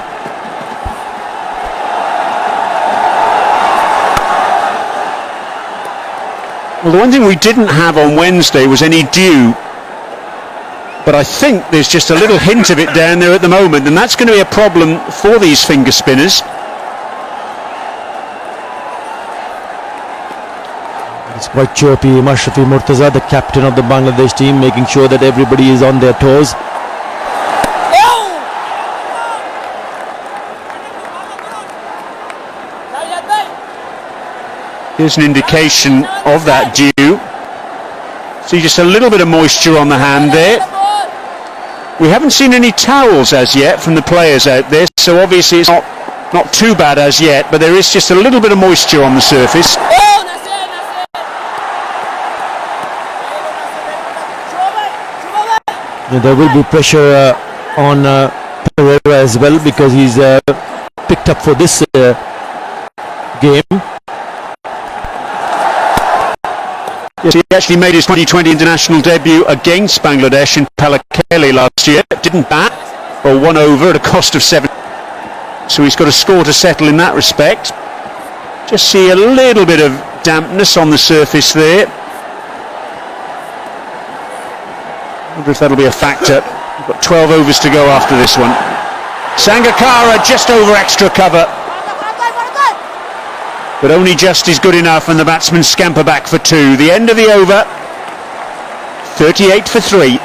Well, the one thing we didn't have on Wednesday was any dew. But I think there's just a little hint of it down there at the moment, and that's going to be a problem for these finger spinners. It's quite chirpy. Mashrafi Murtaza, the captain of the Bangladesh team, making sure that everybody is on their toes. Here's an indication of that dew. See just a little bit of moisture on the hand there. We haven't seen any towels as yet from the players out there, so obviously it's not too bad as yet, but there is just a little bit of moisture on the surface. There will be pressure on Pereira as well, because he's picked up for this game. Yes, he actually made his 2020 international debut against Bangladesh in Palakkale last year. Didn't bat, or 1 over at a cost of 7. So he's got a score to settle in that respect. Just see a little bit of dampness on the surface there. Wonder if that'll be a factor. We've got 12 overs to go after this one. Sangakkara just over extra cover, but only just is good enough, and the batsmen scamper back for 2. The end of the over, 38 for 3.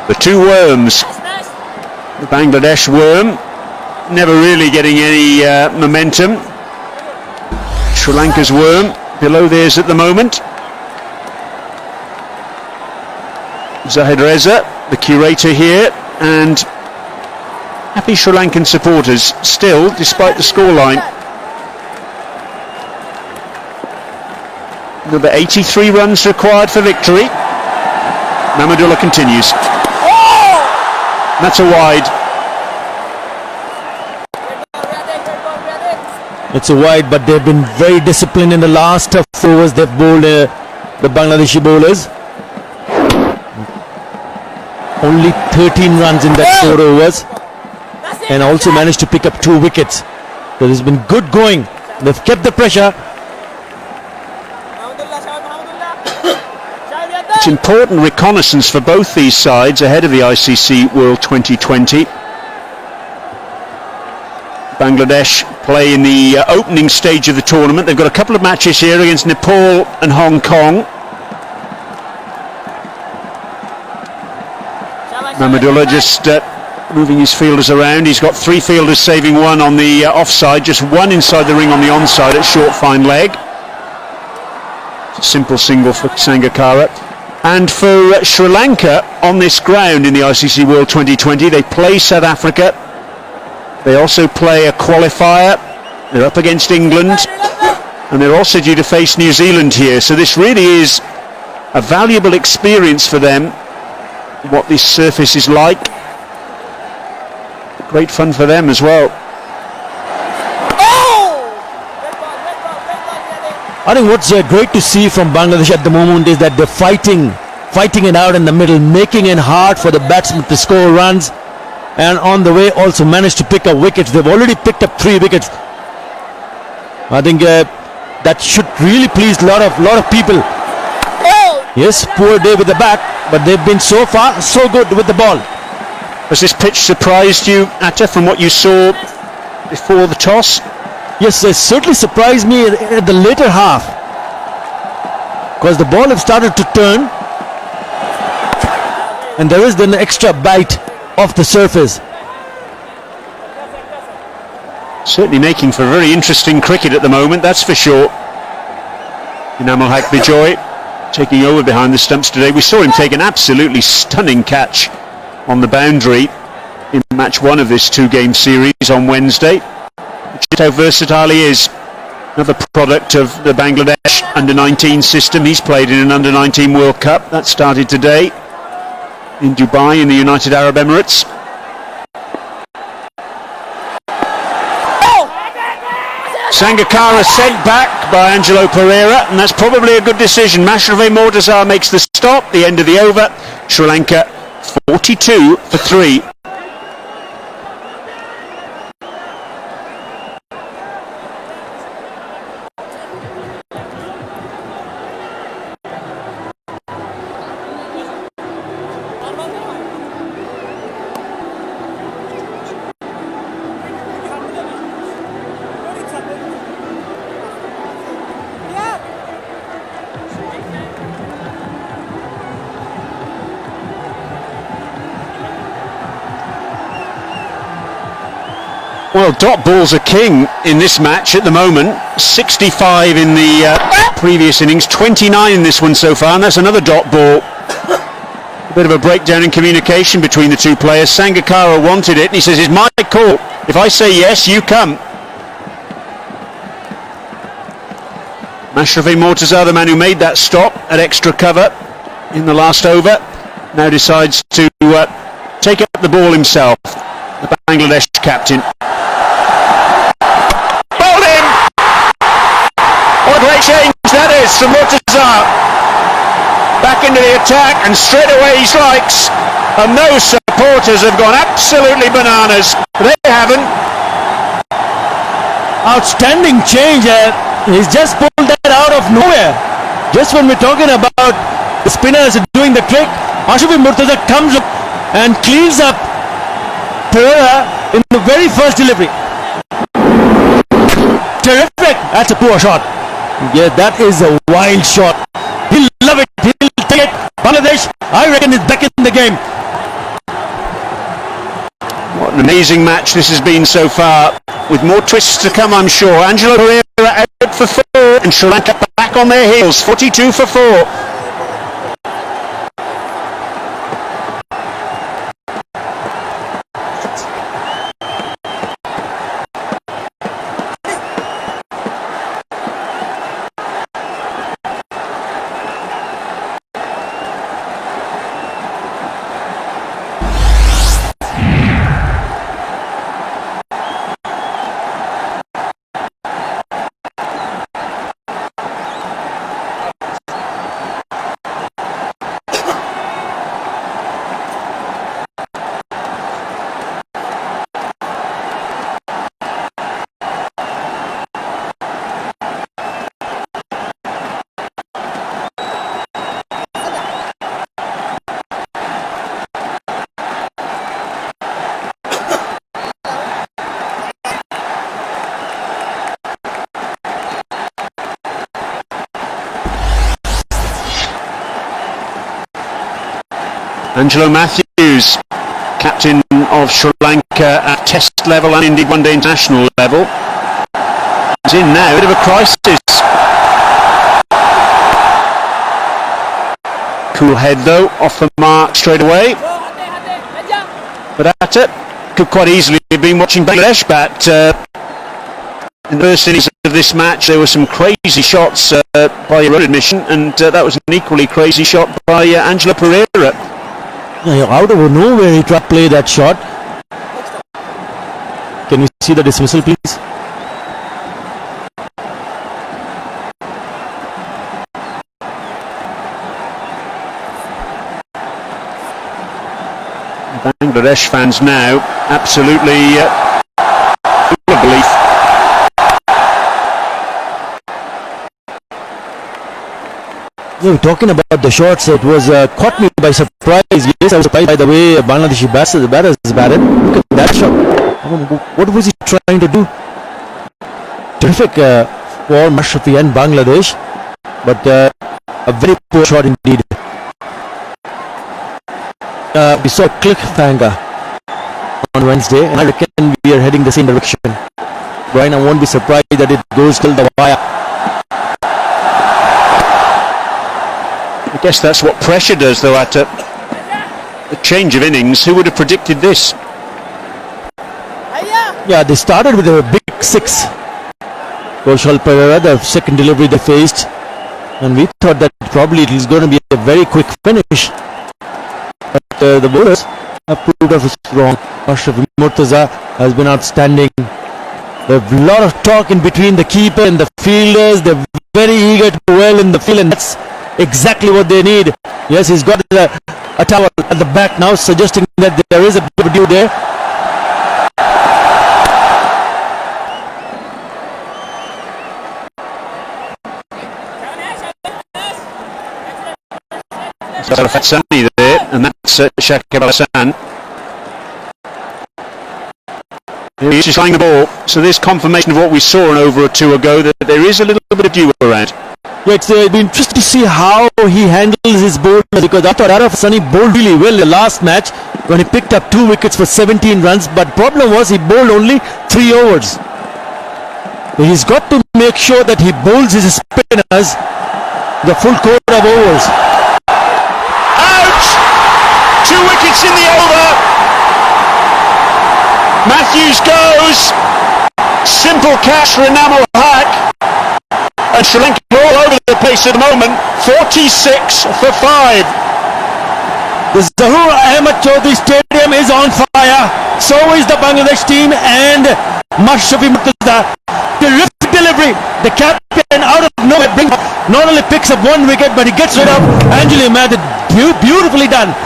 The two worms, the Bangladesh worm, never really getting any momentum. Sri Lanka's worm below theirs at the moment. Zahid Reza, the curator here, and happy Sri Lankan supporters still, despite the scoreline. Number 83 runs required for victory. Mamadullah continues. That's a wide. It's a wide, but they've been very disciplined in the last 4 overs. They've bowled the Bangladeshi bowlers. Only 13 runs in that 4 overs, and also managed to pick up 2 wickets. So there's been good going. They've kept the pressure. It's important reconnaissance for both these sides ahead of the ICC World 2020. Bangladesh play in the opening stage of the tournament. They've got a couple of matches here against Nepal and Hong Kong. Mamadullah just moving his fielders around. He's got 3 fielders saving 1 on the offside, just 1 inside the ring on the onside at short fine leg. It's a simple single for Sangakkara. And for Sri Lanka on this ground in the ICC World 2020, they play South Africa. They also play a qualifier. They're up against England, and they're also due to face New Zealand here. So this really is a valuable experience for them, what this surface is like. Great fun for them as well. I think what's great to see from Bangladesh at the moment is that they're fighting it out in the middle, making it hard for the batsmen to score runs, and on the way also managed to pick up wickets. They've already picked up 3 wickets. I think that should really please a lot of people. Yes, poor day with the bat, but they've been so far so good with the ball. Has this pitch surprised you, Atta, from what you saw before the toss? Yes, it certainly surprised me at the later half, because the ball have started to turn, and there is then an extra bite off the surface. Certainly making for very interesting cricket at the moment, that's for sure. Inamul Haq Bijoy taking over behind the stumps today. We saw him take an absolutely stunning catch on the boundary in match 1 of this 2-game series on Wednesday. Just how versatile he is. Another product of the Bangladesh under-19 system. He's played in an under-19 World Cup that started today in Dubai in the United Arab Emirates. Sangakkara sent back by Angelo Pereira, and that's probably a good decision. Mashrafe Mortazar makes the stop, the end of the over. Sri Lanka 42 for 3. Well, dot balls are king in this match at the moment. 65 in the previous innings, 29 in this one so far, and that's another dot ball. A bit of a breakdown in communication between the two players. Sangakkara wanted it, and he says, it's my call. If I say yes, you come. Mashrafe Mortazar, the man who made that stop at extra cover in the last over, now decides to take up the ball himself. The Bangladesh captain. Bowled him! What a great change that is from Mortazar. Back into the attack, and straight away he strikes. And those supporters have gone absolutely bananas. They haven't. Outstanding change. He's just pulled that out of nowhere. Just when we're talking about the spinners doing the trick, Mashrafe Mortazar comes up and cleans up Pereira in the very first delivery. Terrific. That's a poor shot. Yeah, that is a wild shot. He'll love it. He'll take it. Bangladesh, I reckon, is back in the game. What an amazing match this has been so far, with more twists to come, I'm sure. Angelo Pereira out for 4, and Sri Lanka back on their heels, 42 for 4. Angelo Matthews, captain of Sri Lanka at test level and indeed one-day international level, is in now, a bit of a crisis. Cool head though, off the mark straight away. But Atta could quite easily have been watching Bangladesh bat. In the first innings of this match there were some crazy shots by your own admission, and that was an equally crazy shot by Angelo Pereira. Out of nowhere he tried to play that shot. Can we see the dismissal, please? Bangladesh fans now absolutely full of belief. Yeah, we're talking about the shots. It was caught me by surprise. Yes, I was surprised by the way Bangladeshi batters batted. Look at that shot. What was he trying to do? Terrific for Mashrafe and Bangladesh, but a very poor shot indeed. We saw cliffhanger on Wednesday, and I reckon we are heading the same direction. Brian, I won't be surprised that it goes till the wire. I guess that's what pressure does, though, at a change of innings. Who would have predicted this? Yeah, they started with a big six. Kaushal Pereira, the second delivery they faced, and we thought that probably it was going to be a very quick finish. But the bowlers have proved us wrong. Ashraf Murtaza has been outstanding. There's a lot of talk in between the keeper and the fielders. They're very eager to do well in the field, and that's exactly what they need. Yes, he's got a towel at the back now, suggesting that there is a bit of a due there. Hassani there, and that's Shakib Al Hasan. He's just flying the ball, so there's confirmation of what we saw an over or two ago, that there is a little bit of dew around. Yeah, it's been interesting to see how he handles his bowlers, because I thought Araf Hassani bowled really well in the last match when he picked up 2 wickets for 17 runs, but problem was he bowled only 3 overs. He's got to make sure that he bowls his spinners the full quota of overs. 2 wickets in the over. Matthews goes. Simple catch for Enamel Haq. And Sri Lanka all over the place at the moment. 46 for 5. The Zahoor Ahmed Chaudhary Stadium is on fire. So is the Bangladesh team, and Mashrafi Murtaza. Terrific delivery. The captain out of nowhere not only picks up 1 wicket, but he gets rid of Anjali Madid. Beautifully done.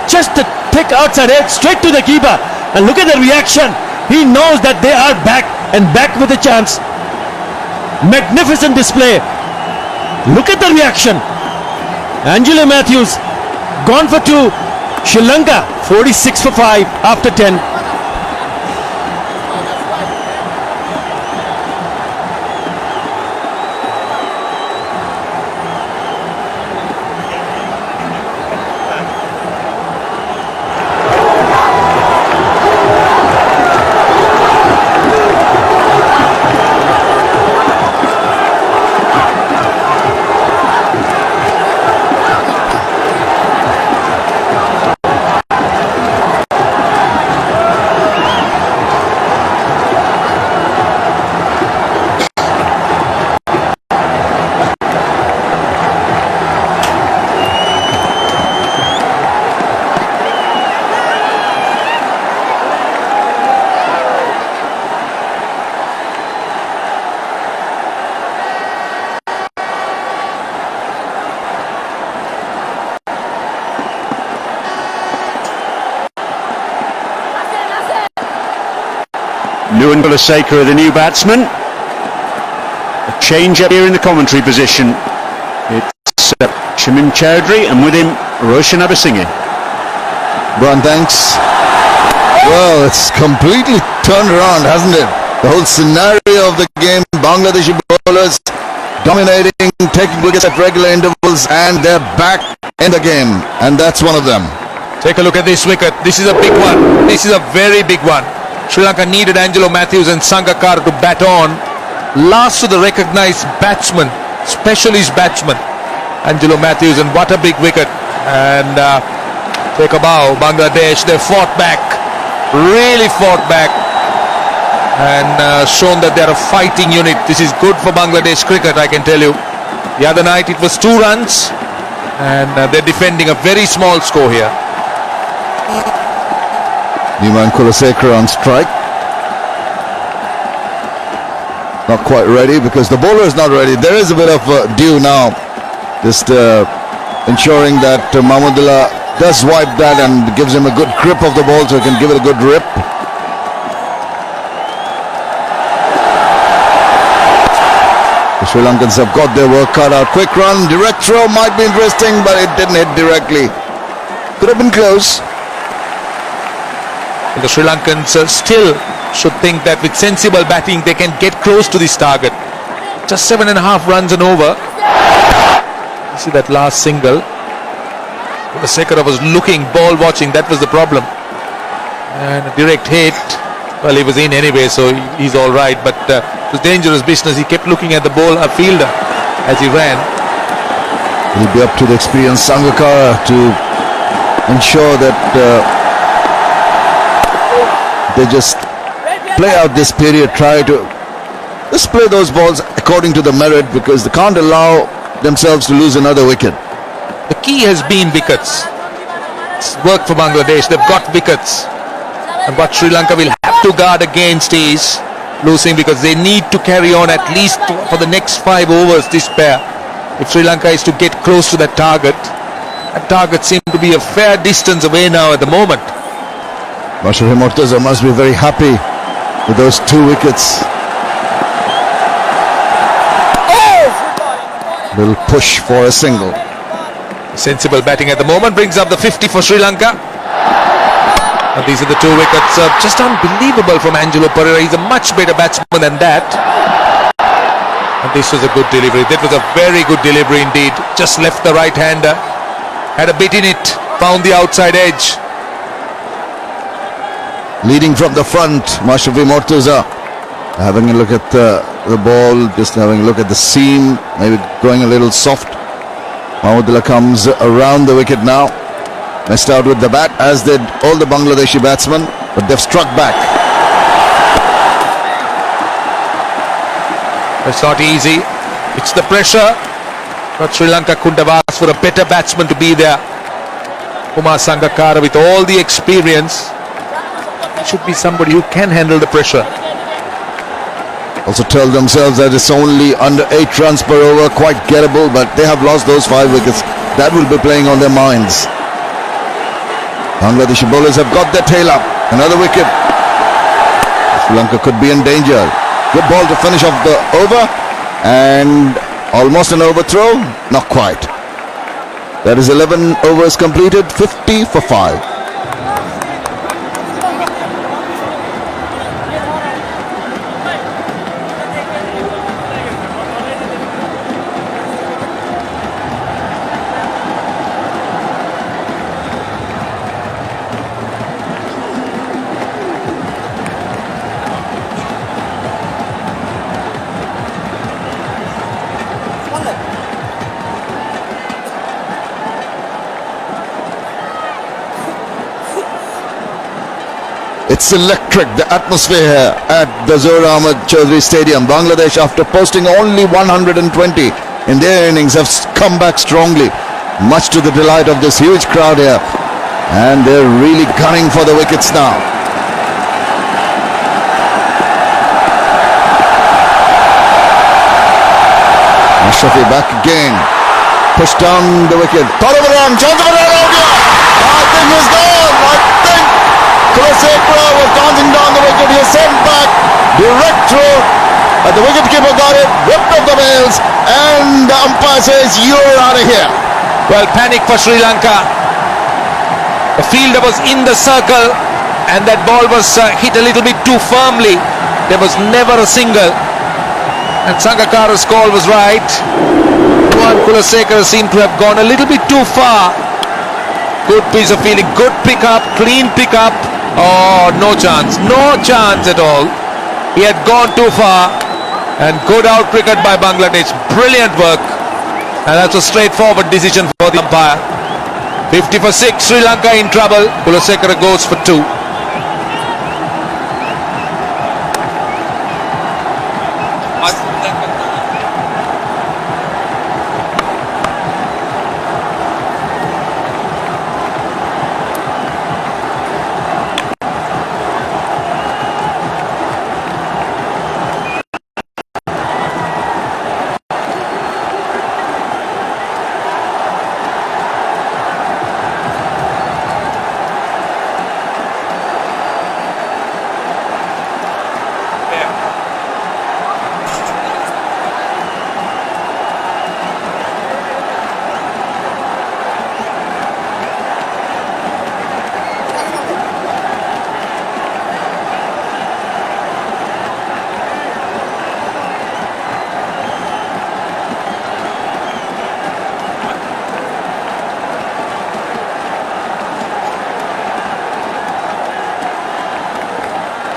Just a thick outside edge straight to the keeper, and look at the reaction. He knows that they are back, and back with a chance. Magnificent display. Look at the reaction. Angelo Matthews gone for 2. Sri Lanka 46 for 5 after 10. Nuwan Kulasekara, the new batsman. A change up here in the commentary position. It's Shamim Chowdhury, and with him Roshan Abasinghe. Brian, thanks. Well, it's completely turned around, hasn't it? The whole scenario of the game, Bangladeshi bowlers dominating, taking wickets at regular intervals, and they're back in the game, and that's one of them. Take a look at this wicket. This is a big one. This is a very big one. Sri Lanka needed Angelo Matthews and Sangakkara to bat on. Last to the recognised batsman, specialist batsman, Angelo Matthews, and what a big wicket. And take a bow, Bangladesh. They fought back, really fought back, and shown that they're a fighting unit. This is good for Bangladesh cricket, I can tell you. The other night it was 2 runs, and they're defending a very small score here. Nuwan Kulasekara on strike. Not quite ready because the bowler is not ready. There is a bit of dew now. Just ensuring that Mahmudullah does wipe that and gives him a good grip of the ball so he can give it a good rip. The Sri Lankans have got their work cut out. Quick run, direct throw might be interesting, but it didn't hit directly. Could have been close. The Sri Lankans still should think that with sensible batting they can get close to this target. Just 7.5 runs and over. You see that last single. Kulasekara was looking, ball watching, that was the problem. And a direct hit. Well, he was in anyway, so he's all right. But it was dangerous business. He kept looking at the ball, a fielder, as he ran. It'll be up to the experienced Sangakkara to ensure that they just play out this period, try to just play those balls according to the merit, because they can't allow themselves to lose another wicket. The key has been wickets. It's worked for Bangladesh. They've got wickets. And what Sri Lanka will have to guard against is losing, because they need to carry on at least for the next 5 overs, this pair. If Sri Lanka is to get close to that target seems to be a fair distance away now at the moment. Mashrafi Mortaza must be very happy with those 2 wickets. Little push for a single. Sensible batting at the moment brings up the 50 for Sri Lanka. And these are the 2 wickets. Just unbelievable from Angelo Pereira. He's a much better batsman than that. And this was a good delivery. That was a very good delivery indeed. Just left the right hander. Had a bit in it. Found the outside edge. Leading from the front, Mashrafi Mortaza having a look at the ball, just having a look at the seam, maybe going a little soft. Mahmudullah comes around the wicket now. Missed out with the bat, as did all the Bangladeshi batsmen, but they've struck back. It's not easy. It's the pressure. But Sri Lanka couldn't have asked for a better batsman to be there. Kumar Sangakkara, with all the experience, should be somebody who can handle the pressure. Also tell themselves that it's only under 8 runs per over, quite gettable, but they have lost those 5 wickets. That will be playing on their minds. Bangladeshi bowlers have got their tail up. Another wicket. Sri Lanka could be in danger. Good ball to finish off the over, and almost an overthrow. Not quite. That is 11 overs completed, 50 for 5. It's electric, the atmosphere here at the Zohar Ahmad Chaudhary Stadium. Bangladesh, after posting only 120 in their innings, have come back strongly, much to the delight of this huge crowd here. And they're really gunning for the wickets now. Mashrafi back again. Pushed down the wicket. Thought of a run. Chance of a run out here. I think he's gone. I think Kulasekara was dancing down the wicket. He sent back. Direct throw. The wicketkeeper got it. Whipped off the bails. And the umpire says, you're out of here. Well, panic for Sri Lanka. The fielder was in the circle and that ball was hit a little bit too firmly. There was never a single. And Sangakkara's call was right. Juan Kulasekara seemed to have gone a little bit too far. Good piece of fielding, good pickup, clean pickup. Oh, no chance at all. He had gone too far. And good out cricket by Bangladesh. Brilliant work. And that's a straightforward decision for the umpire. 50 for 6, Sri Lanka in trouble. Kulasekara goes for 2.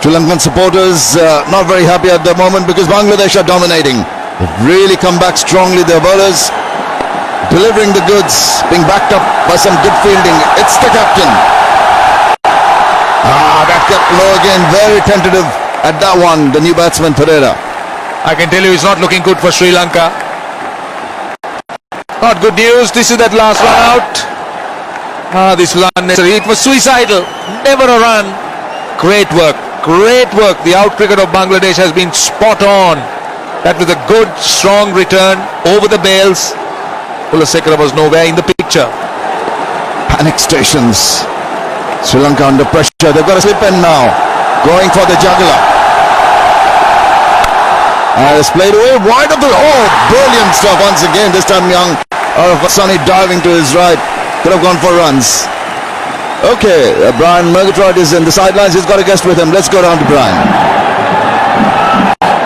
Sri Lankan supporters not very happy at the moment because Bangladesh are dominating. They've really come back strongly, their bowlers. delivering the goods, being backed up by some good fielding. It's the captain. That kept low again, very tentative at that one, the new batsman Pereira. I can tell you it's not looking good for Sri Lanka. Not good news. This is that last one out. This was unnecessary. It was suicidal. Never a run. Great work. Great work. The out cricket of Bangladesh has been spot on. That was a good, strong return over the bails. Kulasekara was nowhere in the picture. Panic stations. Sri Lanka under pressure. They've got to slip in now. Going for the jugular. It's played away wide of the... Oh, brilliant stuff once again. This time Young out of Sunny diving to his right. Could have gone for runs. Okay, Brian Murgatroyd is in the sidelines. He's got a guest with him. Let's go down to Brian.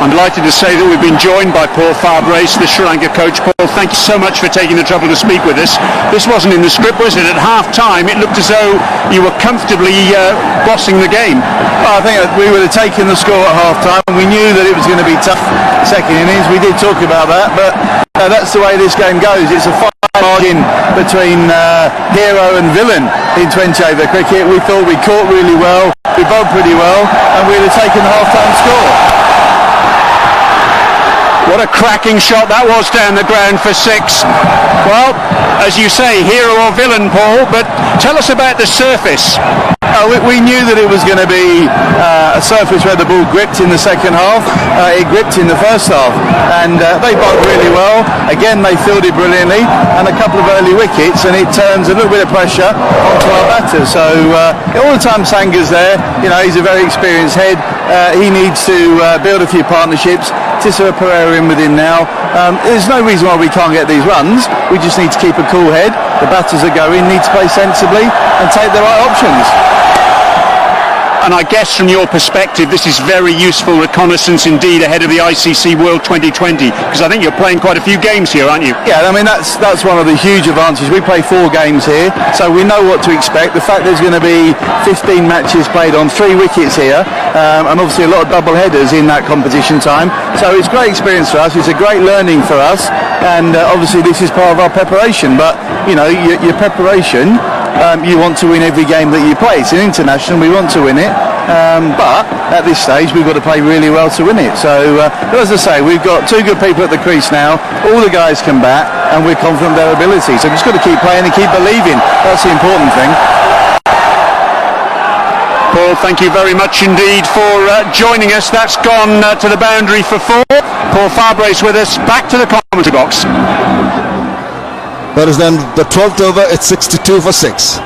I'm delighted to say that we've been joined by Paul Farbrace, the Sri Lanka coach. Paul, thank you so much for taking the trouble to speak with us. This wasn't in the script, was it? At half-time, it looked as though you were comfortably bossing the game. Well, I think we would have taken the score at half-time. We knew that it was going to be tough second innings. We did talk about that, but that's the way this game goes. It's a fine margin between hero and villain in 20-over cricket. We thought we caught really well, we bowled pretty well, and we'd have taken the half-time score. What a cracking shot that was down the ground for 6. Well, as you say, hero or villain, Paul, but tell us about the surface. We knew that it was going to be a surface where the ball gripped in the second half. It gripped in the first half, and they bowled really well. Again, they fielded brilliantly, and a couple of early wickets, and it turns a little bit of pressure onto our batters. So all the time Sanga's there. You know, he's a very experienced head. He needs to build a few partnerships. Tisera Pereira in with him now. There's no reason why we can't get these runs. We just need to keep a cool head. The batters that go in need to play sensibly and take the right options. And I guess from your perspective, this is very useful reconnaissance indeed ahead of the ICC World 2020, because I think you're playing quite a few games here, aren't you? Yeah, I mean, that's one of the huge advantages. We play 4 games here, so we know what to expect. The fact there's going to be 15 matches played on 3 wickets here, and obviously a lot of double headers in that competition time. So it's great experience for us. It's a great learning for us, and obviously this is part of our preparation. But, you know, your preparation... you want to win every game that you play. It's an international, we want to win it, but at this stage we've got to play really well to win it. So but as I say, we've got 2 good people at the crease now. All the guys can bat, and we're confident of their ability, so we've just got to keep playing and keep believing. That's the important thing. Paul, thank you very much indeed for joining us. That's gone to the boundary for 4. Paul Farbrace with us. Back to the commentary box. That is then the 12th over. It's 62 for 6.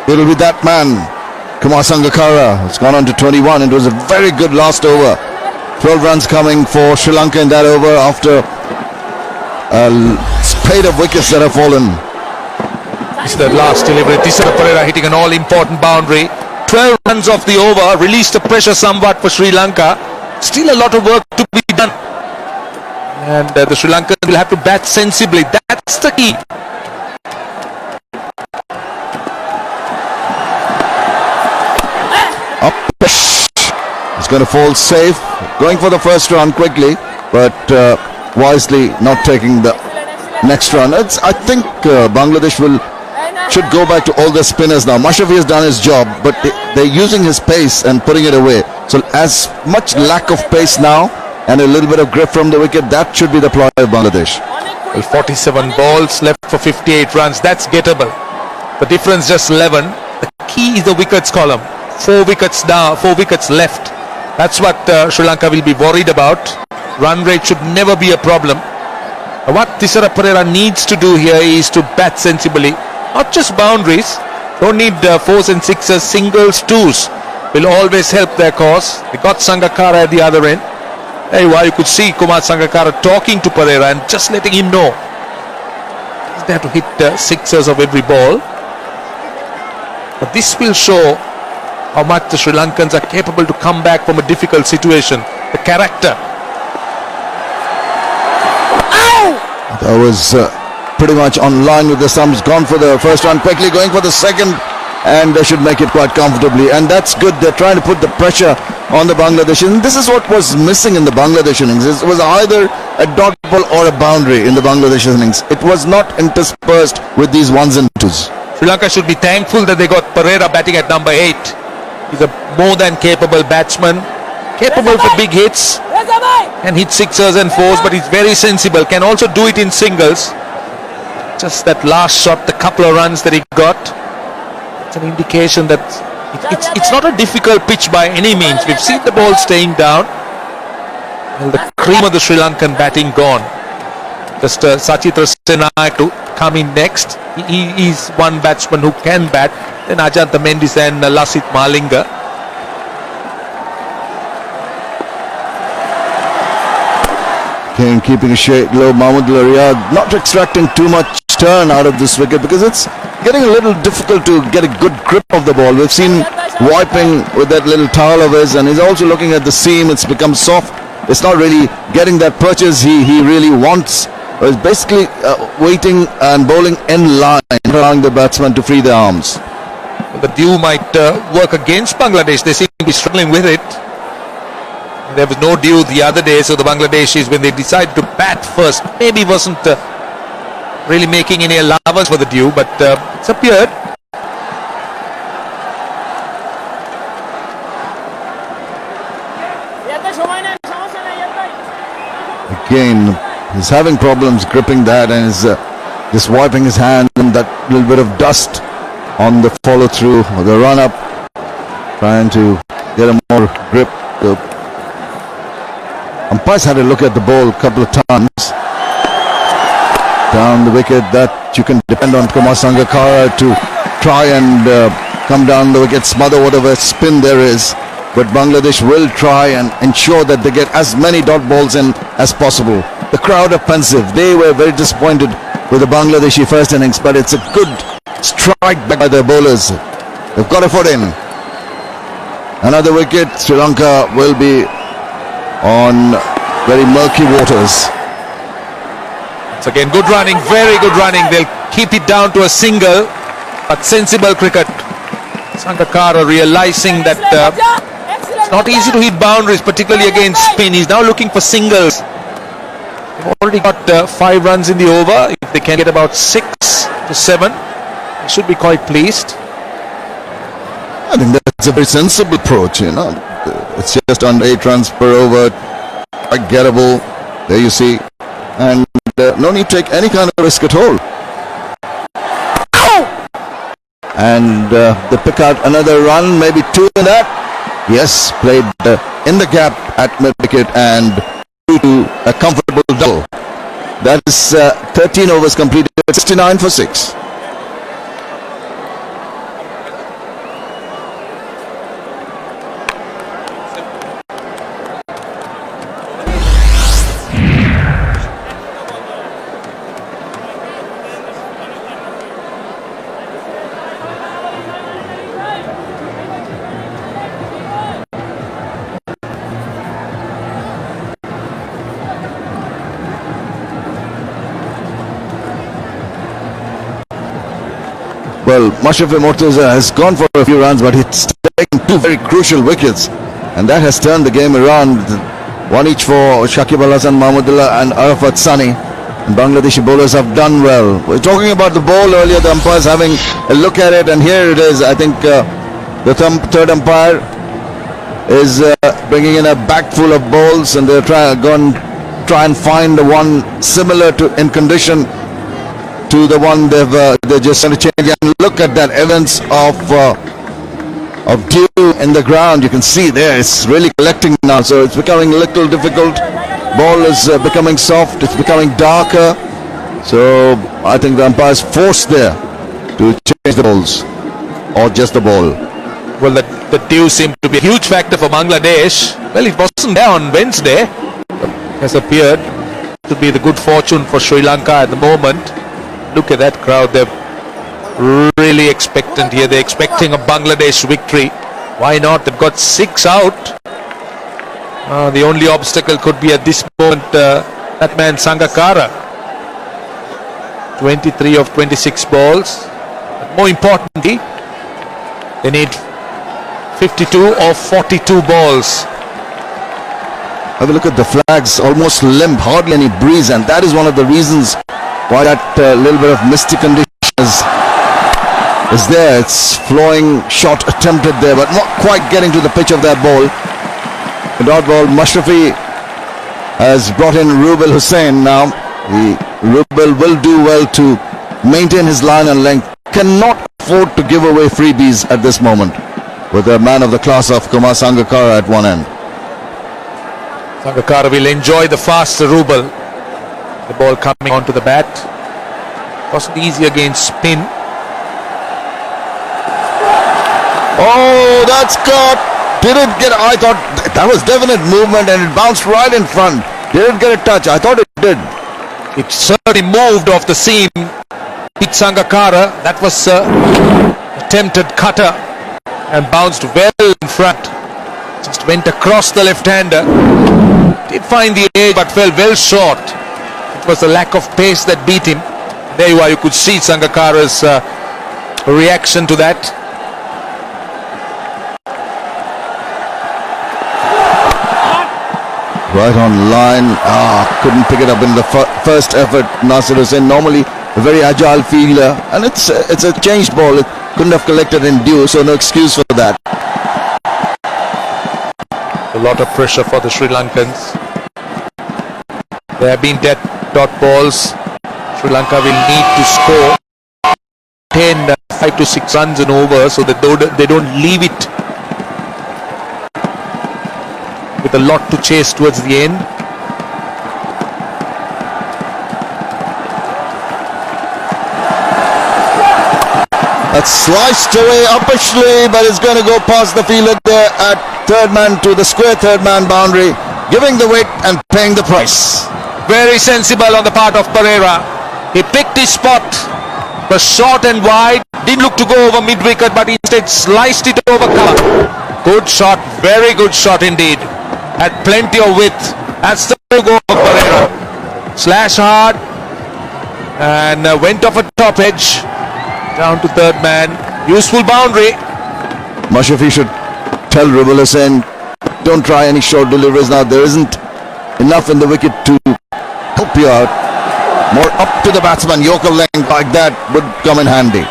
It will be that man, Kumar Sangakkara. It's gone on to 21. It was a very good last over. 12 runs coming for Sri Lanka in that over after a spate of wickets that have fallen. This is the last delivery. Tisera Pereira hitting an all-important boundary. 12 runs off the over, released the pressure somewhat for Sri Lanka. Still a lot of work to be done. And the Sri Lankans will have to bat sensibly. That's the key. It's going to fall safe, going for the first run quickly, but wisely not taking the next run. I think Bangladesh should go back to all their spinners now. Mashrafi has done his job, but they're using his pace and putting it away. So as much lack of pace now and a little bit of grip from the wicket, that should be the ploy of Bangladesh. Well, 47 balls left for 58 runs. That's gettable. The difference just 11. The key is the wickets column. 4 wickets down, 4 wickets left. That's what Sri Lanka will be worried about. Run rate should never be a problem. What Tisera Pereira needs to do here is to bat sensibly. Not just boundaries. Don't need 4s and 6s, singles, 2s. Will always help their cause. They got Sangakkara at the other end. Hey, well, you could see Kumar Sangakkara talking to Pereira and just letting him know they have to hit sixers of every ball. But this will show how much the Sri Lankans are capable to come back from a difficult situation. The character. That was pretty much on line with the stumps. Gone for the first one, quickly going for the second, and they should make it quite comfortably. And that's good. They're trying to put the pressure on the Bangladesh. And this is what was missing in the Bangladesh innings. It was either a dot ball or a boundary in the Bangladesh innings. It was not interspersed with these ones and twos. Sri Lanka should be thankful that they got Pereira batting at number 8. He's a more than capable batsman, capable for big hits, can hit sixers and fours, but he's very sensible, can also do it in singles. Just that last shot, the couple of runs that he got, it's an indication that it's not a difficult pitch by any means. We've seen the ball staying down, and the cream of the Sri Lankan batting gone. Just Sachitra Senai to come in next. He is one batsman who can bat. Then Ajantha Mendis and Lasith Malinga. Again, keeping a shade low. Mahmudullah Riyad not extracting too much turn out of this wicket because it's getting a little difficult to get a good grip of the ball. We've seen wiping with that little towel of his, and he's also looking at the seam. It's become soft. It's not really getting that purchase he really wants. It's basically waiting and bowling in line, allowing the batsman to free their arms. The dew might work against Bangladesh. They seem to be struggling with it. There was no dew the other day, so the Bangladeshis, when they decided to bat first, maybe wasn't really making any allowance for the dew, but it's appeared. Again, he's having problems gripping that, and is just wiping his hand, and that little bit of dust on the follow through or the run up, trying to get a more grip. The umpires had a look at the ball a couple of times down the wicket. That you can depend on Kumar Sangakkara to try and come down the wicket, smother whatever spin there is. But Bangladesh will try and ensure that they get as many dot balls in as possible. The crowd are pensive. They were very disappointed with the Bangladeshi first innings, but it's a good strike back by the bowlers. They've got a foot in. Another wicket. Sri Lanka will be on very murky waters. It's again good running, very good running. They'll keep it down to a single, but sensible cricket. Sangakkara realizing that it's not easy to hit boundaries, particularly against spin. He's now looking for singles. They've already got 5 runs in the over. If they can get about 6 to 7, they should be quite pleased. I think that's a very sensible approach, you know. It's just under 8 runs per over, quite gettable. There you see, and no need to take any kind of risk at all. And they pick out another run, maybe 2 in that. Yes, played in the gap at mid-wicket and to a comfortable double. That is 13 overs completed, 69 for 6. Well, Mashrafe Mortaza has gone for a few runs, but he's taken 2 very crucial wickets, and that has turned the game around. 1 each for Shakib Al Hasan Mahmudullah and Arafat Sani. And Bangladeshi bowlers have done well. We're talking about the ball earlier, the umpires having a look at it, and here it is. I think the third umpire is bringing in a bag full of balls, and they're try and find the one similar to in condition to the one they're just going to change. And look at that evidence of dew in the ground. You can see there it's really collecting now, so it's becoming a little difficult. Ball is becoming soft, it's becoming darker, so I think the umpires forced there to change the balls or just the ball. Well, the dew seemed to be a huge factor for Bangladesh. Well, it wasn't there on Wednesday. Has appeared to be the good fortune for Sri Lanka at the moment. Look at that crowd. They're really expectant here. They're expecting a Bangladesh victory. Why not? They've got 6 out. The only obstacle could be at this moment that man Sangakkara. 23 of 26 balls. But more importantly, they need 52 of 42 balls. Have a look at the flags, almost limp, hardly any breeze, and that is one of the reasons why that little bit of misty condition is there. It's flowing shot attempted there, but not quite getting to the pitch of that ball. The dot ball, Mashrafi has brought in Rubel Hussain now. Rubel will do well to maintain his line and length. Cannot afford to give away freebies at this moment with a man of the class of Kumar Sangakkara at one end. Sangakkara will enjoy the faster Rubel. The ball coming onto the bat. Wasn't easy against spin. Oh, that's caught. Didn't get, I thought that was definite movement and it bounced right in front. Didn't get a touch. I thought it did. It certainly moved off the seam. Hit Sangakkara. That was attempted cutter and bounced well in front. Just went across the left-hander. Did find the edge but fell well short. It was the lack of pace that beat him. There you are. You could see Sangakkara's reaction to that. Right on line. Couldn't pick it up in the first effort. Nasir Hussain, normally a very agile fielder, and it's a changed ball. It couldn't have collected in due, so no excuse for that. A lot of pressure for the Sri Lankans. There have been dead dot balls. Sri Lanka will need to score 5 to 6 runs and over, so that they don't leave it with a lot to chase towards the end. That's sliced away uppishly, but it's going to go past the fielder there at third man to the square third man boundary, giving the weight and paying the price. Very sensible on the part of Pereira. He picked his spot, was short and wide, didn't look to go over mid wicket, but instead sliced it over cover. Good shot, very good shot indeed. Had plenty of width. That's the goal for Pereira. Slash hard and went off a top edge down to third man. Useful boundary. Mashrafi should tell Rubel Hussain, don't try any short deliveries now. There isn't enough in the wicket to help you out. More up to the batsman. Yoker length like that would come in handy.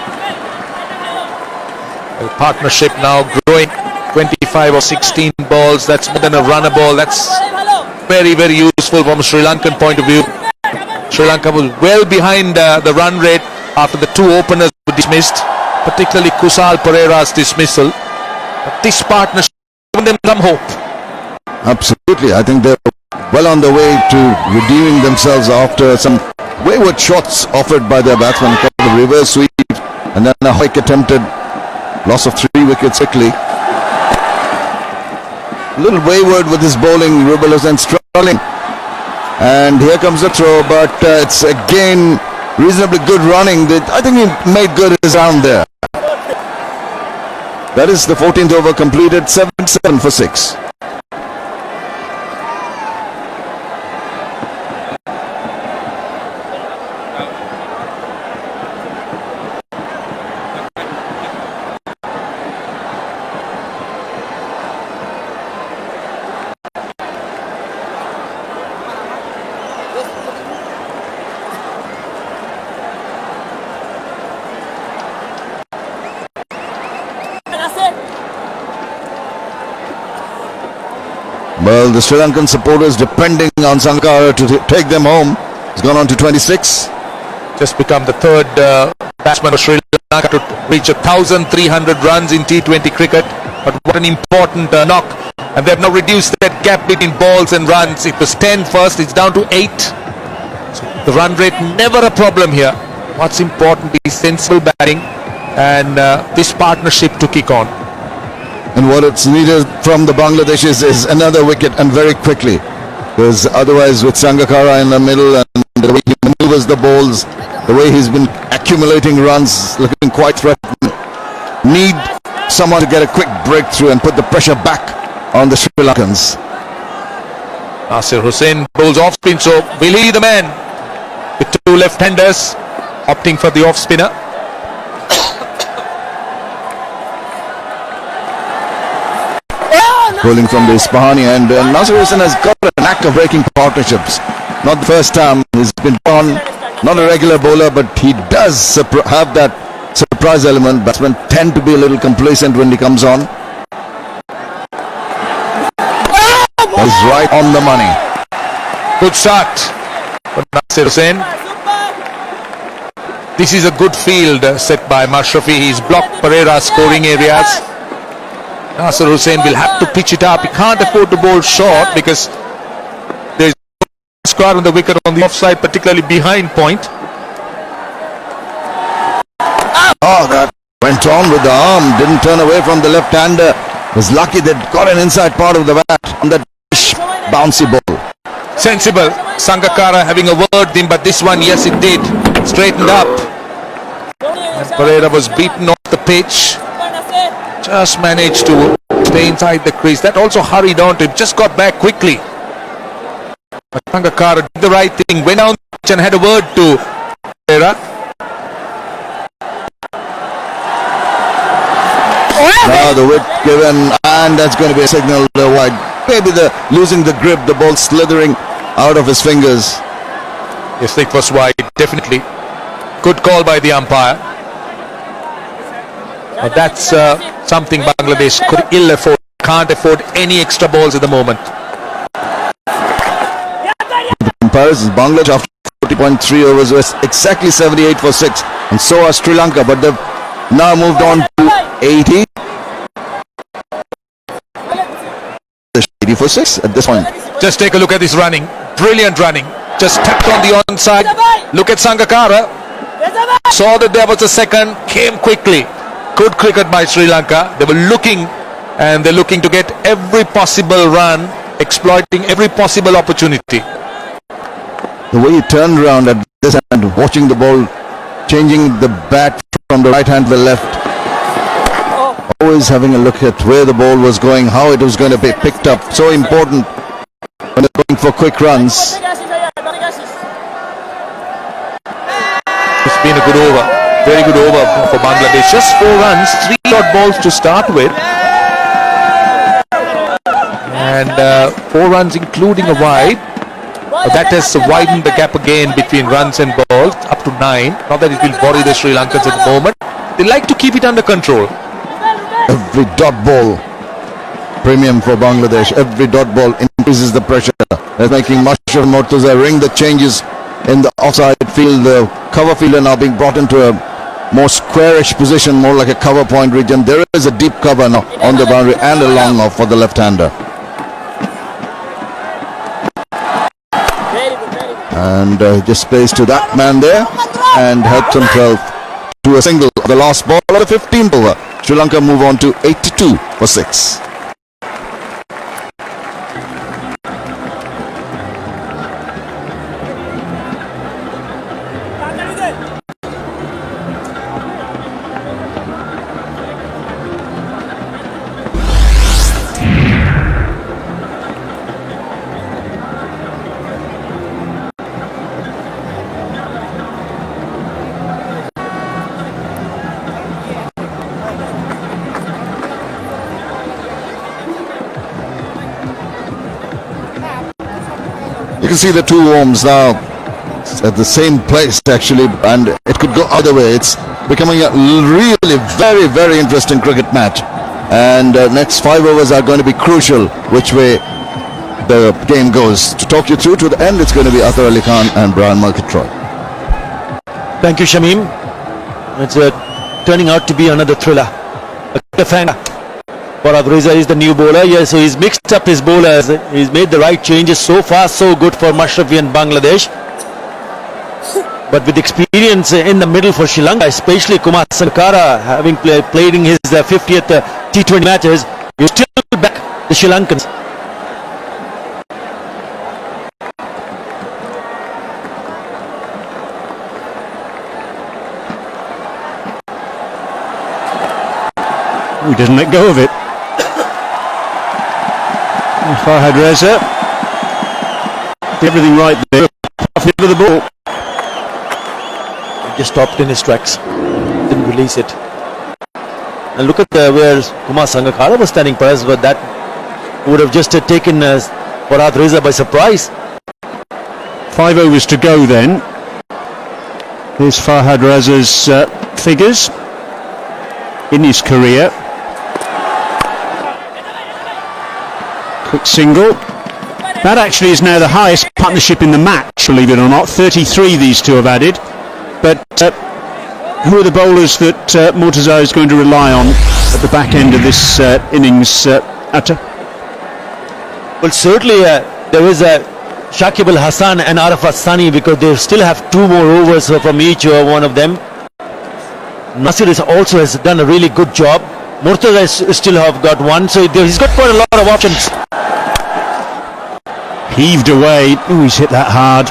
The partnership now growing. 25 or 16 balls. That's more than a runner ball. That's very, very useful from a Sri Lankan point of view. Sri Lanka was well behind the run rate after the 2 openers were dismissed, particularly Kusal Pereira's dismissal. But this partnership given them some hope. Absolutely. I think they're well on the way to redeeming themselves after some wayward shots offered by their batsmen. The reverse sweep and then a hike attempted. Loss of 3 wickets quickly. A little wayward with his bowling. Rubel Hussain struggling. And here comes the throw, but it's again reasonably good running. I think he made good his round there. That is the 14th over completed. 7-7 for 6. Well, the Sri Lankan supporters depending on Sangakkara to take them home. He's gone on to 26. Just become the third batsman of Sri Lanka to reach 1,300 runs in T20 cricket. But what an important knock. And they have now reduced that gap between balls and runs. It was 10 first, it's down to 8. So the run rate never a problem here. What's important is sensible batting and this partnership to kick on. And what it's needed from the Bangladeshis is another wicket, and very quickly. Because otherwise with Sangakkara in the middle and the way he maneuvers the balls, The way he's been accumulating runs, looking quite threatening. Need someone to get a quick breakthrough and put the pressure back on the Sri Lankans. Nasir Hussain bowls off spin, so will he the man with two left-handers opting for the off spinner? Bowling from the Isfahani end. Nasir Hussain has got a knack of breaking partnerships. Not the first time he's been on. Not a regular bowler, but he does have that surprise element. Batsmen tend to be a little complacent when he comes on. He's right on the money. Good start for Nasir Hussain. This is a good field set by Mashrafi. He's blocked Pereira's scoring areas. Nasir Hussain will have to pitch it up. He can't afford to bowl short because there's a square on the wicket on the offside, particularly behind point. Oh, that went on with the arm. Didn't turn away from the left-hander. Was lucky that got an inside part of the bat on that bouncy ball. Sensible. Sangakkara having a word with him, but this one, yes, it did. Straightened up. And Pereira was beaten off the pitch. Just managed to stay inside the crease. That also hurried on to him. Just got back quickly. But Sangakkara did the right thing. Went down the pitch and had a word to Pereira. Now the whip given, and that's going to be a signal wide. Maybe losing the grip, the ball slithering out of his fingers. Yes, it was wide, definitely. Good call by the umpire. But that's something Bangladesh could ill afford. Can't afford any extra balls at the moment. The comparison, Bangladesh after 40.3 overs was exactly 78 for 6, and so are Sri Lanka, but they've now moved on to 80. 80 for 6 at this point. Just take a look at this running. Brilliant running. Just tapped on the onside. Look at Sangakkara. Saw that there was a second. Came quickly. Good cricket by Sri Lanka. They were looking, and they're looking to get every possible run, exploiting every possible opportunity. The way he turned around at this end, watching the ball, changing the bat from the right hand to the left. Always having a look at where the ball was going, how it was going to be picked up. So important when they're going for quick runs. It's been a good over. Very good over for Bangladesh. Just 4 runs, 3 dot balls to start with. And 4 runs including a wide. That has widened the gap again between runs and balls up to 9. Not that it will worry the Sri Lankans at the moment. They like to keep it under control. Every dot ball premium for Bangladesh. Every dot ball increases the pressure. They're making Mashraf Mortaza ring the changes in the offside field. The cover fielder now being brought into a more squarish position, more like a cover point region. There is a deep cover now on the boundary and a long off for the left-hander. And just plays to that man there and helps himself to a single. The last ball of the 15th over. Sri Lanka move on to 82 for 6. You can see the two worms now at the same place actually, and it could go other way. It's becoming a really very, very interesting cricket match, and next 5 overs are going to be crucial which way the game goes. To talk you through to the end, it's going to be Athar Ali Khan and Brian Murgatroyd. Thank you, Shamim. It's turning out to be another thriller. A cliffhanger. Farhad Reza is the new bowler. Yes, so he's mixed up his bowlers. He's made the right changes. So far, so good for Mashrafi and Bangladesh. But with experience in the middle for Sri Lanka, especially Kumar Sangakkara, having played in his 50th T20 matches, you still back the Sri Lankans. He doesn't let go of it. Farhad Reza did everything right there. Half over the ball. He just stopped in his tracks. Didn't release it. And look at where Kumar Sangakkara was standing, perhaps, but that would have just taken Farhad Reza by surprise. 5 overs to go then. Here's Farhad Reza's figures in his career. Quick single. That actually is now the highest partnership in the match, believe it or not. 33 these two have added. But who are the bowlers that Murtaza is going to rely on at the back end of this innings, Atta? Well, certainly there is Shakib Al Hasan and Arafat Sani, because they still have 2 more overs from each one of them. Nasir also has done a really good job. Murtaza still have got 1, so he's got quite a lot of options. Heaved away. Ooh, he's hit that hard.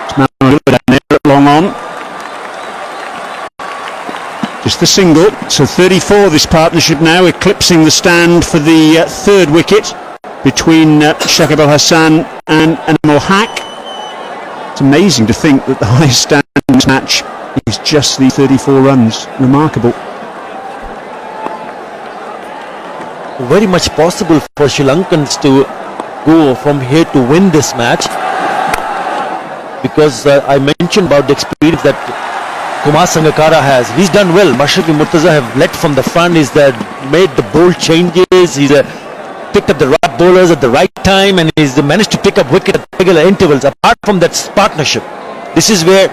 It's now good down there at long on. Just the single. So 34 this partnership now, eclipsing the stand for the 3rd wicket between Shakib Al Hasan and Anmol Haq. It's amazing to think that the highest stand in this match is just the 34 runs. Remarkable. Very much possible for Sri Lankans to go from here to win this match, because I mentioned about the experience that Kumar Sangakkara has. He's done well. Mashrafi Murtaza have led from the front. He's made the bold changes. He's picked up the right bowlers at the right time, and he's managed to pick up wicket at regular intervals. Apart from that partnership, this is where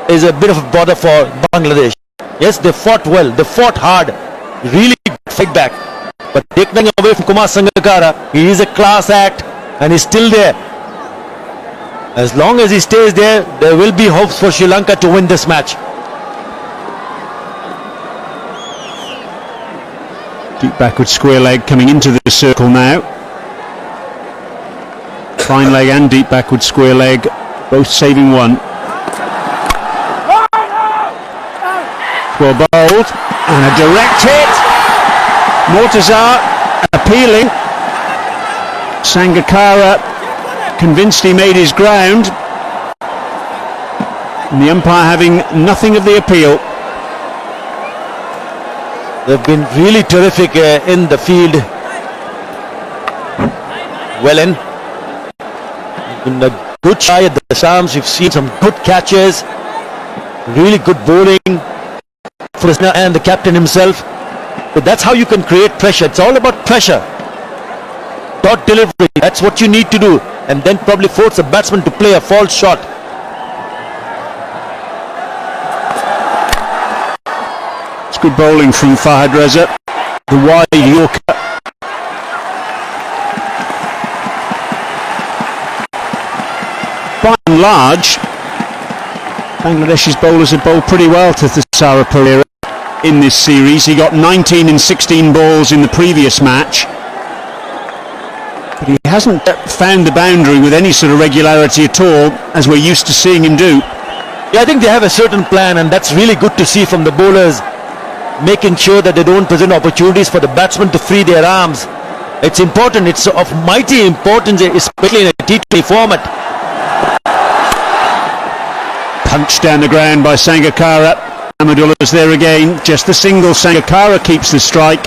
is a bit of a bother for Bangladesh. Yes, they fought well. They fought hard. Really good fight back. But taking away from Kumar Sangakkara, he is a class act and he's still there. As long as he stays there, there will be hopes for Sri Lanka to win this match. Deep backward square leg coming into the circle now. Fine leg and deep backward square leg, both saving 1. Well bowled and a direct hit. Murtaza appealing. Sangakkara convinced he made his ground. And the umpire having nothing of the appeal. They've been really terrific in the field. Well in. Been a good try at the Shams. We've seen some good catches. Really good bowling for the and the captain himself. But that's how you can create pressure. It's all about pressure. Dot delivery. That's what you need to do. And then probably force a batsman to play a false shot. It's good bowling from Farhad Reza. The wide Yorker. By and large, Bangladesh's bowlers have bowled pretty well to Thisara Perera in this series. He got 19 in 16 balls in the previous match, but he hasn't found the boundary with any sort of regularity at all, as we're used to seeing him do. Yeah, I think they have a certain plan, and that's really good to see from the bowlers, making sure that they don't present opportunities for the batsmen to free their arms. It's important. It's of mighty importance, especially in a T20 format. Punched down the ground by Sangakkara. Ahmedullah's there again. Just the single. Sangakkara keeps the strike.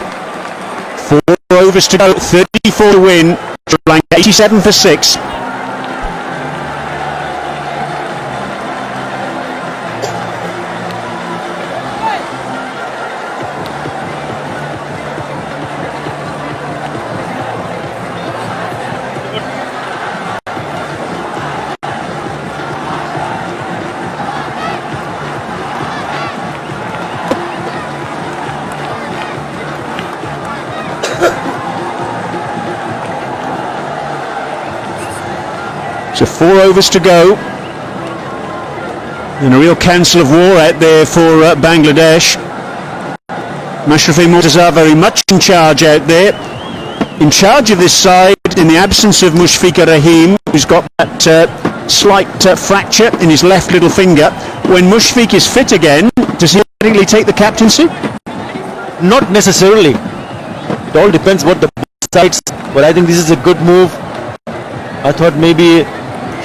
4 overs to go. 34 to win. Sri Lanka 87 for 6. So 4 overs to go. And a real council of war out there for Bangladesh. Mashrafi Murtaza very much in charge out there. In charge of this side in the absence of Mushfiqur Rahim, who's got that slight fracture in his left little finger. When Mushfiq is fit again, does he technically take the captaincy? Not necessarily. It all depends what the sides. But I think this is a good move. I thought maybe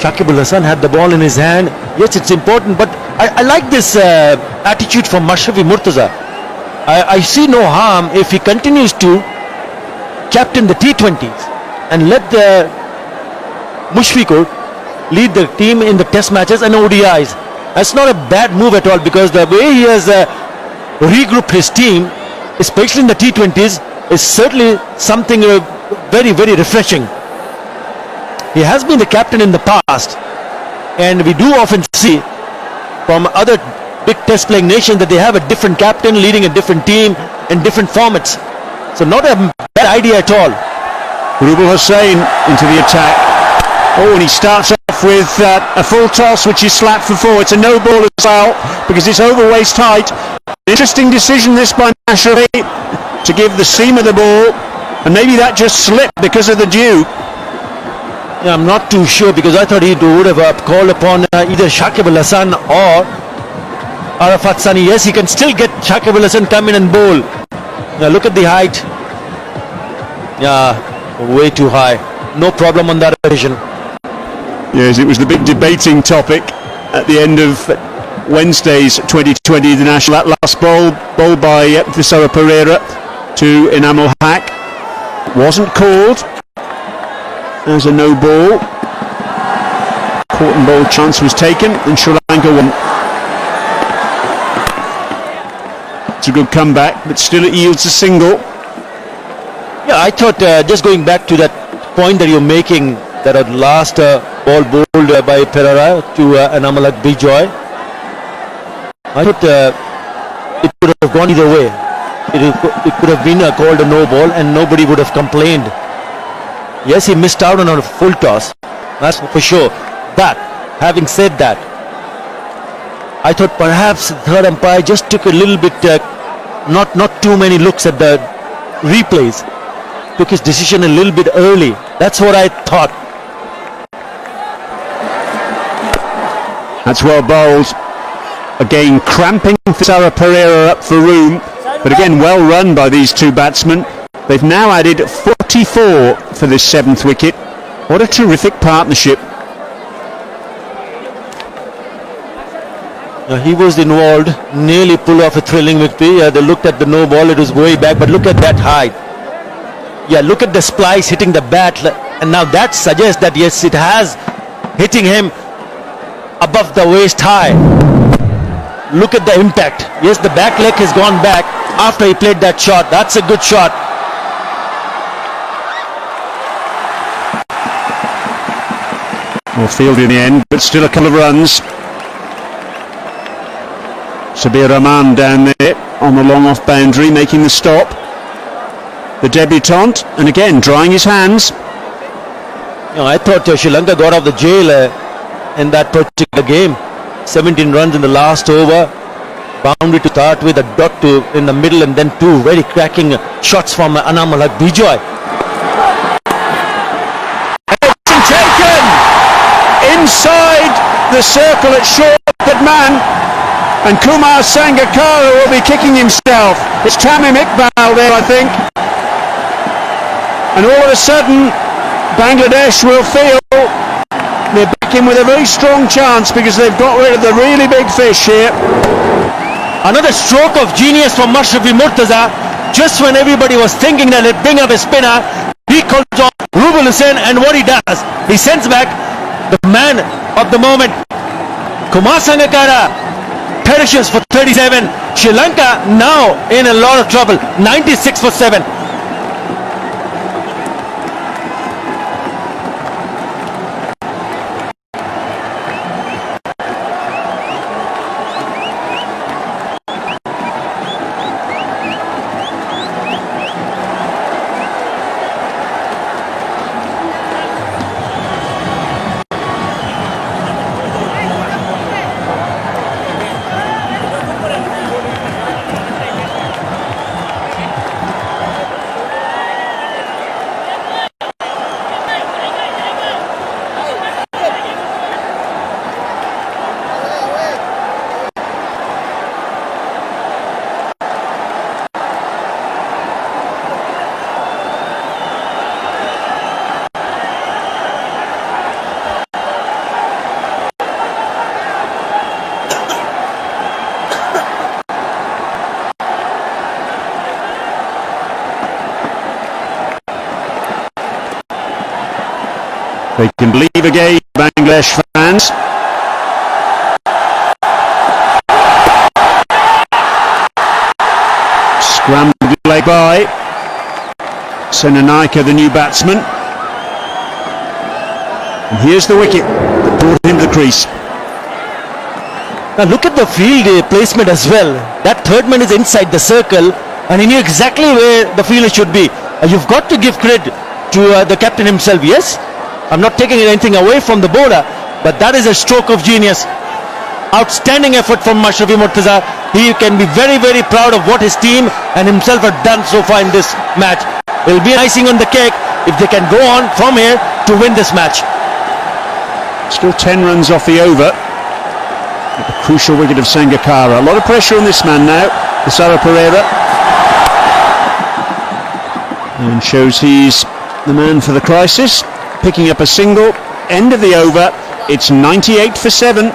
Shakib Al Hasan had the ball in his hand. Yes, it's important, but I like this attitude from Mashrafi Murtaza. I see no harm if he continues to captain the T20s and let the Mushfiqur lead the team in the test matches and ODIs. That's not a bad move at all, because the way he has regrouped his team, especially in the T20s, is certainly something very, very refreshing. He has been the captain in the past, and we do often see from other big test playing nations that they have a different captain leading a different team in different formats. So not a bad idea at all. Rubal Hussain into the attack. Oh, and he starts off with a full toss, which is slapped for four. It's a no ball as well, because it's over waist height. Interesting decision this by Mashrafi to give the seam of the ball, and maybe that just slipped because of the dew. Yeah, I'm not too sure, because I thought he would have called upon either Shakib Al Hasan or Arafat Sani. Yes, he can still get Shakib Al Hasan come in and bowl. Now look at the height. Yeah, way too high. No problem on that occasion. Yes, it was the big debating topic at the end of Wednesday's 2020 International. That last ball by Thisara Pereira to Inam Haq wasn't called as a no ball. Court and ball chance was taken, and Sri Lanka won. It's a good comeback, but still it yields a single. Yeah, I thought just going back to that point that you're making, that at last ball bowled by Pereira to Anamalak Bijoy, I thought it could have gone either way. It could have been called a no ball and nobody would have complained. Yes, he missed out on a full toss, that's for sure. But having said that, I thought perhaps the third umpire just took a little bit, not too many looks at the replays. Took his decision a little bit early. That's what I thought. That's well bowled. Again, cramping Thisara Pereira up for room, but again, well run by these two batsmen. They've now added 44 for this seventh wicket. What a terrific partnership. He was involved, nearly pulled off a thrilling victory. They looked at the no ball, it was way back, but look at that height. Yeah, look at the splice hitting the bat, and now that suggests that yes, it has hitting him above the waist high. Look at the impact. Yes, the back leg has gone back after he played that shot. That's a good shot. Well fielded in the end, but still a couple of runs. Sabir Rahman down there on the long off boundary, making the stop. The debutant, and again drying his hands. You know, I thought Sri Lanka got off the jail in that particular game. 17 runs in the last over. Boundary to start with, a dot to in the middle, and then two very cracking shots from Anamalak Bijoy. Taken inside the circle at short, but man, and Kumar Sangakkara will be kicking himself. It's Tamim Iqbal there, I think. And all of a sudden, Bangladesh will feel they're back in with a very strong chance, because they've got rid of the really big fish here. Another stroke of genius from Mashrafi Murtaza. Just when everybody was thinking that he'd bring up a spinner, he calls on Rubal Hussain, and what he does, he sends back the man of the moment. Kumar Sangakkara perishes for 37. Sri Lanka now in a lot of trouble. 96 for 7. They can believe again, Bangladesh fans. Scrambled lay by. Senanaika, the new batsman. And here's the wicket that brought him to the crease. Now look at the field placement as well. That third man is inside the circle and he knew exactly where the fielder should be. You've got to give credit to the captain himself. Yes, I'm not taking anything away from the bowler, but that is a stroke of genius. Outstanding effort from Mashrafi Mortaza. He can be very, very proud of what his team and himself have done so far in this match. It will be icing on the cake if they can go on from here to win this match. Still 10 runs off the over. At the crucial wicket of Sangakkara. A lot of pressure on this man now, Thisara Perera. And shows he's the man for the crisis. Picking up a single. End of the over. It's 98 for 7.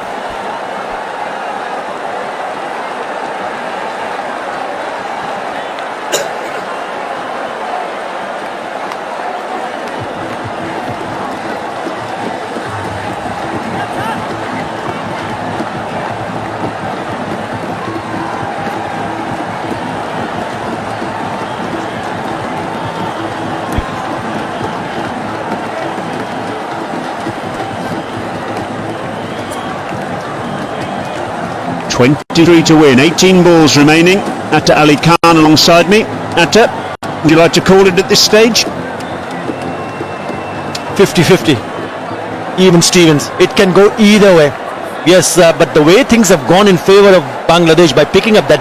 .23 to win, 18 balls remaining. Atta Ali Khan alongside me. Atta, would you like to call it at this stage? 50-50. Even Stevens. It can go either way. Yes, but the way things have gone in favour of Bangladesh by picking up that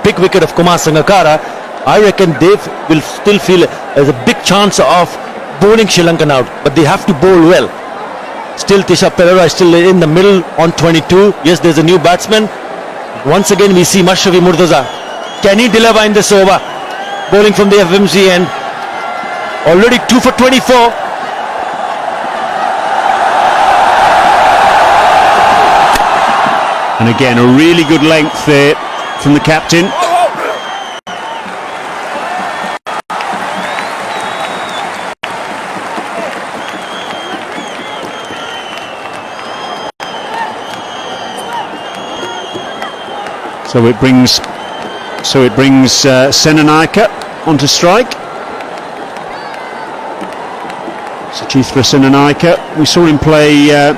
big wicket of Kumar Sangakkara, I reckon they will still feel there's a big chance of bowling Sri Lankan out. But they have to bowl well. Still Tisha Perera is still in the middle on 22. Yes, there's a new batsman. Once again we see Mashrafi Mortaza. Can he deliver in this over? Bowling from the FMC end. Already 2 for 24. And again a really good length there from the captain. So it brings Senanaika onto strike. Suchithra Senanaika. We saw him play a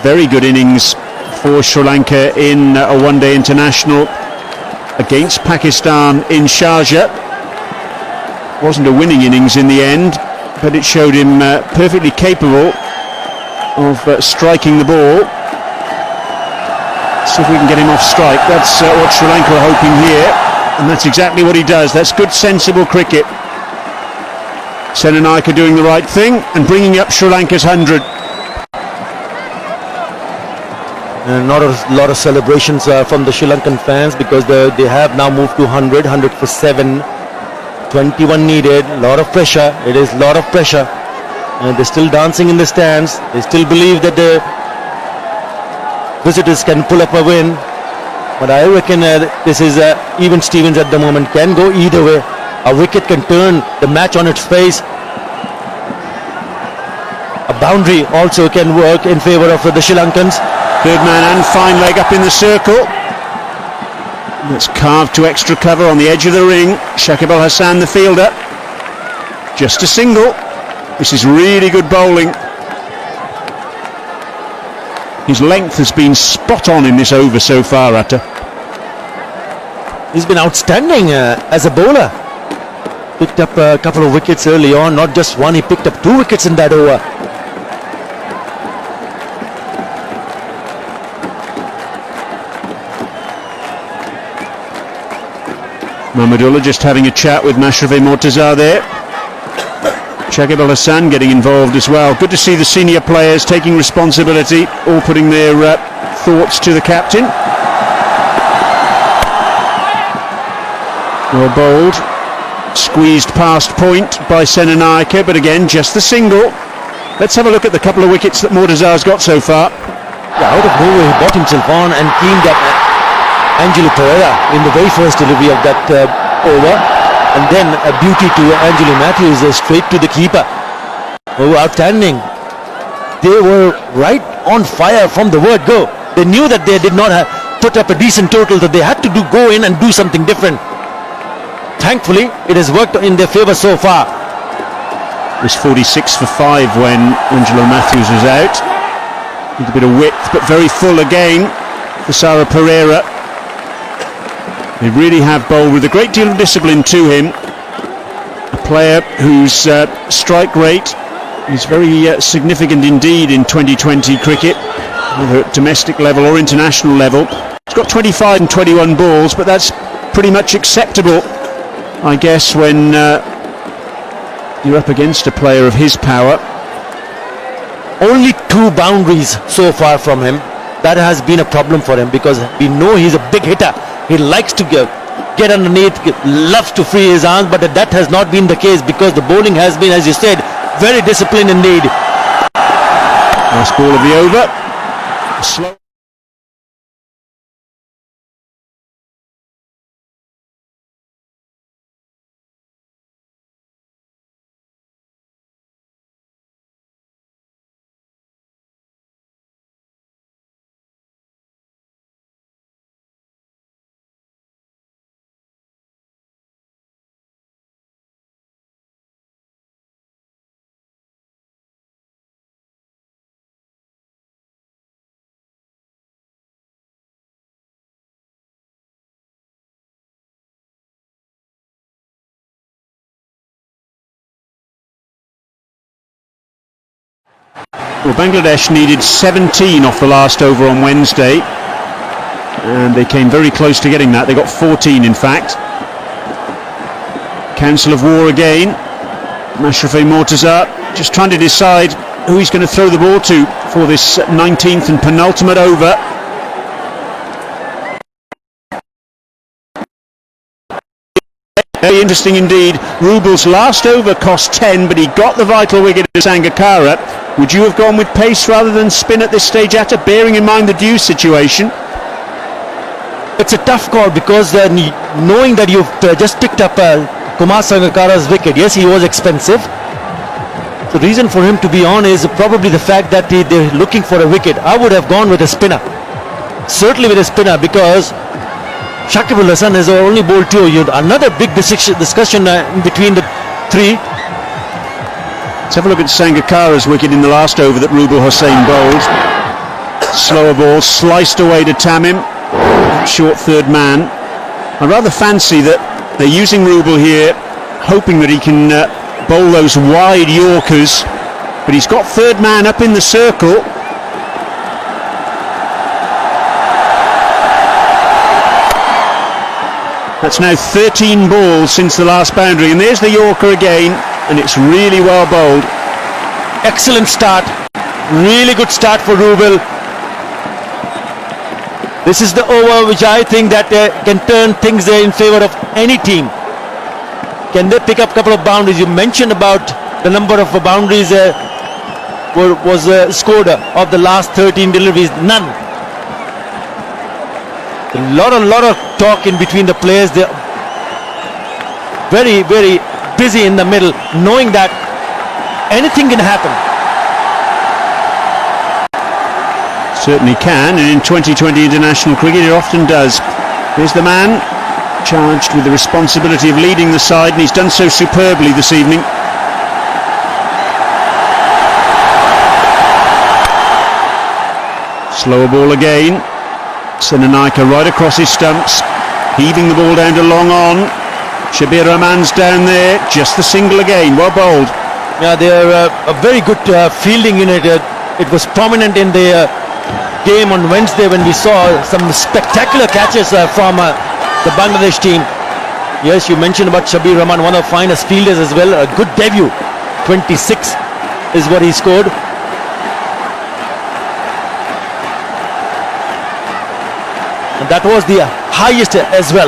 very good innings for Sri Lanka in a one-day international against Pakistan in Sharjah. Wasn't a winning innings in the end, but it showed him perfectly capable of striking the ball. See if we can get him off strike. That's what Sri Lanka are hoping here, and that's exactly what he does. That's good, sensible cricket. Senanaika doing the right thing and bringing up Sri Lanka's 100. And not a lot of celebrations from the Sri Lankan fans because they have now moved to 100 for 7. 21 needed. A lot of pressure. It is a lot of pressure. And they're still dancing in the stands. They still believe that the visitors can pull up a win, but I reckon this is even Stevens at the moment. Can go either way. A wicket can turn the match on its face. A boundary also can work in favour of the Sri Lankans. Third man and fine leg up in the circle. That's carved to extra cover on the edge of the ring. Shakib Al Hasan, the fielder. Just a single. This is really good bowling. His length has been spot on in this over so far, Atta. He's been outstanding as a bowler. Picked up a couple of wickets early on, not just one, he picked up 2 wickets in that over. Mahmudullah just having a chat with Mashrafi Mortaza there. Shakib Al Hasan getting involved as well. Good to see the senior players taking responsibility, all putting their thoughts to the captain. Well bowled, squeezed past point by Senanaika, but again just the single. Let's have a look at the couple of wickets that Mortaza's got so far. Yeah, out of nowhere he brought himself on and cleaned up Angelo Perera in the very first delivery of that over. And then a beauty to Angelo Matthews straight to the keeper. Oh, outstanding. they were right on fire from the word go. They knew that they did not have put up a decent total, that they had to go in and do something different. Thankfully, it has worked in their favour so far. It was 46 for 5 when Angelo Matthews was out. With a bit of width, but very full again for Sara Pereira. They really have bowled with a great deal of discipline to him. A player whose strike rate is very significant indeed in 2020 cricket, whether at domestic level or international level. He's got 25 and 21 balls, but that's pretty much acceptable, I guess, when you're up against a player of his power. Only 2 boundaries so far from him. That has been a problem for him because we know he's a big hitter. He likes to get underneath, loves to free his arms, but that has not been the case because the bowling has been, as you said, very disciplined indeed. Last ball of the over. Slow. Well, Bangladesh needed 17 off the last over on Wednesday, and they came very close to getting that. They got 14 in fact. Council of War again. Mashrafe Mortaza just trying to decide who he's going to throw the ball to for this 19th and penultimate over. Very interesting indeed. Rubel's last over cost 10, but he got the vital wicket to Sangakkara. Would you have gone with pace rather than spin at this stage, Atta, bearing in mind the due situation? It's a tough call because knowing that you've just picked up Kumar Sangakkara's wicket, yes, he was expensive. The reason for him to be on is probably the fact that they're looking for a wicket. I would have gone with a spinner. Certainly with a spinner because Shakib Al Hasan has only bowled 2. Another big discussion between the 3. Let's have a look at Sangakkara's wicket in the last over that Rubel Hossain bowled. Slower ball, sliced away to Tamim. Short third man. I rather fancy that they're using Rubel here, hoping that he can bowl those wide Yorkers. But he's got third man up in the circle. That's now 13 balls since the last boundary, and there's the Yorker again, and it's really well bowled. Excellent start, really good start for Rubel. This is the over which I think that can turn things in favour of any team. Can they pick up a couple of boundaries? You mentioned about the number of boundaries was scored of the last 13 deliveries. None. A lot of talk in between the players. They're very, very busy in the middle, knowing that anything can happen. Certainly can, and in 2020 international cricket it often does. Here's the man charged with the responsibility of leading the side, and he's done so superbly this evening. Slower ball again. Senanayake right across his stumps, heaving the ball down to long on. Shabir Rahman's down there, just the single again, well bowled. Yeah, they're a very good fielding unit. It was prominent in the game on Wednesday when we saw some spectacular catches from the Bangladesh team. Yes, you mentioned about Shabir Rahman, one of the finest fielders as well. A good debut, 26 is what he scored. And that was the highest as well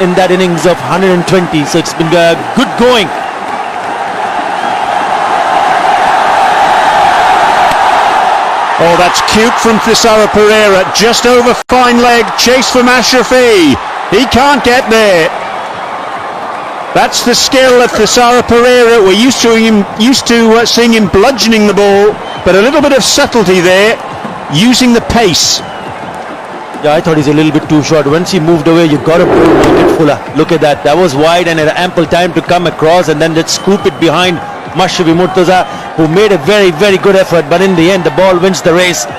in that innings of 120. So it's been good going. Oh, that's cute from Thisara Pereira, just over fine leg, chase for Mashrafi. He can't get there. That's the skill of Thisara Pereira. We're used to seeing him bludgeoning the ball. but a little bit of subtlety there, using the pace. Yeah, I thought he's a little bit too short. Once he moved away, you got to make it fuller. Look at that. That was wide and had ample time to come across and then just scoop it behind Mashrafi Murtaza, who made a very, very good effort. But in the end, the ball wins the race.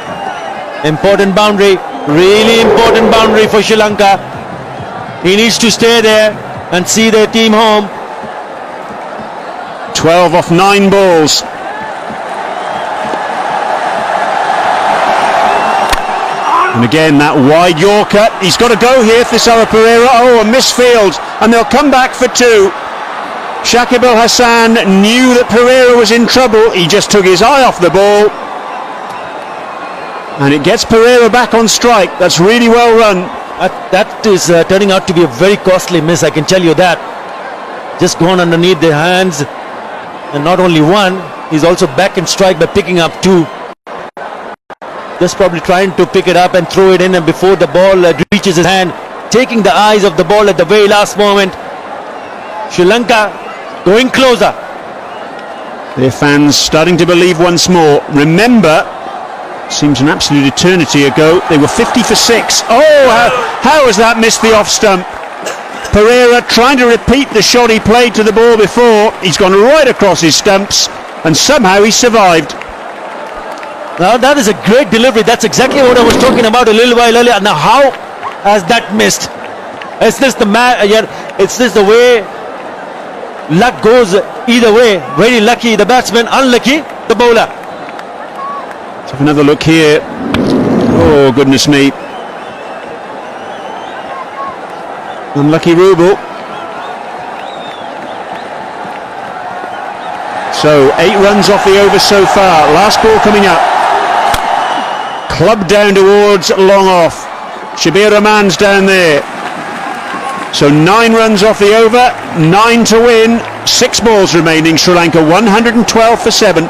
Important boundary. Really important boundary for Sri Lanka. He needs to stay there and see their team home. 12 off 9 balls. And again, that wide Yorker. He's got to go here, Thisara Pereira. Oh, a misfield. And they'll come back for 2. Shakib Al Hasan knew that Pereira was in trouble. He just took his eye off the ball. And it gets Pereira back on strike. That's really well run. That is turning out to be a very costly miss, I can tell you that. Just gone underneath their hands. And not only one, he's also back in strike by picking up 2. Just probably trying to pick it up and throw it in, and before the ball reaches his hand, taking the eyes of the ball at the very last moment. Sri Lanka going closer. Their fans starting to believe once more. Remember, seems an absolute eternity ago, they were 50 for 6. Oh, how has that missed the off stump? Pereira trying to repeat the shot he played to the ball before. He's gone right across his stumps and somehow he survived. Now that is a great delivery. That's exactly what I was talking about a little while earlier. Now how has that missed? Is this the It's this the way luck goes either way? Very lucky the batsman, unlucky the bowler. Let's have another look here. Oh goodness me. Unlucky Rubel. So 8 runs off the over so far. Last ball coming up. Club down towards long off. Shabir Rahman's down there. So 9 runs off the over, 9 to win, 6 balls remaining. Sri Lanka 112 for 7.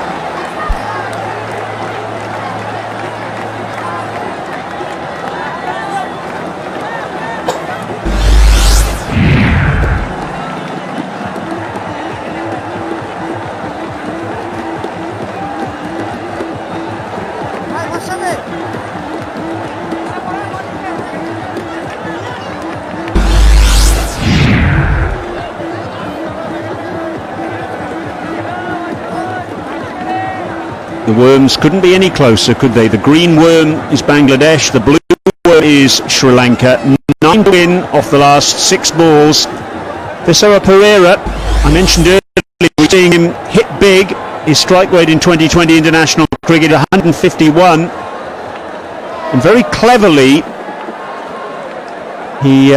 The worms couldn't be any closer, could they? The green worm is Bangladesh, the blue worm is Sri Lanka. 9 to win off the last 6 balls. Thisara Pereira, I mentioned earlier, we're seeing him hit big. His strike rate in 2020 international cricket, 151. And very cleverly, he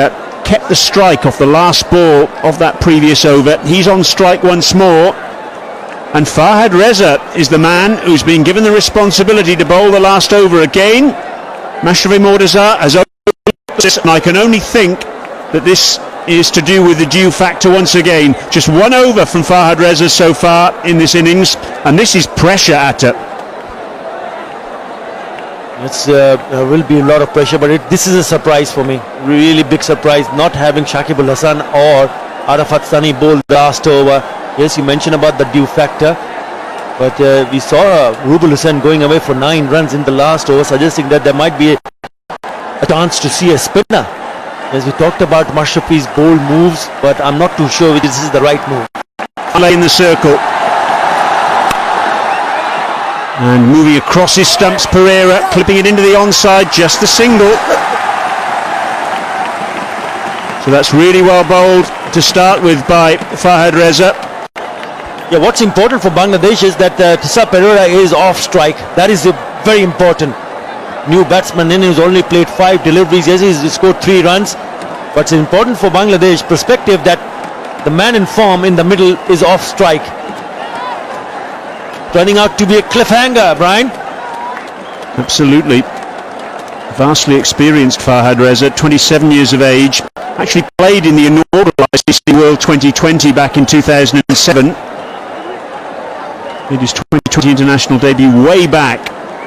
kept the strike off the last ball of that previous over. He's on strike once more. And Fahad Reza is the man who's been given the responsibility to bowl the last over again. Mashrafi Murtaza has opened, and I can only think that this is to do with the due factor once again. Just 1 over from Fahad Reza so far in this innings, and this is pressure at it. There will be a lot of pressure, but this is a surprise for me. Really big surprise, not having Shakib Al Hasan or Arafat Sani bowl the last over. Yes, you mentioned about the due factor, but we saw Rubel Hussain going away for 9 runs in the last over, suggesting that there might be a chance to see a spinner. As we talked about Mashrafi's bold moves, but I'm not too sure if this is the right move. In the circle. And moving across his stumps, Pereira clipping it into the onside, just the single. So that's really well bowled to start with by Fahad Reza. Yeah, what's important for Bangladesh is that Thisara Pereira is off strike. That is very important. New batsman in, who's only played 5 deliveries. Yes, he's scored 3 runs. But it's important for Bangladesh perspective that the man in form in the middle is off strike. Turning out to be a cliffhanger, Brian. Absolutely. Vastly experienced Fahad Reza, 27 years of age. Actually played in the inaugural ICC World 2020 back in 2007. Made his 2020 international debut way back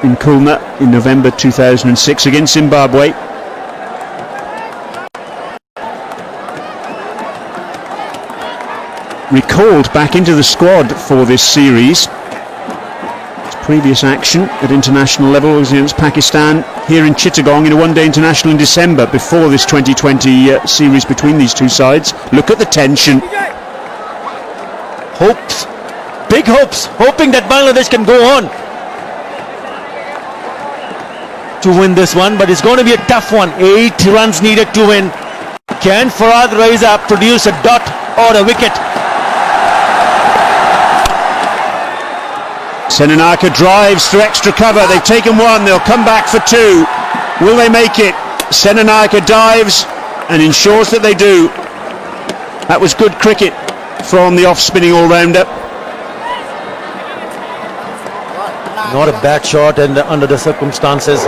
in Khulna in November 2006 against Zimbabwe. Recalled back into the squad for this series. It's Previous action at international level was against Pakistan here in Chittagong in a one-day international in December before this 2020 series between these two sides. Look at the tension. Hopes, big hopes, hoping that Bangladesh can go on to win this one, but it's going to be a tough one. 8 runs needed to win. Can Farhad Raisa produce a dot or a wicket? Senanayake drives through extra cover. They've taken one, they'll come back for 2. Will they make it? Senanayake dives and ensures that they do. That was good cricket from the off-spinning all-rounder. Not a bad shot, and under the circumstances,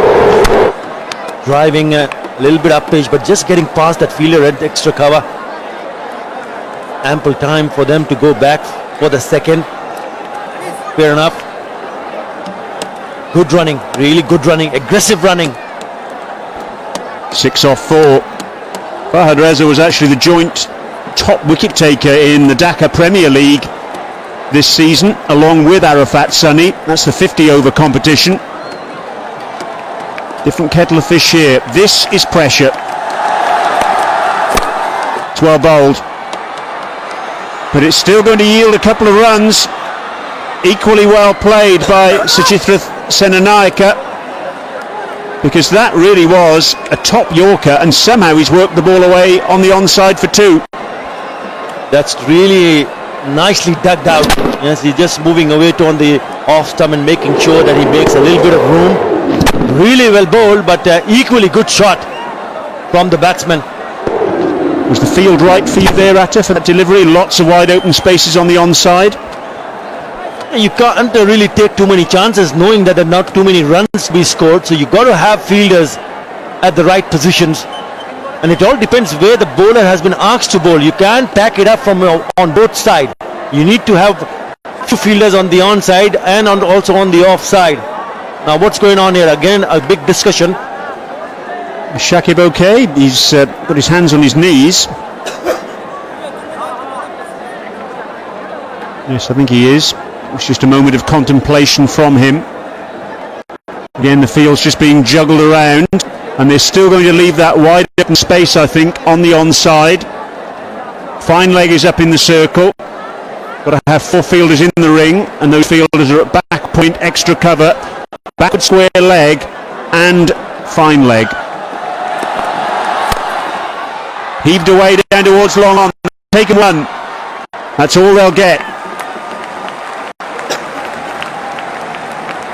driving a little bit up pitch, but just getting past that fielder at extra cover. Ample time for them to go back for the second. Fair enough. Good running, really good running, aggressive running. 6 off 4. Farhad Raisa was actually the joint top wicket taker in the Dhaka Premier League this season, along with Arafat Sunny. That's the 50 over competition. Different kettle of fish here. This is pressure. It's well bowled, but it's still going to yield a couple of runs. Equally well played by Suchitra Senanayake, because that really was a top Yorker, and somehow he's worked the ball away on the onside for 2. That's really nicely dug out. Yes, he's just moving away to on the off stump and making sure that he makes a little bit of room. Really well bowled, but equally good shot from the batsman. Was the field right for you there, Atta, for that delivery? Lots of wide open spaces on the onside. You can't really take too many chances knowing that there are not too many runs to be scored, so you got to have fielders at the right positions, and it all depends where the bowler has been asked to bowl. You can't pack it up from on both sides. You need to have 2 fielders on the onside and also on the offside. Now what's going on here? Again, a big discussion. Is Shakib okay? He's got his hands on his knees. Yes, I think he is. It's just a moment of contemplation from him. Again, the field's just being juggled around, and they're still going to leave that wide open space, I think, on the onside. Fine leg is up in the circle. Got to have 4 fielders in the ring, and those fielders are at back point, extra cover, backward square leg, and fine leg. Heaved away down towards long on. Taken one. That's all they'll get.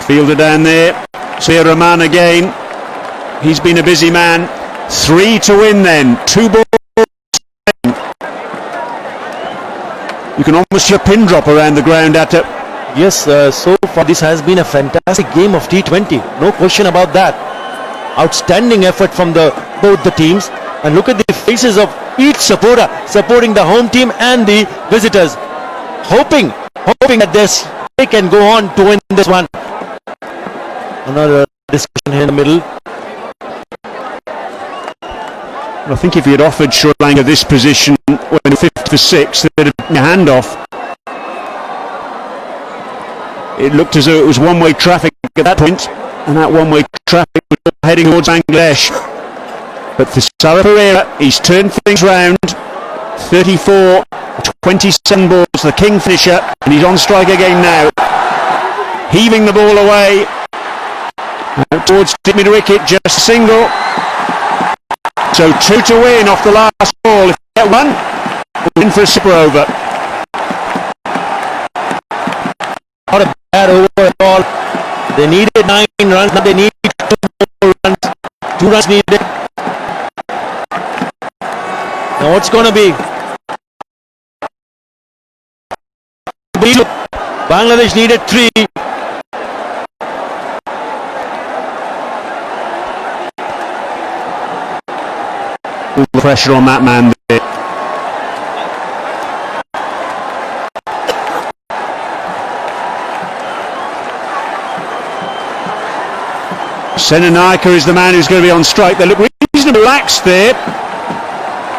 Fielder down there. Sayyid Rahman again. He's been a busy man. 3 to win then. 2 balls. You can almost hear a pin drop around the ground at it. Yes, so far this has been a fantastic game of T20. No question about that. Outstanding effort from both the teams. And look at the faces of each supporter supporting the home team and the visitors. Hoping that they can go on to win this one. Another discussion here in the middle. I think if he had offered Sri Lanka this position when 50 for 6, they'd have taken a handoff. It looked as though it was one-way traffic at that point, and that one-way traffic was heading towards Bangladesh. But for Sarah Pereira, he's turned things round. 34, 27 balls, the Kingfisher, and he's on strike again now. Heaving the ball away. Out towards mid-wicket, just a single. So 2 to win off the last ball. If they get one, we're in for a super over. Not a bad over at all. They needed 9 runs, now they need 2 more runs. 2 runs needed. Now what's going to be? Bangladesh needed 3. All the pressure on that man there. Senanayake is the man who's going to be on strike. They look reasonably relaxed there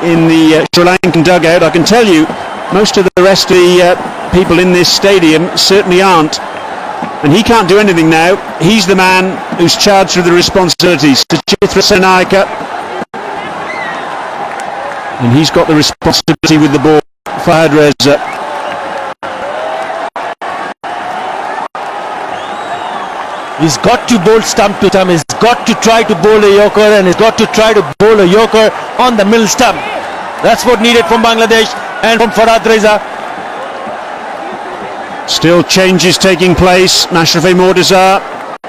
in the Sri Lankan dugout. I can tell you, most of the rest of the people in this stadium certainly aren't. And he can't do anything now. He's the man who's charged with the responsibilities. Suchitra Senanaika. And he's got the responsibility with the ball. Fahad Reza. He's got to bowl stump to stump. He's got to try to bowl a yorker, and he's got to try to bowl a yorker on the middle stump. That's what needed from Bangladesh and from Fahad Reza. Still changes taking place. Mashrafe Mortaza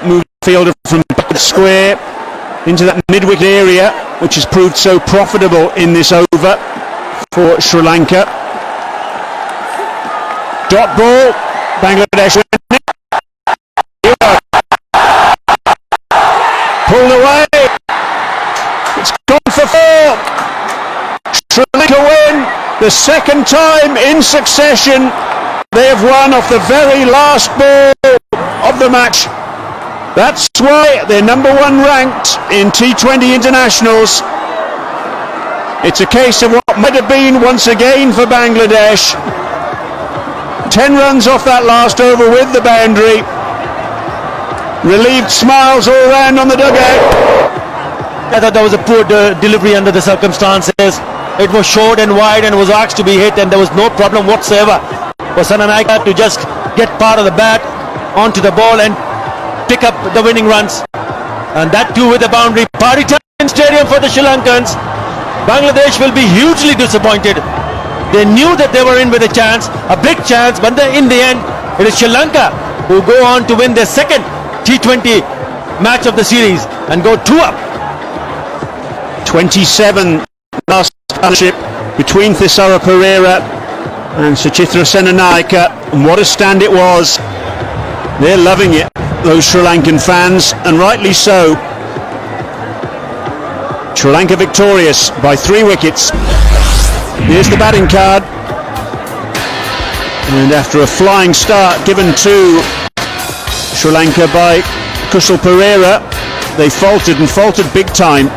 moved the fielder from the square into that mid-wicket area, which has proved so profitable in this over for Sri Lanka. Dot ball. Bangladesh pulled away. It's gone for 4. Sri Lanka win the second time in succession. They have won off the very last ball of the match. That's why they're number 1 ranked in T20 internationals. It's a case of what might have been once again for Bangladesh. 10 runs off that last over with the boundary. Relieved smiles all round on the dugout. I thought that was a poor delivery under the circumstances. It was short and wide and was asked to be hit, and there was no problem whatsoever for Senanaika to just get part of the bat onto the ball and pick up the winning runs. And that too with a boundary. Party time in stadium for the Sri Lankans. Bangladesh will be hugely disappointed. They knew that they were in with a chance, a big chance, but in the end, it is Sri Lanka who go on to win their second T20 match of the series and go 2 up. 27 last partnership between Thisara Perera and Suchitra Senanaika, and what a stand it was. They're loving it, those Sri Lankan fans, and rightly so. Sri Lanka victorious by 3 wickets. Here's the batting card, and after a flying start given to Sri Lanka by Kusal Perera, they faltered big time.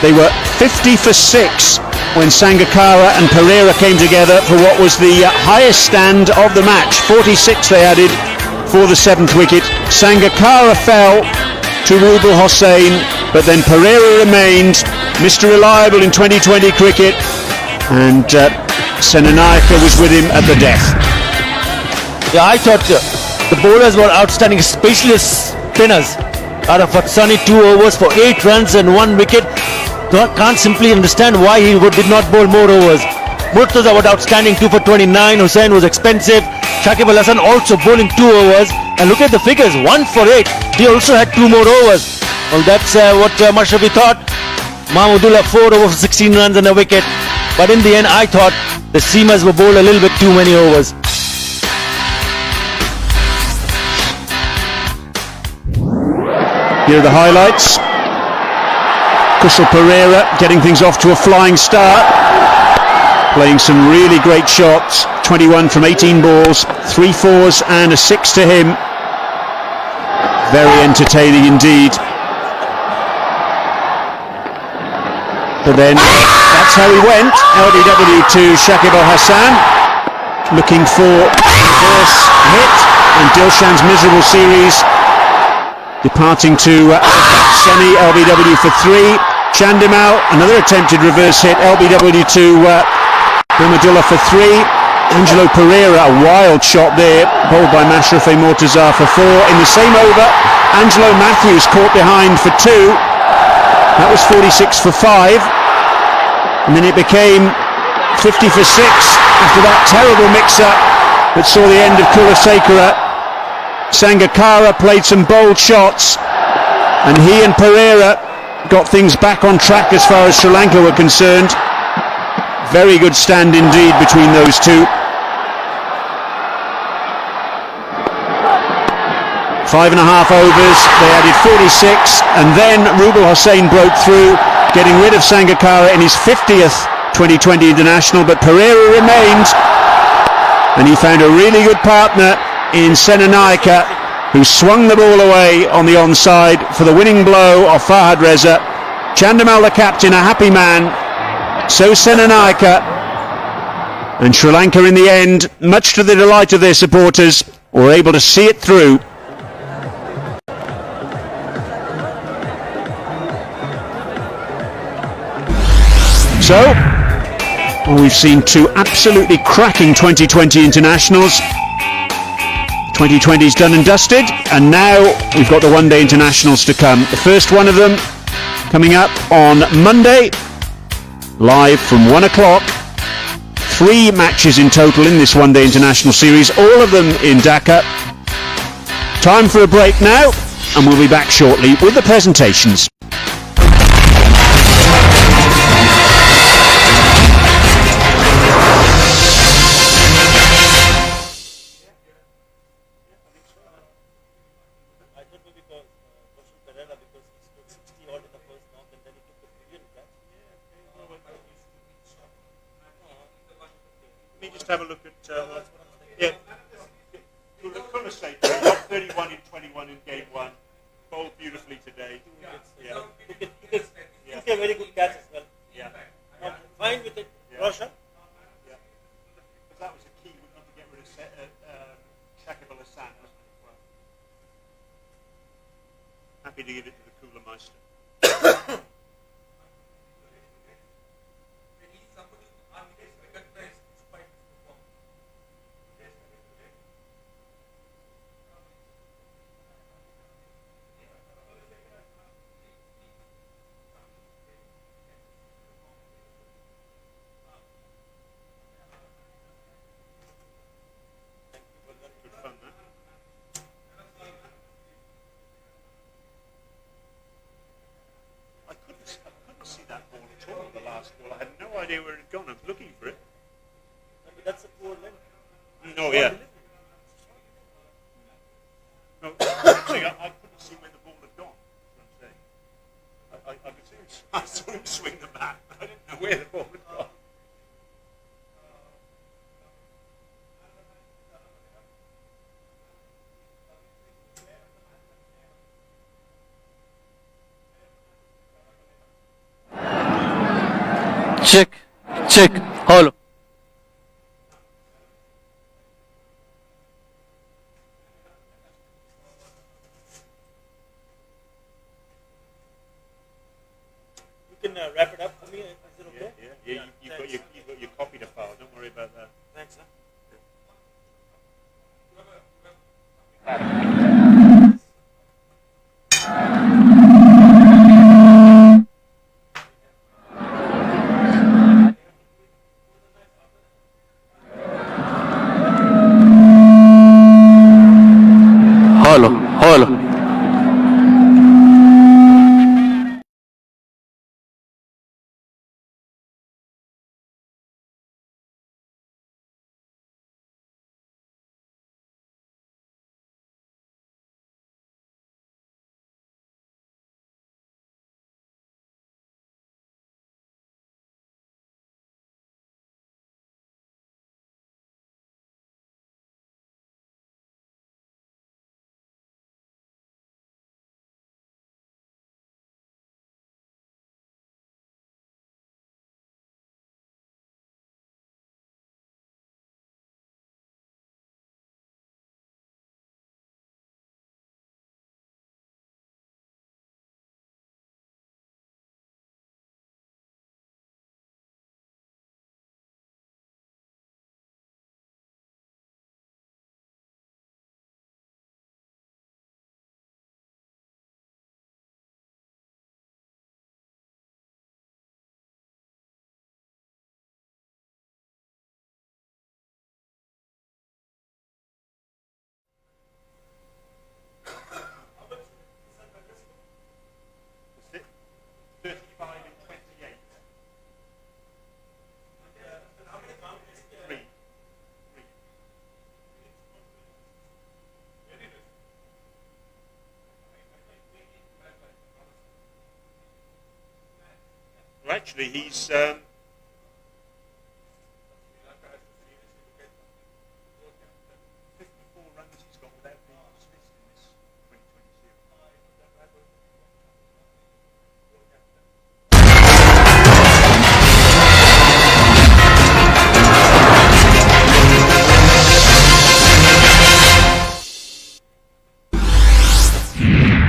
They were 50 for 6 when Sangakkara and Perera came together for what was the highest stand of the match. 46 they added for the 7th wicket. Sangakkara fell to Rubal Hossain, but then Perera remained Mr. Reliable in 2020 cricket, and Senanaika was with him at the death. Yeah, I thought the bowlers were outstanding, especially the spinners. Out of Fatsani, 2 overs for 8 runs and 1 wicket. Can't simply understand why he did not bowl more overs. Murtaza was outstanding, 2 for 29. Hussain was expensive. Shakib Al Hasan also bowling 2 overs. And look at the figures, 1 for 8. He also had 2 more overs. Well, that's what Mashrafi thought. Mahmudullah 4 over 16 runs and a wicket. But in the end, I thought the seamers were bowled a little bit too many overs. Here are the highlights. Kusal Perera getting things off to a flying start, playing some really great shots. 21 from 18 balls, 3 fours and a 6 to him. Very entertaining indeed. But then that's how he went. LBW to Shakib Al Hasan, looking for a reverse hit, and Dilshan's miserable series departing to Sunny. LBW for 3. Chandimal, another attempted reverse hit. LBW to Hamidullah for 3. Angelo Pereira, a wild shot there, bowled by Mashrafe Mortaza for 4. In the same over, Angelo Matthews caught behind for 2. That was 46 for 5. And then it became 50 for 6 after that terrible mix-up that saw the end of Kulasekara. Sangakkara played some bold shots, and he and Pereira got things back on track as far as Sri Lanka were concerned. Very good stand indeed between those two. 5.5 overs, they added 46, and then Rubal Hossain broke through, getting rid of Sangakkara in his 50th 2020 international, but Pereira remained, and he found a really good partner in Senanaika, who swung the ball away on the onside for the winning blow of Fahad Reza. Chandimal, the captain, a happy man. So Senanaika, and Sri Lanka in the end, much to the delight of their supporters, were able to see it through So, we've seen two absolutely cracking 2020 internationals. 2020's done and dusted, and now we've got the one-day internationals to come. The first one of them coming up on Monday, live from 1 o'clock. 3 matches in total in this one-day international series, all of them in Dhaka. Time for a break now, and we'll be back shortly with the presentations. Let me just have a look at Kula State, 31 in 21 in game 1, bowled beautifully today. Yeah. Took a very good catch as well. Yeah. Not fine with it, Yeah. Roshan. Yeah. Because that was a key, we need to get rid of Shakib Al Hassan, wasn't it? Well, happy to give it to the Kula Meister. Good fun, that. I couldn't see that ball at all, the last ball. I had no idea where it had gone. I was looking for it. That's a poor length. Oh, yeah. No, I couldn't see where the ball had gone. That's what I'm saying. I could see him, I saw him swing the bat. I didn't know where the ball had gone. Check, hello. You can wrap it up for me. Is it okay? Yeah. You've got your copy to file. Don't worry about that. Thanks, sir. Hello. That's it. 35 and 28. 3. Well, actually, he's 54 runs he's got without being dismissed in this 2020 series.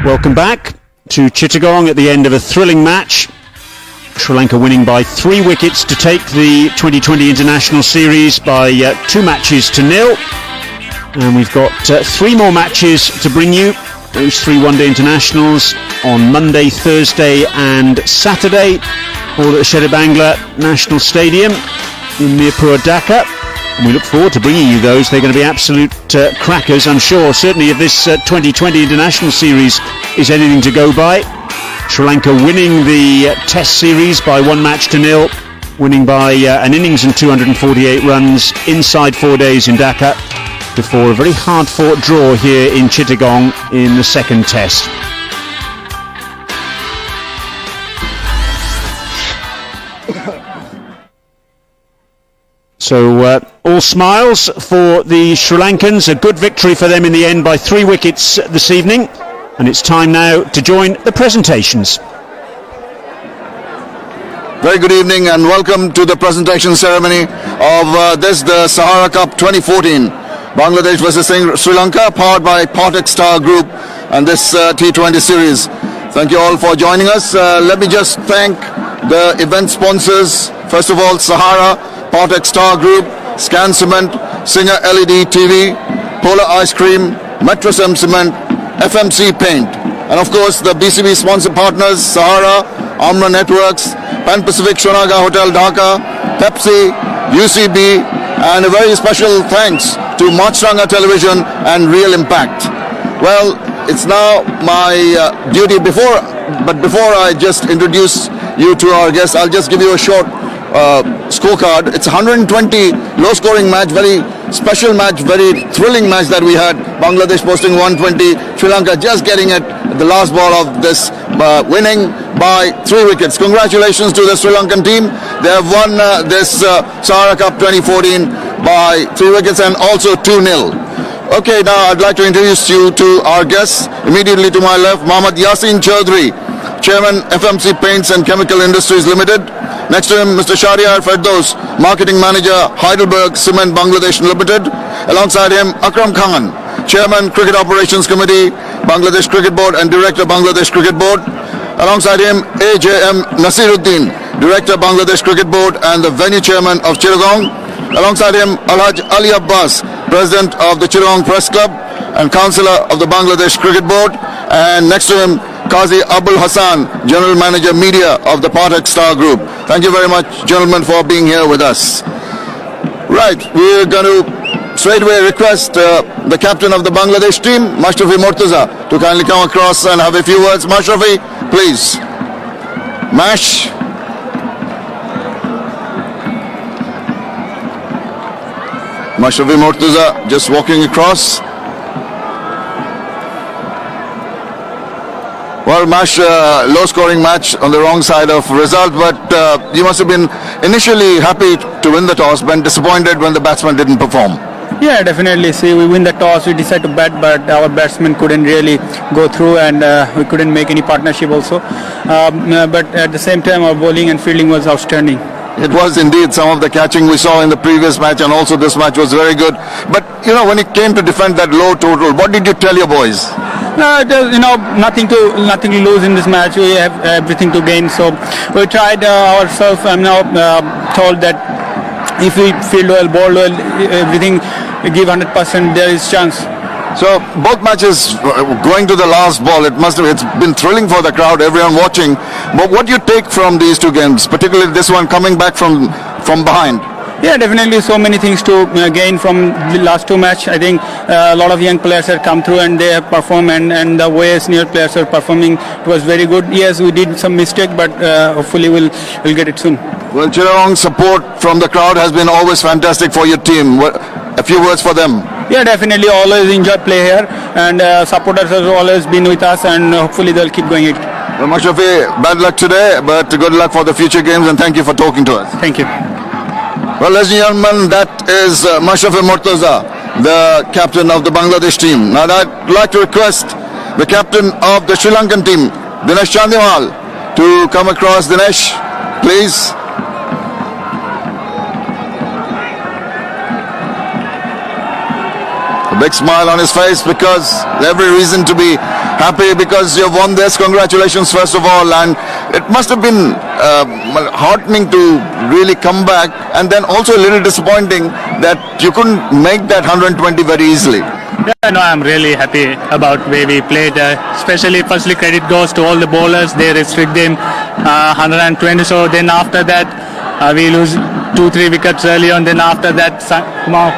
Welcome back to Chittagong at the end of a thrilling match. Sri Lanka winning by 3 wickets to take the 2020 International Series by 2 matches to 0. And we've got 3 more matches to bring you. Those 3 one-day internationals on Monday, Thursday and Saturday, all at the Sheribangla National Stadium in Mirpur, Dhaka. And we look forward to bringing you those. They're going to be absolute crackers, I'm sure. Certainly if this 2020 International Series is anything to go by. Sri Lanka winning the Test Series by 1 match to 0, winning by an innings and 248 runs inside 4 days in Dhaka, before a very hard-fought draw here in Chittagong in the second Test. So all smiles for the Sri Lankans. A good victory for them in the end by 3 wickets this evening. And it's time now to join the presentations. Very good evening and welcome to the presentation ceremony of the Sahara Cup 2014. Bangladesh versus Sri Lanka, powered by Patek Star Group and this T20 series. Thank you all for joining us. Let me just thank the event sponsors. First of all, Sahara, Patek Star Group, Scan Cement, Singer LED TV, Polar Ice Cream, Metros M Cement, FMC Paint, and of course the BCB sponsor partners Sahara, Amra Networks, Pan Pacific Shonaga Hotel Dhaka, Pepsi, UCB, and a very special thanks to Machranga Television and Real Impact. Well, it's now my duty before I just introduce you to our guests, I'll just give you a short scorecard. It's 120 low scoring match, very special match, very thrilling match that we had. Bangladesh posting 120, Sri Lanka just getting it at the last ball of this, winning by 3 wickets. Congratulations to the Sri Lankan team. They have won this Sahara Cup 2014 by 3 wickets and also 2-0. Okay, now I'd like to introduce you to our guests. Immediately to my left, Mohammad Yasin Chaudhry, Chairman, FMC Paints and Chemical Industries Limited. Next to him, Mr. Shahryar Firdaus, Marketing Manager, Heidelberg Cement Bangladesh Limited. Alongside him, Akram Khan, Chairman, Cricket Operations Committee, Bangladesh Cricket Board and Director, Bangladesh Cricket Board. Alongside him, AJM Nasiruddin, Director, Bangladesh Cricket Board and the Venue Chairman of Chittagong. Alongside him, Alhaj Ali Abbas, President of the Chittagong Press Club and Councillor of the Bangladesh Cricket Board. And next to him, Qazi Abul Hassan, General Manager Media of the Patek Star Group. Thank you very much, gentlemen, for being here with us. Right, we're going to straight away request the captain of the Bangladesh team, Mashrafi Mortaza, to kindly come across and have a few words. Mashrafi, please. Mash. Mashrafi Mortaza just walking across. Well, Mash, low-scoring match on the wrong side of result, but you must have been initially happy to win the toss, but disappointed when the batsman didn't perform. Yeah, definitely. See, we win the toss, we decide to bat, but our batsmen couldn't really go through, and we couldn't make any partnership also. But at the same time, our bowling and fielding was outstanding. It was indeed. Some of the catching we saw in the previous match and also this match was very good. But, you know, when it came to defend that low total, what did you tell your boys? No, nothing to lose in this match. We have everything to gain. So we tried ourselves. I'm now told that if we field well, bowl well, everything, give 100%, there is chance. So both matches going to the last ball, it's been thrilling for the crowd, everyone watching. But what do you take from these 2 games, particularly this one coming back from behind? Yeah, definitely so many things to gain from the last 2 matches. I think a lot of young players have come through and they have performed, and the way senior players are performing, it was very good. Yes, we did some mistake, but hopefully we'll get it soon. Well, Chittagong support from the crowd has been always fantastic for your team. A few words for them. Yeah, definitely. Always enjoy play here, and supporters have always been with us, and hopefully they'll keep going it. Well, Mashrafi, bad luck today, but good luck for the future games, and thank you for talking to us. Thank you. Well, ladies and gentlemen, that is Mashrafi Mortaza, the captain of the Bangladesh team. Now, I'd like to request the captain of the Sri Lankan team, Dinesh Chandimal, to come across. Dinesh, please. A big smile on his face because every reason to be happy because you've won this. Congratulations, first of all. And it must have been heartening to really come back, and then also a little disappointing that you couldn't make that 120 very easily. Yeah, no, I'm really happy about where we played. Especially, firstly, credit goes to all the bowlers. They restrict them 120. So then after that, we lose 2-3 wickets early on. Then after that,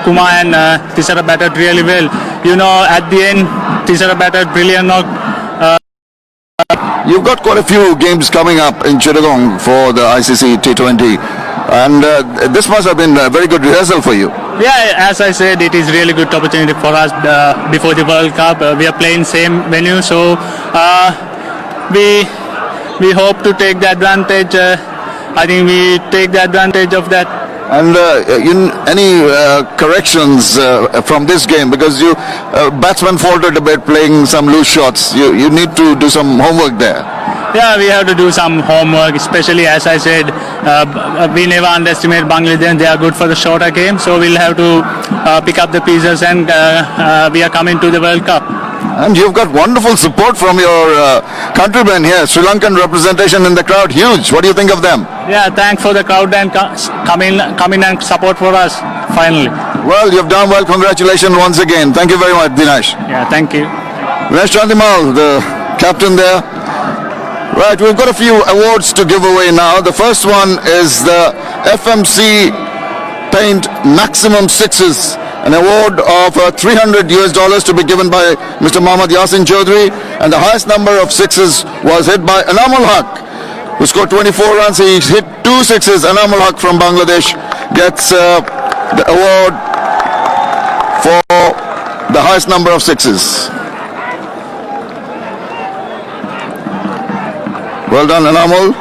Kumar and Tisara batted really well. You know, at the end, Tisara batted brilliant. You've got quite a few games coming up in Chittagong for the ICC T20, and this must have been a very good rehearsal for you. Yeah, as I said, it is really good opportunity for us before the World Cup. We are playing same venue, so we hope to take the advantage. I think we take the advantage of that. And any corrections from this game, because you batsmen faltered a bit playing some loose shots. You need to do some homework there. Yeah, we have to do some homework, especially as I said, we never underestimate Bangladesh. They are good for the shorter game, so we'll have to pick up the pieces, and we are coming to the World Cup. And you've got wonderful support from your countrymen here. Sri Lankan representation in the crowd, huge. What do you think of them? Yeah, thanks for the crowd and come in and support for us, finally. Well, you've done well. Congratulations once again. Thank you very much, Dinesh. Yeah, thank you. Dinesh Chandimal, the captain there. Right, we've got a few awards to give away now. The first one is the FMC Paint Maximum Sixes, an award of $300 to be given by Mr. Mohammad Yasin Chaudhry, and the highest number of sixes was hit by Anamul Haq, who scored 24 runs. He hit 2 sixes. Anamul Haq from Bangladesh gets the award for the highest number of sixes. Well done, Anamul.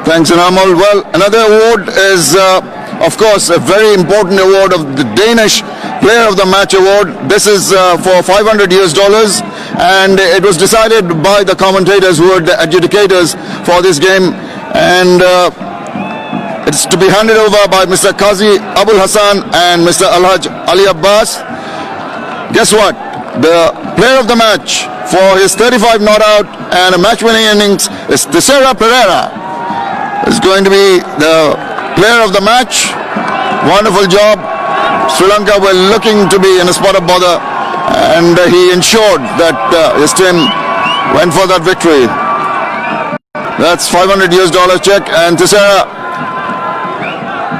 Thanks, Anamul. Well, another award is, of course, a very important award of the Danish Player of the Match Award. This is for $500, and it was decided by the commentators who were the adjudicators for this game, and it's to be handed over by Mr. Qazi Abul Hassan and Mr. Alhaj Ali Abbas. Guess what? The player of the match for his 35 not out and a match-winning innings is Thisara Perera. Is going to be the player of the match. Wonderful job. Sri Lanka were looking to be in a spot of bother, and he ensured that his team went for that victory. That's $500 check. And Thisara,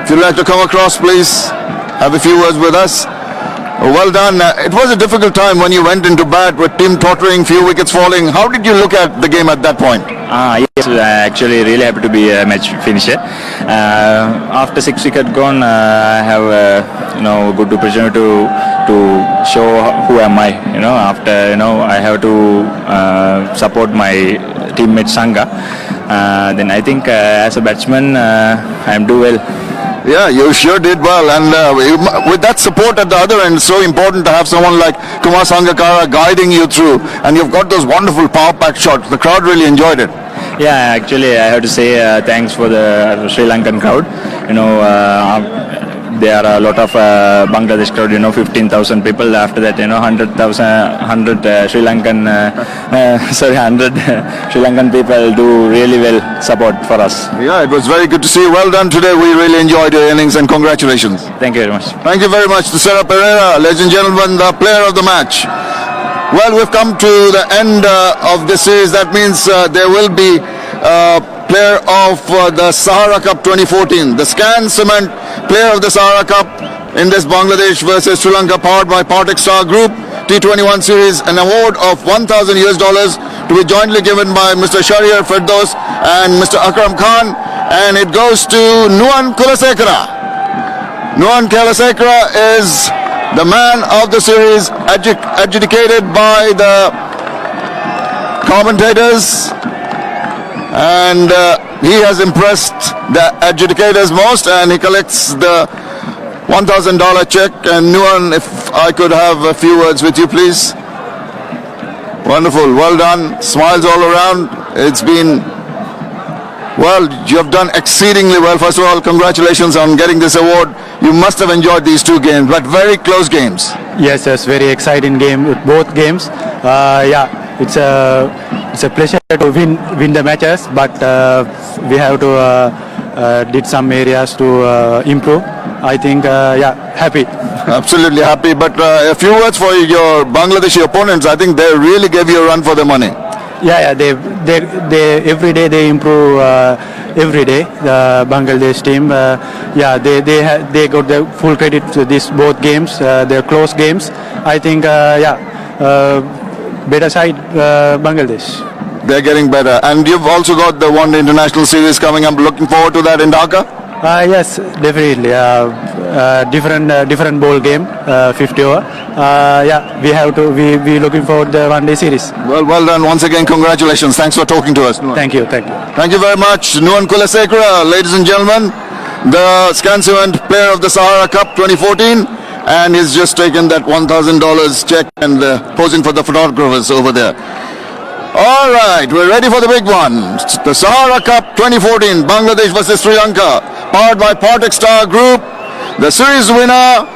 if you'd like to come across, please have a few words with us. Well done. It was a difficult time when you went into bat with team tottering, few wickets falling. How did you look at the game at that point? Yes, actually really happy to be a match finisher. After 6 wickets gone, I have a good opportunity to show who am I. After I have to support my teammate Sangha. Then I think as a batsman, I am do well. Yeah, you sure did well, and with that support at the other end, it's so important to have someone like Kumar Sangakkara guiding you through, and you've got those wonderful power pack shots. The crowd really enjoyed it. Yeah, actually I have to say thanks for the Sri Lankan crowd. There are a lot of Bangladesh crowd, 15,000 people. After that, 100 Sri Lankan, 100 Sri Lankan people do really well support for us. Yeah, it was very good to see you. Well done today. We really enjoyed your innings, and congratulations. Thank you very much. Thank you very much to Thisara Perera, ladies and gentlemen, the player of the match. Well, we've come to the end of this series. That means there will be player of the Sahara Cup 2014, the Scan Cement player of the Sahara Cup in this Bangladesh versus Sri Lanka powered by Partick Star Group T21 series, an award of $1,000 to be jointly given by Mr. Shahriar Firdaus and Mr. Akram Khan, and it goes to Nuwan Kulasekara. Nuwan Kulasekara is the man of the series, adjudicated by the commentators, and he has impressed the adjudicators most, and he collects the $1,000 check. And Nuwan, if I could have a few words with you, please. Wonderful, well done, smiles all around. It's been, well, you have done exceedingly well. First of all, congratulations on getting this award. You must have enjoyed these 2 games, but very close games. Yes, yes, very exciting game with both games. Yeah, it's a pleasure to win the matches, but we have to did some areas to improve. I think yeah, happy. Absolutely happy. But a few words for your Bangladeshi opponents. I think they really gave you a run for their money. Yeah, they every day they improve. Every day, the Bangladesh team, yeah, they got the full credit to this both games. They're close games. I think, yeah, better side Bangladesh. They're getting better. And you've also got the One Day International Series coming up. Looking forward to that in Dhaka? Yes, definitely. Different ball game, 50 over. Yeah, we have to. We looking forward to the One Day Series. Well done. Once again, congratulations. Thanks for talking to us. Thank you. Thank you very much. Nuwan Kulasekara, ladies and gentlemen, the Scansevent Player of the Sahara Cup 2014, and he's just taken that $1,000 check and posing for the photographers over there. All right, we're ready for the big one. The Sahara Cup 2014, Bangladesh versus Sri Lanka, powered by Portex Star Group. The series winner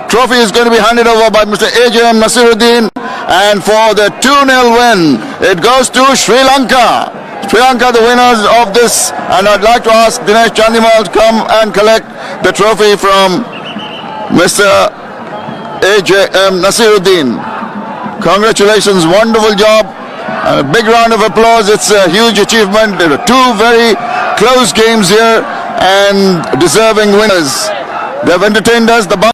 trophy is going to be handed over by Mr. AJM Nasiruddin, and for the 2-0 win, it goes to Sri Lanka. Sri Lanka, the winners of this, and I'd like to ask Dinesh Chandimal to come and collect the trophy from Mr. AJM Nasiruddin. Congratulations, wonderful job. And a big round of applause. It's a huge achievement. There are two very close games here and deserving winners. They've entertained us. The